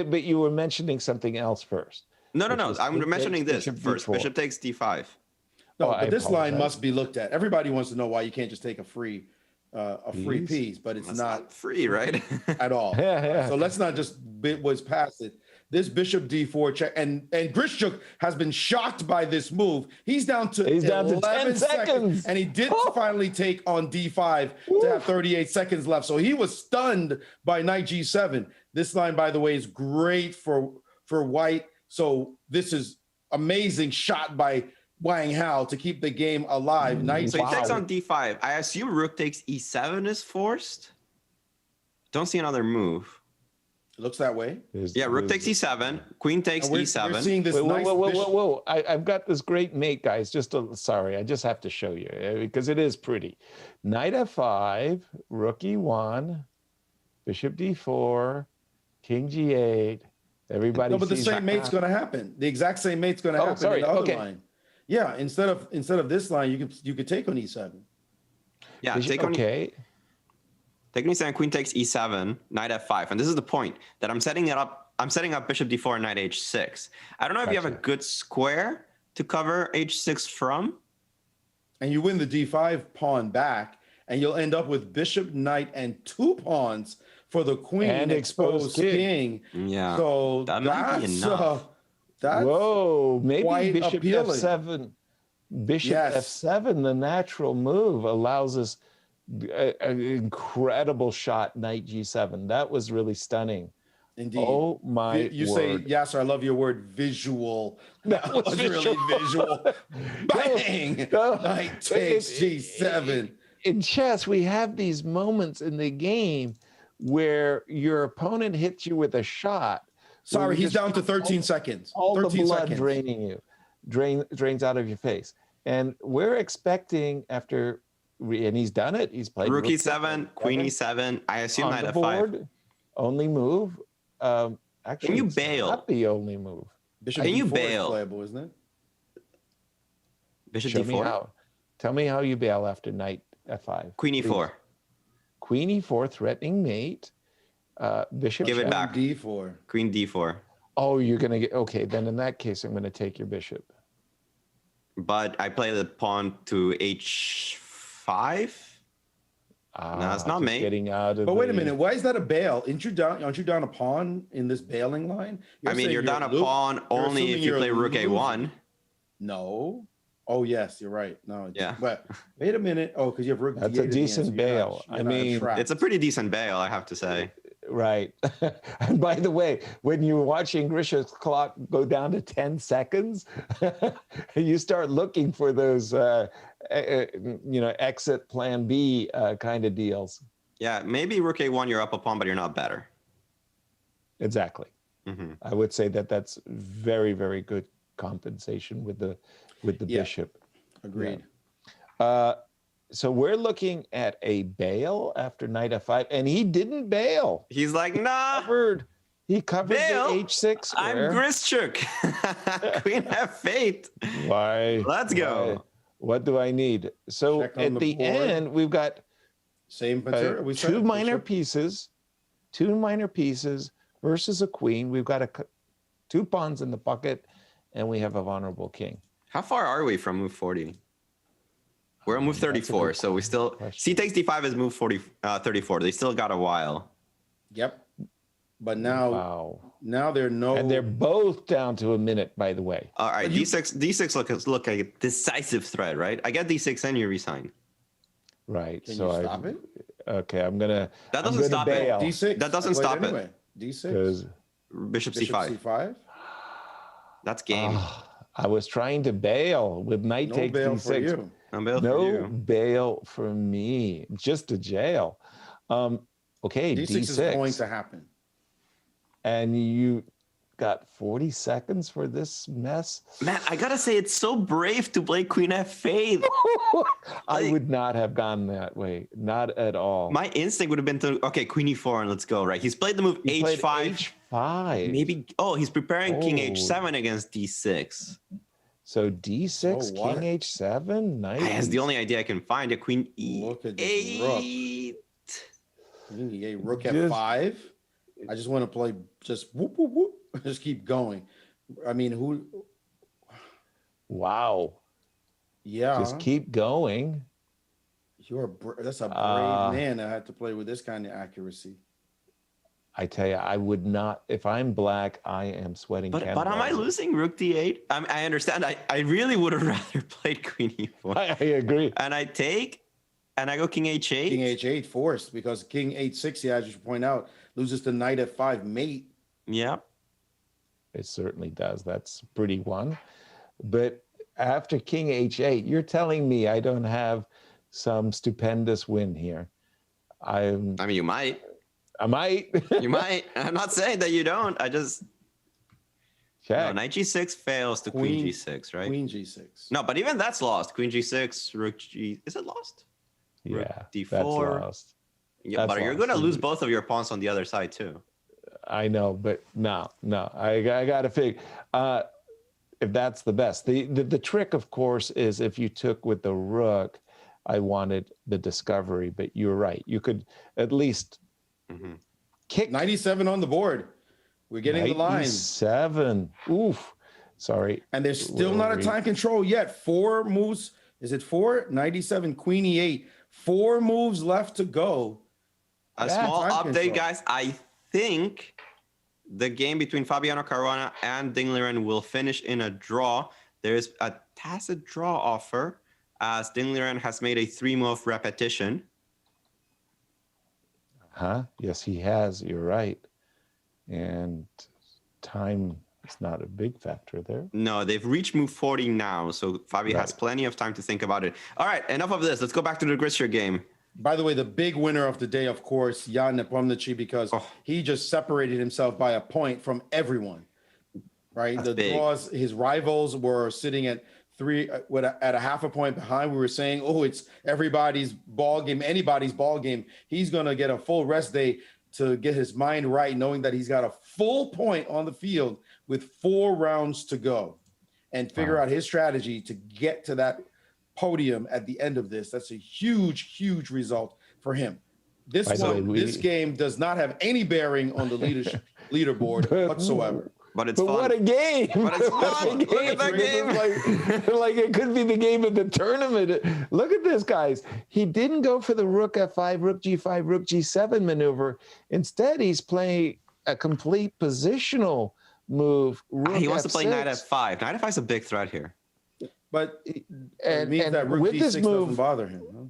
but you were mentioning something else first. No. I'm mentioning this first. D4. Bishop takes d5. No, but this line must be looked at. Everybody wants to know why you can't just take a free piece, but it's not free, right? at all. Yeah. So let's not just whiz past it. This bishop d4 check, and Grishchuk has been shocked by this move. He's down to 10 seconds, and he did finally take on d5 to have 38 seconds left. So he was stunned by knight g7. This line, by the way, is great for white. So this is amazing shot by Wang Hao to keep the game alive. So he takes on d5. I assume rook takes e7 is forced. Don't see another move. It looks that way. Rook takes e7. Queen takes e7. We're seeing this whoa. I've got this great mate, guys. Sorry, I just have to show you because it is pretty. Knight f5, rook e1, bishop d4, king g8. Everybody. No, but the same mate's going to happen. The exact same mate's going to happen in the other line. Yeah, instead of this line, you could take on e7. Yeah, take on e7, queen takes e7, knight f5, and this is the point that I'm setting up bishop d4 and knight h6. I don't know if you have a good square to cover h6 from. And you win the d5 pawn back, and you'll end up with bishop, knight, and 2 pawns for the queen and exposed king. Yeah, so that might be enough. That's maybe bishop appealing. f7. Bishop f7, the natural move, allows us an incredible shot, knight g7. That was really stunning. Indeed. Oh my You say, Yasser, I love your word, visual. That was really visual. Bang! Knight takes g7. In chess, we have these moments in the game where your opponent hits you with a shot. Sorry, he's down to 13 seconds. All 13 the blood seconds. draining you, drains out of your face. And we're expecting after, and he's done it. He's played rook e7, queen e7. I assume knight f5. Only move. Actually, can you bail? Not the only move. Bishop can you d4 bail? Is playable, isn't it? Bishop Show d4. Me how. Tell me how you bail after knight f5. Queen e4. Queen e4, threatening mate. Bishop. Give it back. d4. Queen d4. Oh, you're gonna get okay. Then in that case, I'm gonna take your bishop. But I play the pawn to h5. No, it's not mate. Getting out of. But wait a minute. Why is that a bail? Aren't you down a pawn in this bailing line? You're down a pawn only if you play rook a1. No. Oh yes, you're right. No. Yeah. But wait a minute. Oh, because you have rook. That's a decent bail. It's a pretty decent bail, I have to say. Right. And by the way, when you're watching Grisha's clock go down to 10 seconds, you start looking for those, exit plan B kind of deals. Yeah, maybe rook a1, you're up a pawn, but you're not better. Exactly. Mm-hmm. I would say that that's very, very good compensation with the bishop. Agreed. Yeah. So we're looking at a bail after knight f5, and he didn't bail. He's like, nah. He covered Bail? the h6 square. I'm Grischuk. Queen f8. Why? Let's go. Why? What do I need? So Check on at the board. end, we've got Same material. We said two it, minor bishop. pieces versus a queen. We've got 2 pawns in the pocket, and we have a vulnerable king. How far are we from move 40? We're on move 34, so we still... C takes d5 is move 34. They still got a while. Yep. But now, now they're no... And they're both down to a minute, by the way. All right, d6 look like a decisive threat, right? I get d6 and you resign. Right. Can so you stop it? Okay, I'm gonna. That doesn't stop it. bail. D6. That doesn't I played stop it. anyway. D6. 'Cause, Bishop Bishop c5. C5. That's game. I was trying to bail with knight No takes bail for d6. you. No bail for No you. bail for me. Just a jail. Okay, D6 d6. is going to happen. And you got 40 seconds for this mess? Man, I gotta say, it's so brave to play Queen f8. I would not have gone that way. Not at all. My instinct would have been to, okay, Queen e4 and let's go, right? He's played the move He played h5. h5. Maybe, oh, he's preparing King Oh. h7 against d6. So d6, Oh, what? king h7, knight. That's the only idea I can find. A Queen Look at this e8. Queen E8, rook Just- f5. I just want to play just whoop, whoop, whoop. Just keep going. I mean, who? Wow. Yeah. Just keep going. That's a brave man that had to play with this kind of accuracy. I tell you, I would not. If I'm black, I am sweating. But am I cannonballs. losing rook d8? I understand. I really would have rather played Queen e4. I agree. And I take, and I go King h8. King h8 forced because King h6, as you should point out, loses to knight f5 mate. Yeah. It certainly does. That's pretty one. But after king h8, you're telling me I don't have some stupendous win here. I mean, you might. I might. You might. I'm not saying that you don't. I just... Check. No, knight g6 fails to queen g6, right? Queen g6. No, but even that's lost. Queen g6, rook g... Is it lost? Rook Yeah, d4. that's lost. Yeah, That's but you're lost. going to lose both of your pawns on the other side, too. I know, but no. I got to figure if that's the best. The trick, of course, is if you took with the rook, I wanted the discovery, but you're right. You could at least kick 97 on the board. We're getting the line. 97. Oof. Sorry. And there's still not a Worried. time control yet. 4 moves. Is it 4? 97, Queen e8. 4 moves left to go. A Yeah, small time update, control. guys. I think the game between Fabiano Caruana and Ding Liren will finish in a draw. There's a tacit draw offer as Ding Liren has made a 3-move repetition. Huh? Yes, he has. You're right. And time is not a big factor there. No, they've reached move 40 now, so Fabi has Right. plenty of time to think about it. All right, enough of this. Let's go back to the Grischer game. By the way, the big winner of the day, of course, Jan Nepomniachtchi, because he just separated himself by a point from everyone. Right? That's the big. draws, his rivals were sitting at 3 at a half a point behind. We were saying, oh, it's everybody's ball game, anybody's ball game. He's gonna get a full rest day to get his mind right, knowing that he's got a full point on the field with 4 rounds to go, and figure out his strategy to get to that podium at the end of this. That's a huge, huge result for him. This By the way, this game does not have any bearing on the leaderboard whatsoever. But it's But fun. what a game! But it's What a fun. Look at that game. like it could be the game of the tournament. Look at this, guys. He didn't go for the rook f5, rook g5, rook g7 maneuver. Instead, he's playing a complete positional move. Rook He wants to play f6. knight f5. Knight f5 is a big threat here. But it And- means and that rook with d6 this doesn't move- bother him. Huh?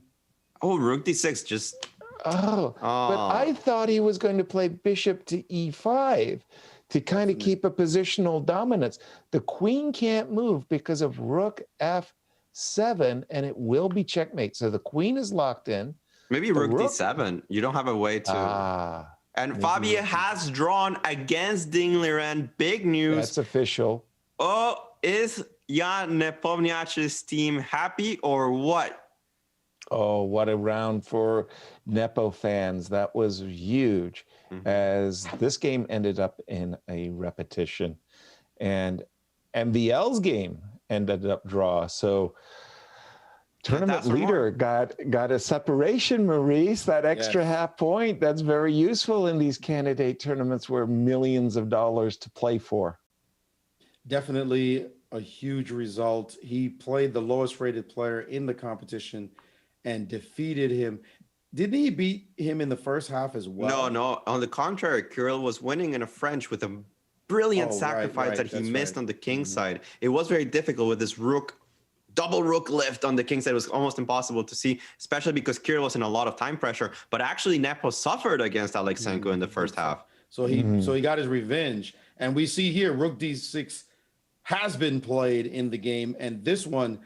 Oh, rook d6 just... Oh, but I thought he was going to play bishop to e5 to kind of keep a positional dominance. The queen can't move because of rook f7, and it will be checkmate. So the queen is locked in. Maybe rook d7. You don't have a way to... and Fabi has drawn against Ding Liren. Big news. That's official. Oh, is Jan Nepomniachtchi's team happy or what? Oh, what a round for Nepo fans. That was huge, as this game ended up in a repetition. And MVL's game ended up draw. So tournament leader got a separation, Maurice, that extra half point. That's very useful in these candidate tournaments where millions of dollars to play for. Definitely a huge result. He played the lowest rated player in the competition and defeated him. Didn't he beat him in the first half as well? No. On the contrary, Kirill was winning in a French with a brilliant sacrifice that he missed on the king side. It was very difficult with this double rook lift on the king side. It was almost impossible to see, especially because Kirill was in a lot of time pressure. But actually, Nepo suffered against Aleksenko in the first half. So he got his revenge. And we see here, rook d6 has been played in the game. And this one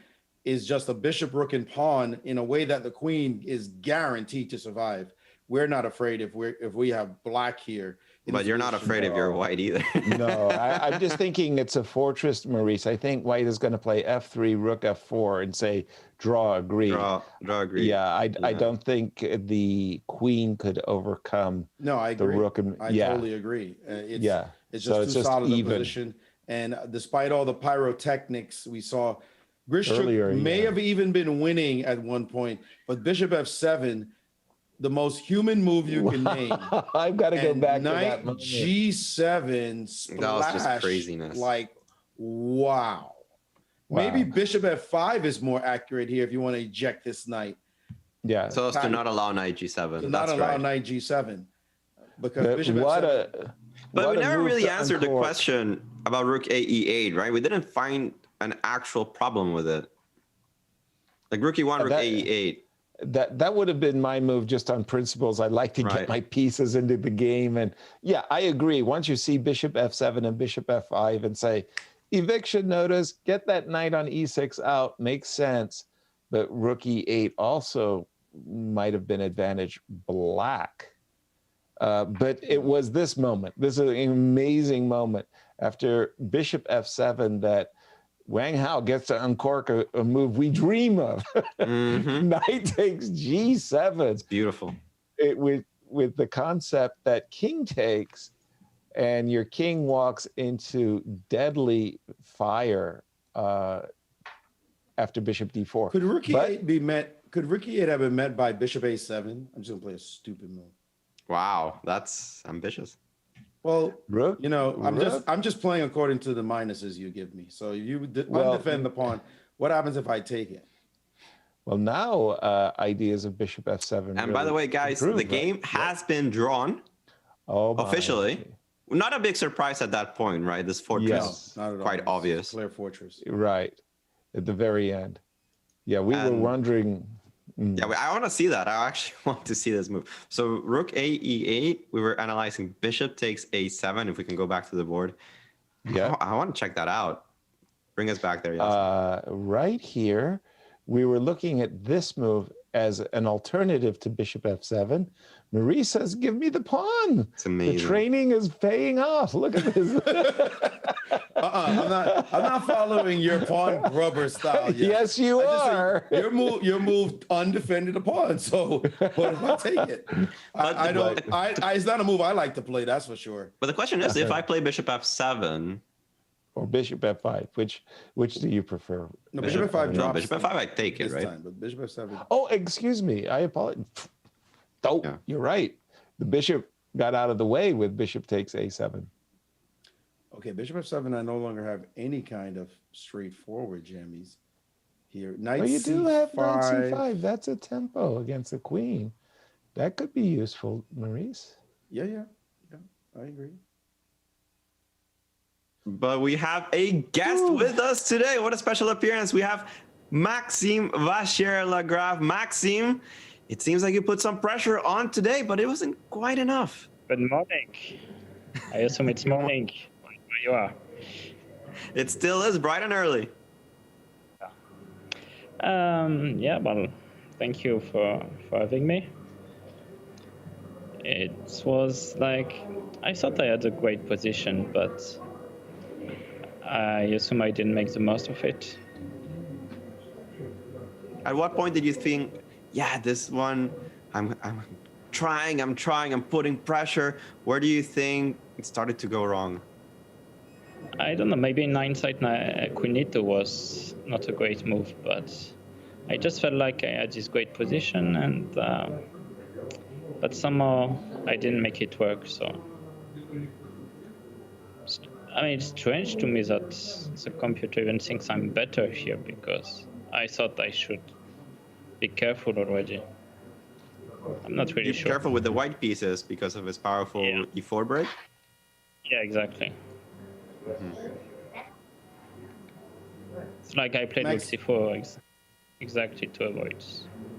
is just a bishop, rook, and pawn in a way that the queen is guaranteed to survive. We're not afraid if we have black here. But you're not afraid if you're white either. No, I'm just thinking it's a fortress, Maurice. I think white is going to play f3, rook f4, and say draw agree. Draw agree. Yeah, I don't think the queen could overcome. No, I agree. The rook and, I totally agree. It's just too solid a position. And despite all the pyrotechnics we saw, Grishchuk may have even been winning at one point, but bishop f7, the most human move you can name. I've got to go back to that moment. G7 splash. That was just craziness. Like, wow. Maybe bishop f5 is more accurate here if you want to eject this knight. Yeah. So as to not allow knight g7. To not allow knight g7. Because bishop f7. But we never really answered the question about rook a e8, right? We didn't find an actual problem with it. Like rook e1, rook a e8. That would have been my move just on principles. I like to get my pieces into the game. And yeah, I agree. Once you see bishop f7 and bishop f5 and say, eviction notice, get that knight on e6 out, makes sense. But rook e8 also might have been advantage black. But it was this moment. This is an amazing moment after bishop f7 that Wang Hao gets to uncork a move we dream of. Knight takes g7. It's beautiful. With the concept that king takes, and your king walks into deadly fire after bishop d4. Could rook e8 be met? Could rook e8 have been met by bishop a7? I'm just gonna play a stupid move. Wow, that's ambitious. Well, you know, I'm just playing according to the minuses you give me. So you undefend the pawn. What happens if I take it? Well, now ideas of bishop f7. And really by the way, guys, the game has been drawn officially. Not a big surprise at that point, right? This fortress, not at all. Quite obvious. Clear fortress. Right, at the very end. Yeah, we were wondering. Yeah, I want to see that. I actually want to see this move. So rook a e8, we were analyzing bishop takes a7, if we can go back to the board. Yeah. I want to check that out. Bring us back there, Yasser. Right here, we were looking at this move as an alternative to bishop f7. Maurice says, give me the pawn. It's amazing. The training is paying off. Look at this. I'm not following your pawn grubber style yet. Yes, you are. Your move undefended a pawn. So what if I take it? It's not a move I like to play, that's for sure. But the question is, if I play bishop f7 or bishop f5, which do you prefer? No, bishop f5 drops. No, bishop f5 I take it, right? But bishop f7. Oh, excuse me. I apologize. Oh, you're right. The bishop got out of the way with bishop takes a7. Okay, bishop f7, I no longer have any kind of straightforward jammies here. Knight you c5. do have knight c5. That's a tempo against the queen. That could be useful, Maurice. Yeah, I agree. But we have a guest with us today. What a special appearance. We have Maxime Vachier-Lagrave. Maxime, it seems like you put some pressure on today, but it wasn't quite enough. Good morning. I assume it's morning where you are. It still is bright and early. Yeah, well, thank you for having me. It was like, I thought I had a great position, but I assume I didn't make the most of it. At what point did you think, yeah, this one, I'm trying, I'm putting pressure? Where do you think it started to go wrong? I don't know, maybe in hindsight, Quinito was not a great move, but I just felt like I had this great position, and but somehow I didn't make it work. So, I mean, it's strange to me that the computer even thinks I'm better here, because I thought I should be careful already. I'm not really sure. Be careful with the white pieces because of his powerful e4 break? Yeah, exactly. It's like I played with c4 exactly to avoid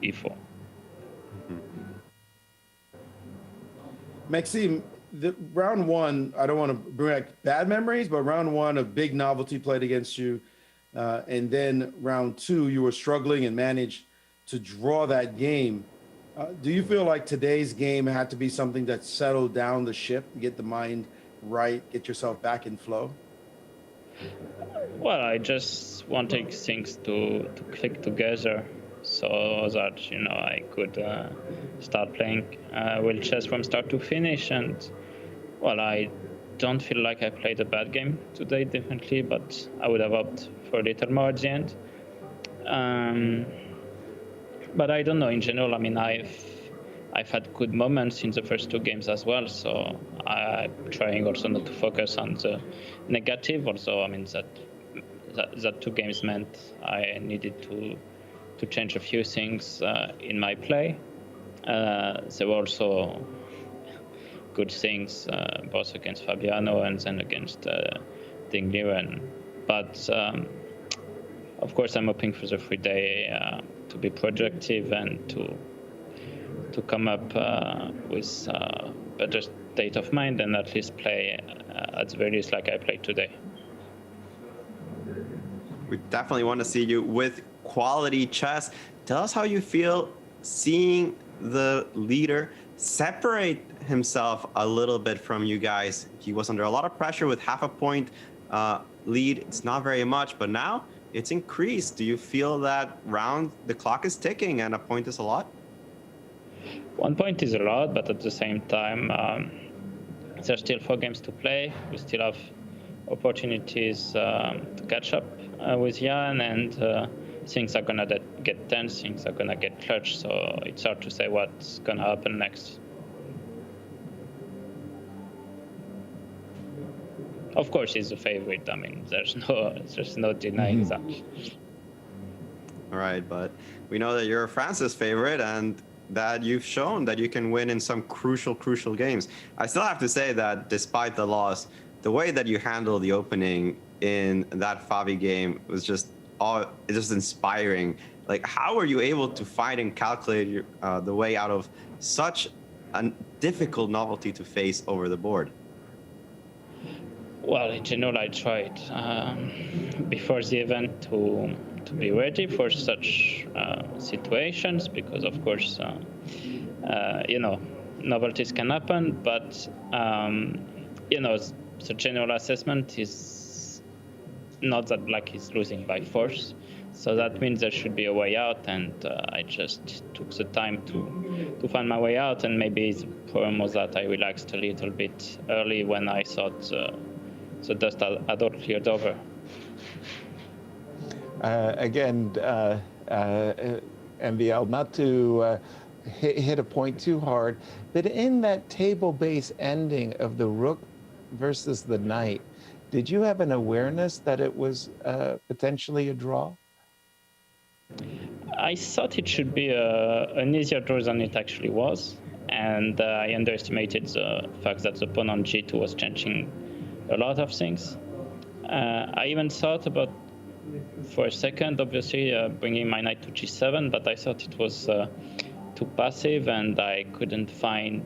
e4. Maxime, the round one, I don't want to bring back bad memories, but round one, a big novelty played against you. And then round two, you were struggling and managed to draw that game. Do you feel like today's game had to be something that settled down the ship, get the mind right, get yourself back in flow? Well, I just wanted things to click together so that, you know, I could start playing well chess from start to finish. And, well, I don't feel like I played a bad game today, definitely, but I would have opted for a little more at the end. But I don't know, in general, I mean, I've had good moments in the first two games as well, so I'm trying also not to focus on the negative. Also, I mean, that two games meant I needed to change a few things in my play. There were also good things, both against Fabiano and then against Ding Liren. But of course, I'm hoping for the free day to be productive and to come up with a better state of mind and at least play at the very least like I played today. We definitely want to see you with quality chess. Tell us how you feel seeing the leader separate himself a little bit from you guys. He was under a lot of pressure with half a point lead. It's not very much, but now it's increased. Do you feel that round the clock is ticking and a point is a lot? 1 point is a lot, but at the same time, there's still 4 games to play. We still have opportunities to catch up with Jan, and things are gonna get tense, things are gonna get clutch, so it's hard to say what's gonna happen next. Of course, he's the favorite. I mean, there's no denying that. All right, but we know that you're France's favorite, and that you've shown that you can win in some crucial games. I still have to say that despite the loss, the way that you handled the opening in that Fabi game was just inspiring. Like, how were you able to find and calculate the way out of such a difficult novelty to face over the board? Well, in general, I tried before the event to be ready for such situations, because of course, you know, novelties can happen, but you know, the general assessment is not that black is losing by force. So that means there should be a way out, and I just took the time to find my way out. And maybe the problem was that I relaxed a little bit early when I thought the dust had all cleared over. Again, MVL, not to hit a point too hard, but in that table base ending of the rook versus the knight, did you have an awareness that it was potentially a draw? I thought it should be an easier draw than it actually was, and I underestimated the fact that the pawn on g2 was changing a lot of things. I even thought about, for a second, obviously, bringing my knight to g7, but I thought it was too passive, and I couldn't find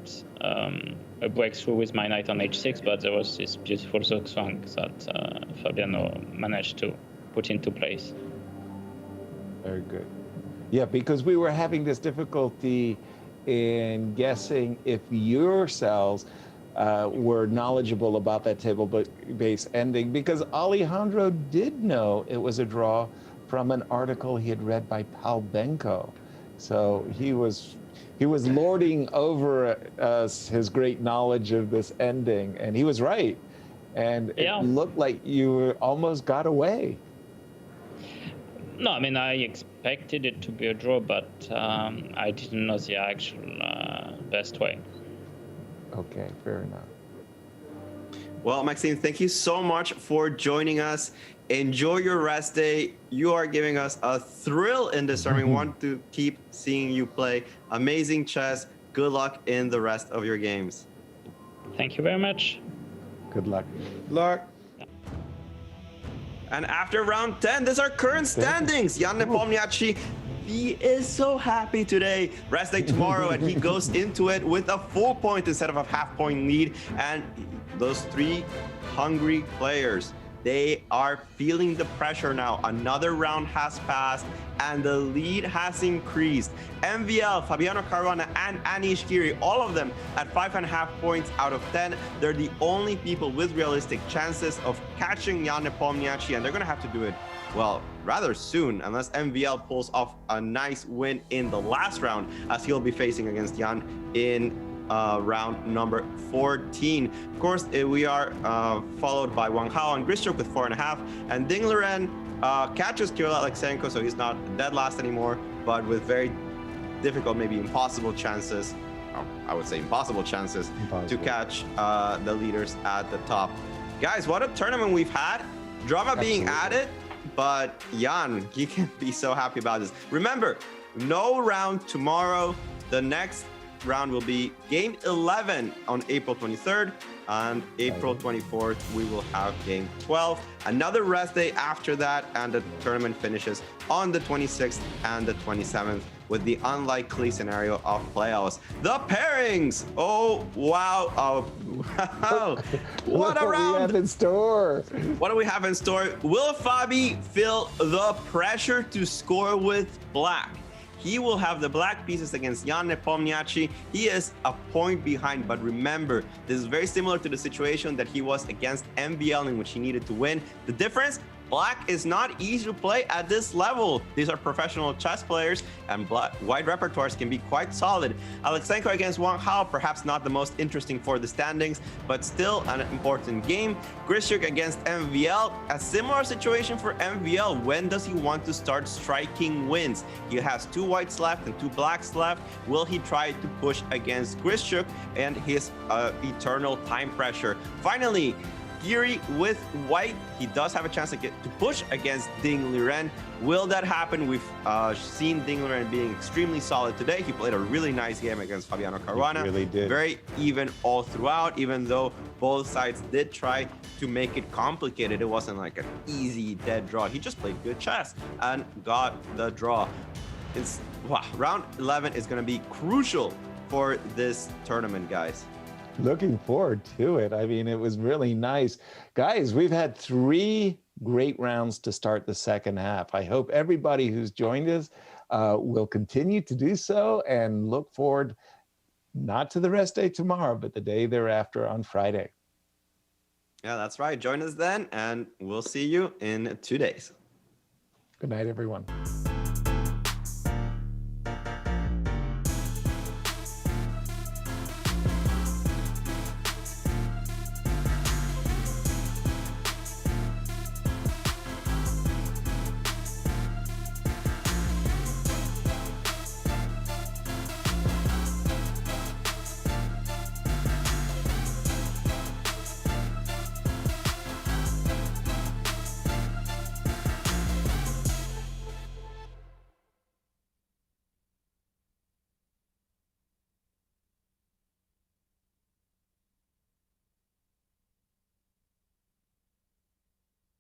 a breakthrough with my knight on h6, but there was this beautiful zugzwang that Fabiano managed to put into place. Very good. Yeah, because we were having this difficulty in guessing if your cells were knowledgeable about that table-based ending, because Alejandro did know it was a draw from an article he had read by Palbenko. So he was lording over us his great knowledge of this ending, and he was right. And it looked like you almost got away. No, I mean, I expected it to be a draw, but I didn't know the actual best way. Okay, fair enough. Well, Maxime, thank you so much for joining us. Enjoy your rest day. You are giving us a thrill in this tournament. We want to keep seeing you play amazing chess. Good luck in the rest of your games. Thank you very much. Good luck. Good luck. And after round 10, these are current standings. Jan Nepomniachtchi, he is so happy today. Rest day tomorrow, and he goes into it with a full point instead of a half-point lead. And those three hungry players, they are feeling the pressure now. Another round has passed, and the lead has increased. MVL, Fabiano Caruana, and Anish Giri, all of them at 5.5 points out of 10. They're the only people with realistic chances of catching Jan Nepomniachtchi, and they're going to have to do it, well, rather soon, unless MVL pulls off a nice win in the last round, as he'll be facing against Jan in round number 14. Of course, we are followed by Wang Hao and Grischuk with 4.5, and Ding Liren catches Kirill Alexeyenko, so he's not dead last anymore, but with very difficult, maybe impossible chances. I would say impossible chances to catch the leaders at the top. Guys, what a tournament we've had. Drama being added, but Jan, you can be so happy about this. Remember, no round tomorrow. The next round will be game 11 on April 23rd, and April 24th we will have game 12. Another rest day after that, and the tournament finishes on the 26th and the 27th with the unlikely scenario of playoffs. The pairings! Oh, wow. Oh, wow. What a round! What do we have in store? What do we have in store? Will Fabi feel the pressure to score with black? He will have the black pieces against Jan Nepomniachtchi. He is a point behind, but remember, this is very similar to the situation that he was against MVL, in which he needed to win. The difference, black is not easy to play at this level. These are professional chess players, and wide repertoires can be quite solid. Alexeyenko against Wang Hao, perhaps not the most interesting for the standings, but still an important game. Grischuk against MVL, a similar situation for MVL. When does he want to start striking wins? He has 2 whites left and 2 blacks left. Will he try to push against Grischuk and his eternal time pressure? Finally, Giri with white, he does have a chance to push against Ding Liren. Will that happen? We've seen Ding Liren being extremely solid today. He played a really nice game against Fabiano Caruana. He really did. Very even all throughout, even though both sides did try to make it complicated. It wasn't like an easy dead draw. He just played good chess and got the draw. Wow, round 11 is going to be crucial for this tournament, guys. Looking forward to it. I mean, it was really nice. Guys, we've had 3 great rounds to start the second half. I hope everybody who's joined us will continue to do so, and look forward not to the rest day tomorrow, but the day thereafter on Friday. Yeah, that's right. Join us then, and we'll see you in 2 days. Good night, everyone.